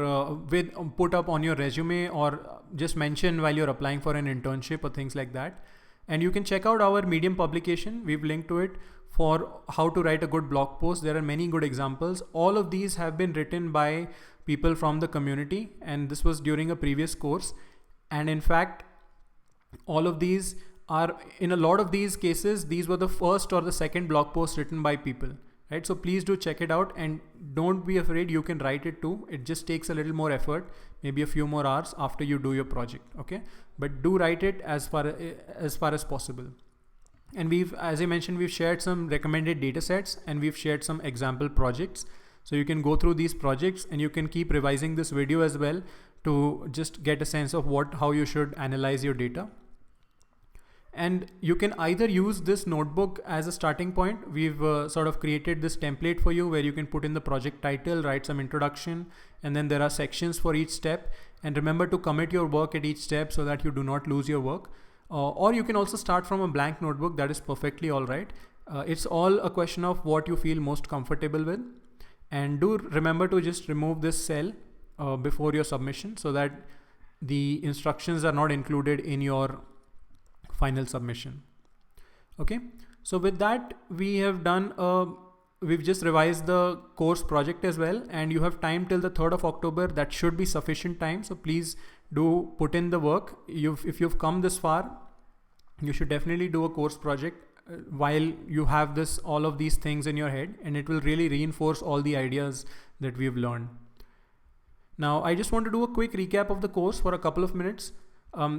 put up on your resume, or just mention while you're applying for an internship or things like that. And you can check out our Medium publication. We've linked to it for how to write a good blog post. There are many good examples. All of these have been written by people from the community, and this was during a previous course. And in fact, all of these are, in a lot of these cases, these were the first or the second blog post written by people, right? So please do check it out, and don't be afraid, you can write it too. It just takes a little more effort, maybe a few more hours after you do your project, okay? But do write it as far as possible. And as I mentioned, we've shared some recommended data sets, and we've shared some example projects. So you can go through these projects, and you can keep revising this video as well to just get a sense of how you should analyze your data. And you can either use this notebook as a starting point. We've sort of created this template for you where you can put in the project title, write some introduction, and then there are sections for each step. And remember to commit your work at each step so that you do not lose your work. Or you can also start from a blank notebook. That is perfectly all right. It's all a question of what you feel most comfortable with. And do remember to just remove this cell before your submission so that the instructions are not included in your final submission. Okay, so with that, we have done we've just revised the course project as well, and you have time till the 3rd of October. That should be sufficient time. So please do put in the work. If you've come this far, you should definitely do a course project while you have all of these things in your head, and it will really reinforce all the ideas that we've learned. Now, I just want to do a quick recap of the course for a couple of minutes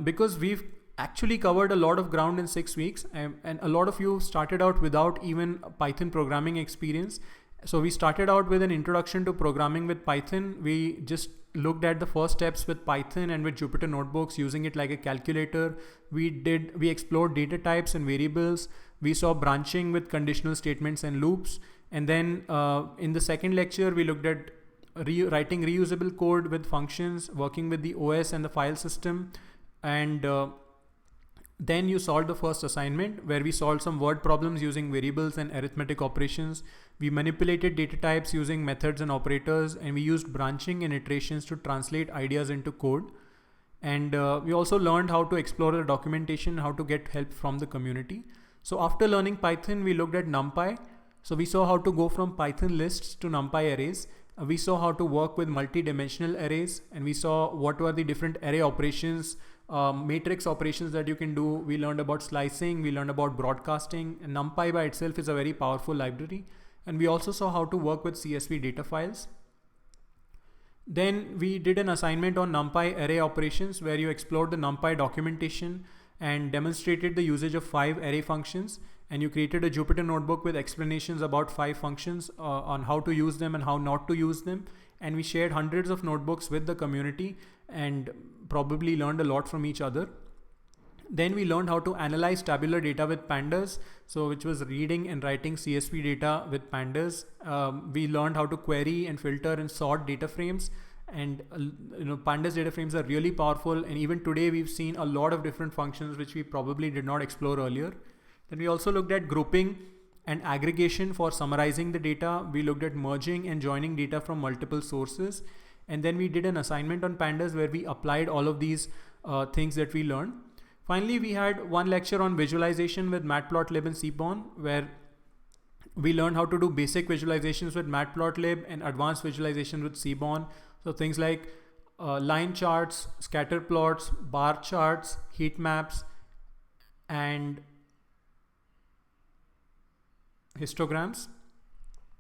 because we've actually covered a lot of ground in 6 weeks, and a lot of you started out without even Python programming experience. So we started out with an introduction to programming with Python. We just looked at the first steps with Python and with Jupyter notebooks, using it like a calculator. We explored data types and variables. We saw branching with conditional statements and loops. And then in the second lecture, we looked at writing reusable code with functions, working with the OS and the file system. And then you solved the first assignment, where we solved some word problems using variables and arithmetic operations. We manipulated data types using methods and operators, and we used branching and iterations to translate ideas into code. And we also learned how to explore the documentation, how to get help from the community. So after learning Python, we looked at NumPy. So we saw how to go from Python lists to NumPy arrays. We saw how to work with multi-dimensional arrays, and we saw what were the different array operations, matrix operations that you can do. We learned about slicing, we learned about broadcasting, and NumPy by itself is a very powerful library. And we also saw how to work with CSV data files. Then we did an assignment on NumPy array operations, where you explored the NumPy documentation and demonstrated the usage of 5 array functions. And you created a Jupyter notebook with explanations about 5 functions on how to use them and how not to use them. And we shared hundreds of notebooks with the community and probably learned a lot from each other. Then we learned how to analyze tabular data with pandas, so which was reading and writing CSV data with pandas. We learned how to query and filter and sort data frames. And pandas data frames are really powerful. And even today we've seen a lot of different functions which we probably did not explore earlier. Then we also looked at grouping and aggregation for summarizing the data. We looked at merging and joining data from multiple sources. And then we did an assignment on pandas, where we applied all of these things that we learned. Finally, we had one lecture on visualization with Matplotlib and Seaborn, where we learned how to do basic visualizations with Matplotlib and advanced visualization with Seaborn. So things like line charts, scatter plots, bar charts, heat maps, and histograms.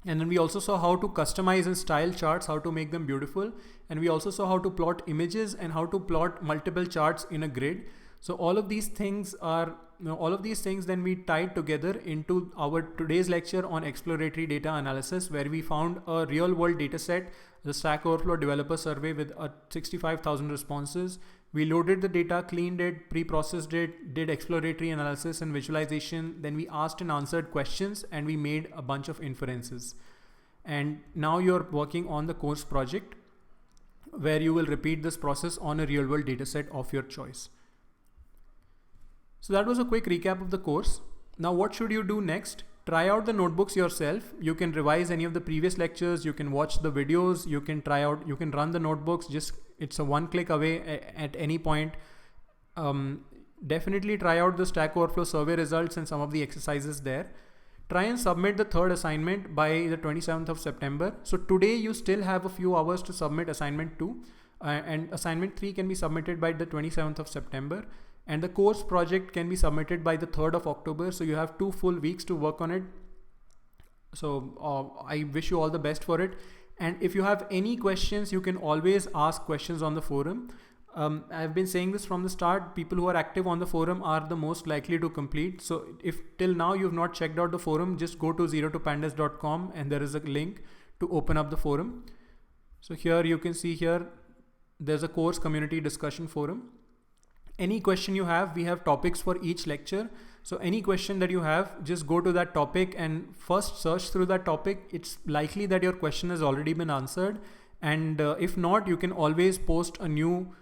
And then we also saw how to customize and style charts, how to make them beautiful. And we also saw how to plot images and how to plot multiple charts in a grid. So all of these things then we tied together into our today's lecture on exploratory data analysis, where we found a real world data set, the Stack Overflow developer survey with 65,000 responses. We loaded the data, cleaned it, pre-processed it, did exploratory analysis and visualization. Then we asked and answered questions, and we made a bunch of inferences. And now you're working on the course project, where you will repeat this process on a real world data set of your choice. So that was a quick recap of the course. Now what should you do next? Try out the notebooks yourself. You can revise any of the previous lectures. You can watch the videos. You can run the notebooks. It's a one-click away at any point. Definitely try out the Stack Overflow survey results and some of the exercises there. Try and submit the third assignment by the 27th of September. So today you still have a few hours to submit assignment 2, and assignment 3 can be submitted by the 27th of September. And the course project can be submitted by the 3rd of October. So you have 2 full weeks to work on it. So I wish you all the best for it. And if you have any questions, you can always ask questions on the forum. I've been saying this from the start. People who are active on the forum are the most likely to complete. So if till now you've not checked out the forum, just go to zerotopandas.com and there is a link to open up the forum. So here you can see there's a course community discussion forum. Any question you have, we have topics for each lecture. So any question that you have, just go to that topic and first search through that topic. It's likely that your question has already been answered. And if not, you can always post a new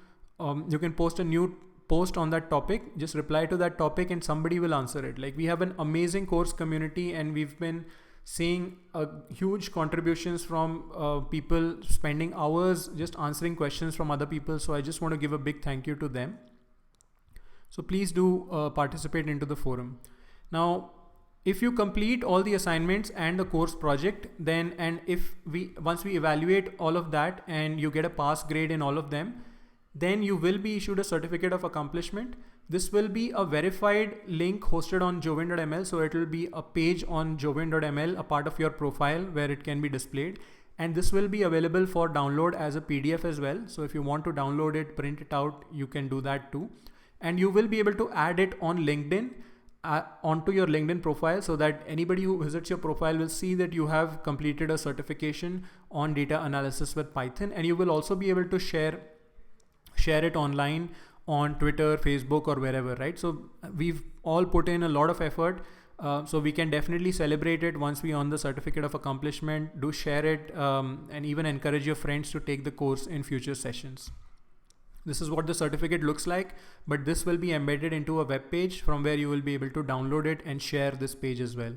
post on that topic. Just reply to that topic and somebody will answer it. Like, we have an amazing course community, and we've been seeing huge contributions from people spending hours just answering questions from other people. So I just want to give a big thank you to them. So please do participate into the forum. Now, if you complete all the assignments and the course project, once we evaluate all of that and you get a pass grade in all of them, then you will be issued a certificate of accomplishment. This will be a verified link hosted on Jovian.ml. So it will be a page on Jovian.ml, a part of your profile where it can be displayed. And this will be available for download as a PDF as well. So if you want to download it, print it out, you can do that too. And you will be able to add it on LinkedIn, onto your LinkedIn profile, so that anybody who visits your profile will see that you have completed a certification on data analysis with Python. And you will also be able to share it online on Twitter, Facebook, or wherever, right? So we've all put in a lot of effort So we can definitely celebrate it once we earn the certificate of accomplishment. Do share it and even encourage your friends to take the course in future sessions. This is what the certificate looks like, but this will be embedded into a web page from where you will be able to download it and share this page as well.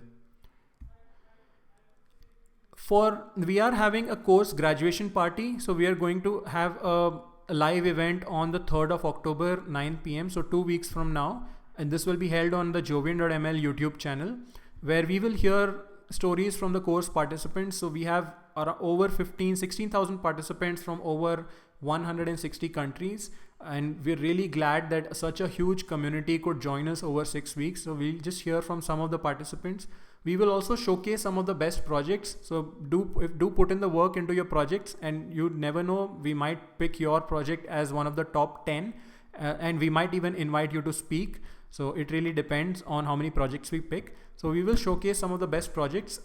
We are having a course graduation party. So we are going to have a live event on the 3rd of October, 9 p.m. So 2 weeks from now. And this will be held on the Jovian.ml YouTube channel, where we will hear stories from the course participants. So we have over 16,000 participants from over 160 countries. And we're really glad that such a huge community could join us over 6 weeks. So we'll just hear from some of the participants. We will also showcase some of the best projects. So do put in the work into your projects, and you never know, we might pick your project as one of the top 10 and we might even invite you to speak. So it really depends on how many projects we pick. So we will showcase some of the best projects.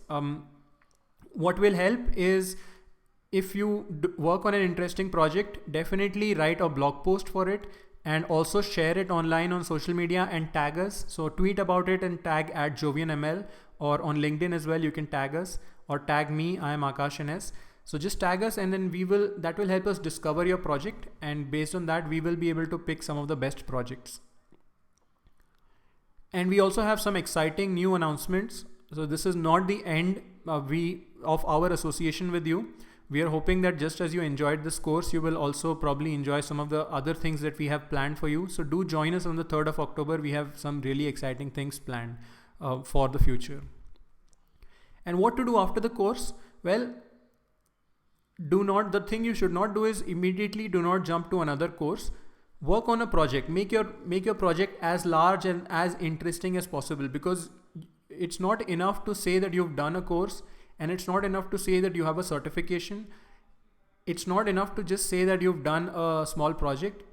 What will help is, if you work on an interesting project, definitely write a blog post for it and also share it online on social media and tag us. So tweet about it and tag @Jovian.ml, or on LinkedIn as well. You can tag us or tag me. I am Aakash N S. So just tag us, and then that will help us discover your project. And based on that, we will be able to pick some of the best projects. And we also have some exciting new announcements. So this is not the end of our association with you. We are hoping that just as you enjoyed this course, you will also probably enjoy some of the other things that we have planned for you. So do join us on the 3rd of October. We have some really exciting things planned for the future. And what to do after the course? Well, the thing you should not do is immediately do not jump to another course. Work on a project. Make your project as large and as interesting as possible, because it's not enough to say that you've done a course, and it's not enough to say that you have a certification. It's not enough to just say that you've done a small project.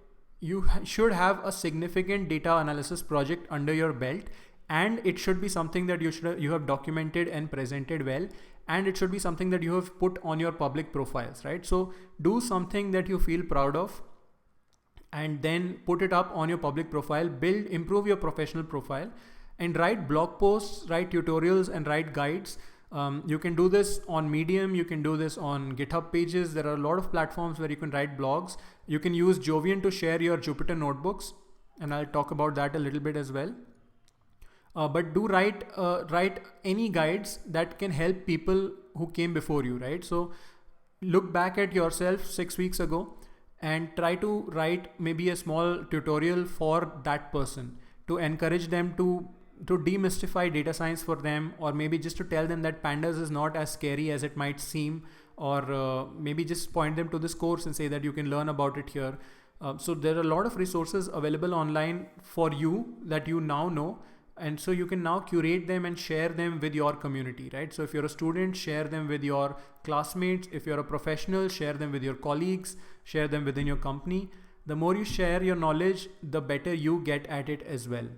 You should have a significant data analysis project under your belt, and it should be something that you have documented and presented well, and it should be something that you have put on your public profiles, right? So do something that you feel proud of, and then put it up on your public profile. Improve your professional profile, and write blog posts, write tutorials, and write guides. You can do this on Medium. You can do this on GitHub pages. There are a lot of platforms where you can write blogs. You can use Jovian to share your Jupyter notebooks, and I'll talk about that a little bit as well. But do write any guides that can help people who came before you, right? So look back at yourself 6 weeks ago and try to write maybe a small tutorial for that person to encourage them to demystify data science for them, or maybe just to tell them that pandas is not as scary as it might seem, or maybe just point them to this course and say that you can learn about it here. So there are a lot of resources available online for you that you now know. And so you can now curate them and share them with your community, right? So if you're a student, share them with your classmates. If you're a professional, share them with your colleagues, share them within your company. The more you share your knowledge, the better you get at it as well.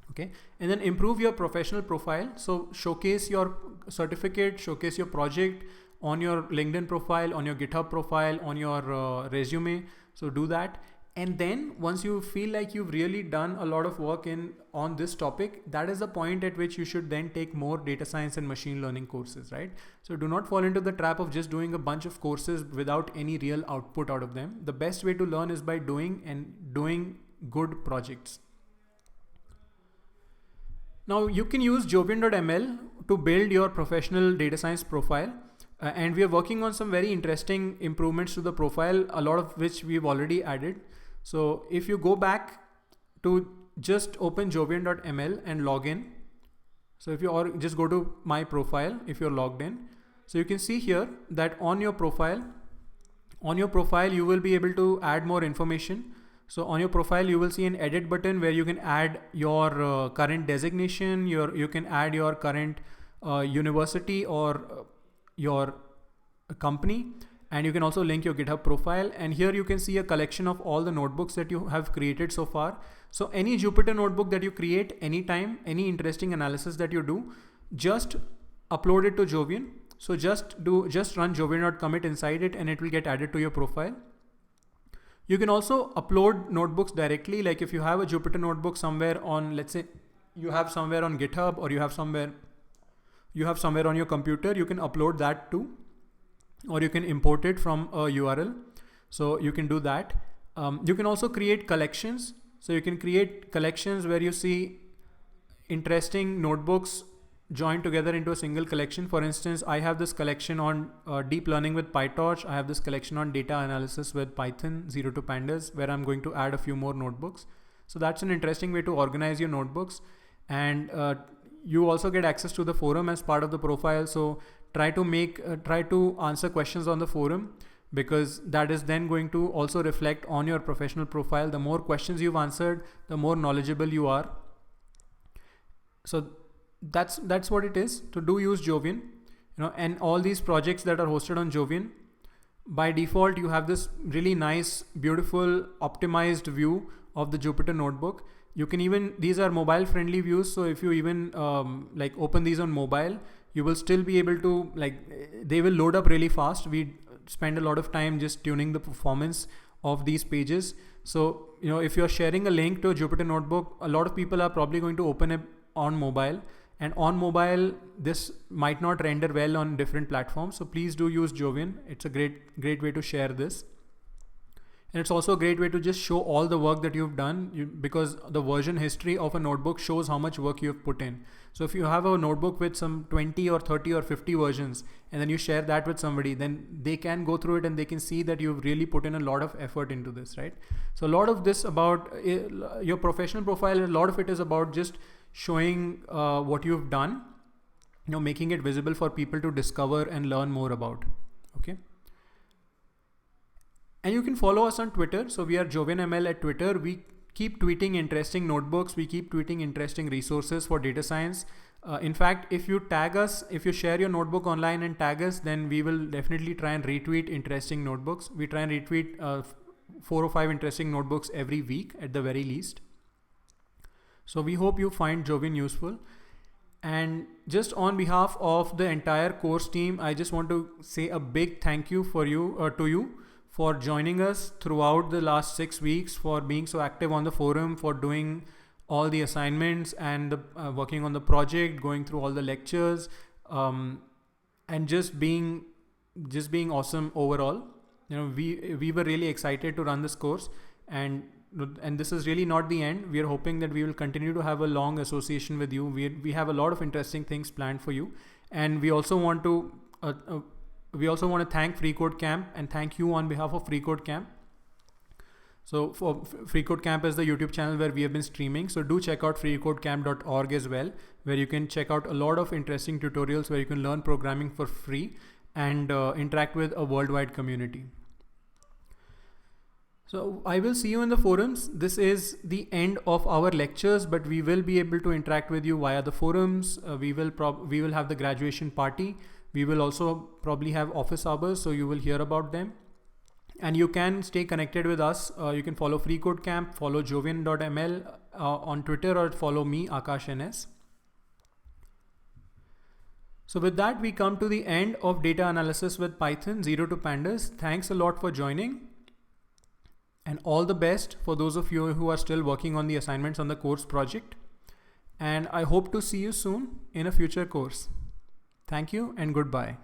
Okay. And then improve your professional profile. So showcase your certificate, showcase your project on your LinkedIn profile, on your GitHub profile, on your resume. So do that. And then once you feel like you've really done a lot of work on this topic, that is the point at which you should then take more data science and machine learning courses, right? So do not fall into the trap of just doing a bunch of courses without any real output out of them. The best way to learn is by doing good projects. Now you can use Jovian.ml to build your professional data science profile. And we are working on some very interesting improvements to the profile, a lot of which we've already added. So if you go back to just open Jovian.ml and log in. So just go to my profile if you're logged in. So you can see here that on your profile, you will be able to add more information. So on your profile, you will see an edit button where you can add your current designation, you can add your current university or your company, and you can also link your GitHub profile. And here you can see a collection of all the notebooks that you have created so far. So any Jupyter notebook that you create anytime, any interesting analysis that you do, just upload it to Jovian. So just run jovian.commit inside it, and it will get added to your profile. You can also upload notebooks directly. Like if you have a Jupyter notebook somewhere on, let's say, you have somewhere on GitHub, or you have somewhere on your computer, you can upload that too, or you can import it from a URL. So you can do that. You can also create collections. So you can create collections where you see interesting notebooks joined together into a single collection. For instance, I have this collection on deep learning with PyTorch. I have this collection on data analysis with Python 0 to pandas, where I'm going to add a few more notebooks. So that's an interesting way to organize your notebooks. And you also get access to the forum as part of the profile. So try to answer questions on the forum, because that is then going to also reflect on your professional profile. The more questions you've answered, the more knowledgeable you are. So that's what it is. To do use Jovian, and all these projects that are hosted on Jovian, by default, you have this really nice, beautiful, optimized view of the Jupyter notebook. You can even, these are mobile friendly views. So if you even like open these on mobile, you will still be able to, they will load up really fast. We spend a lot of time just tuning the performance of these pages. So, if you're sharing a link to a Jupyter notebook, a lot of people are probably going to open it on mobile, and on mobile, this might not render well on different platforms. So please do use Jovian. It's a great way to share this. And it's also a great way to just show all the work that you've done, because the version history of a notebook shows how much work you've put in. So if you have a notebook with some 20 or 30 or 50 versions, and then you share that with somebody, then they can go through it and they can see that you've really put in a lot of effort into this, right? So a lot of this about your professional profile, a lot of it is about just showing what you've done, making it visible for people to discover and learn more about. Okay. And you can follow us on Twitter. So we are Jovian.ml at Twitter. We keep tweeting interesting notebooks. We keep tweeting interesting resources for data science. In fact, if you tag us, if you share your notebook online and tag us, then we will definitely try and retweet interesting notebooks. We try and retweet 4 or 5 interesting notebooks every week at the very least. So we hope you find Jovian useful. And just on behalf of the entire course team, I just want to say a big thank you to you for joining us throughout the last 6 weeks, for being so active on the forum, for doing all the assignments and working on the project, going through all the lectures, and just being awesome overall. We were really excited to run this course, and this is really not the end. We are hoping that we will continue to have a long association with you. We have a lot of interesting things planned for you, and we also want to thank freeCodeCamp and thank you on behalf of freeCodeCamp. So for freeCodeCamp is the YouTube channel where we have been streaming. So do check out freeCodeCamp.org as well, where you can check out a lot of interesting tutorials where you can learn programming for free and interact with a worldwide community. So I will see you in the forums. This is the end of our lectures, but we will be able to interact with you via the forums. We will have the graduation party. We will also probably have office hours, so you will hear about them. And you can stay connected with us. You can follow freeCodeCamp, follow Jovian.ml on Twitter, or follow me, Aakash N S. So with that, we come to the end of data analysis with Python 0 to pandas. Thanks a lot for joining. And all the best for those of you who are still working on the assignments on the course project. And I hope to see you soon in a future course. Thank you and goodbye.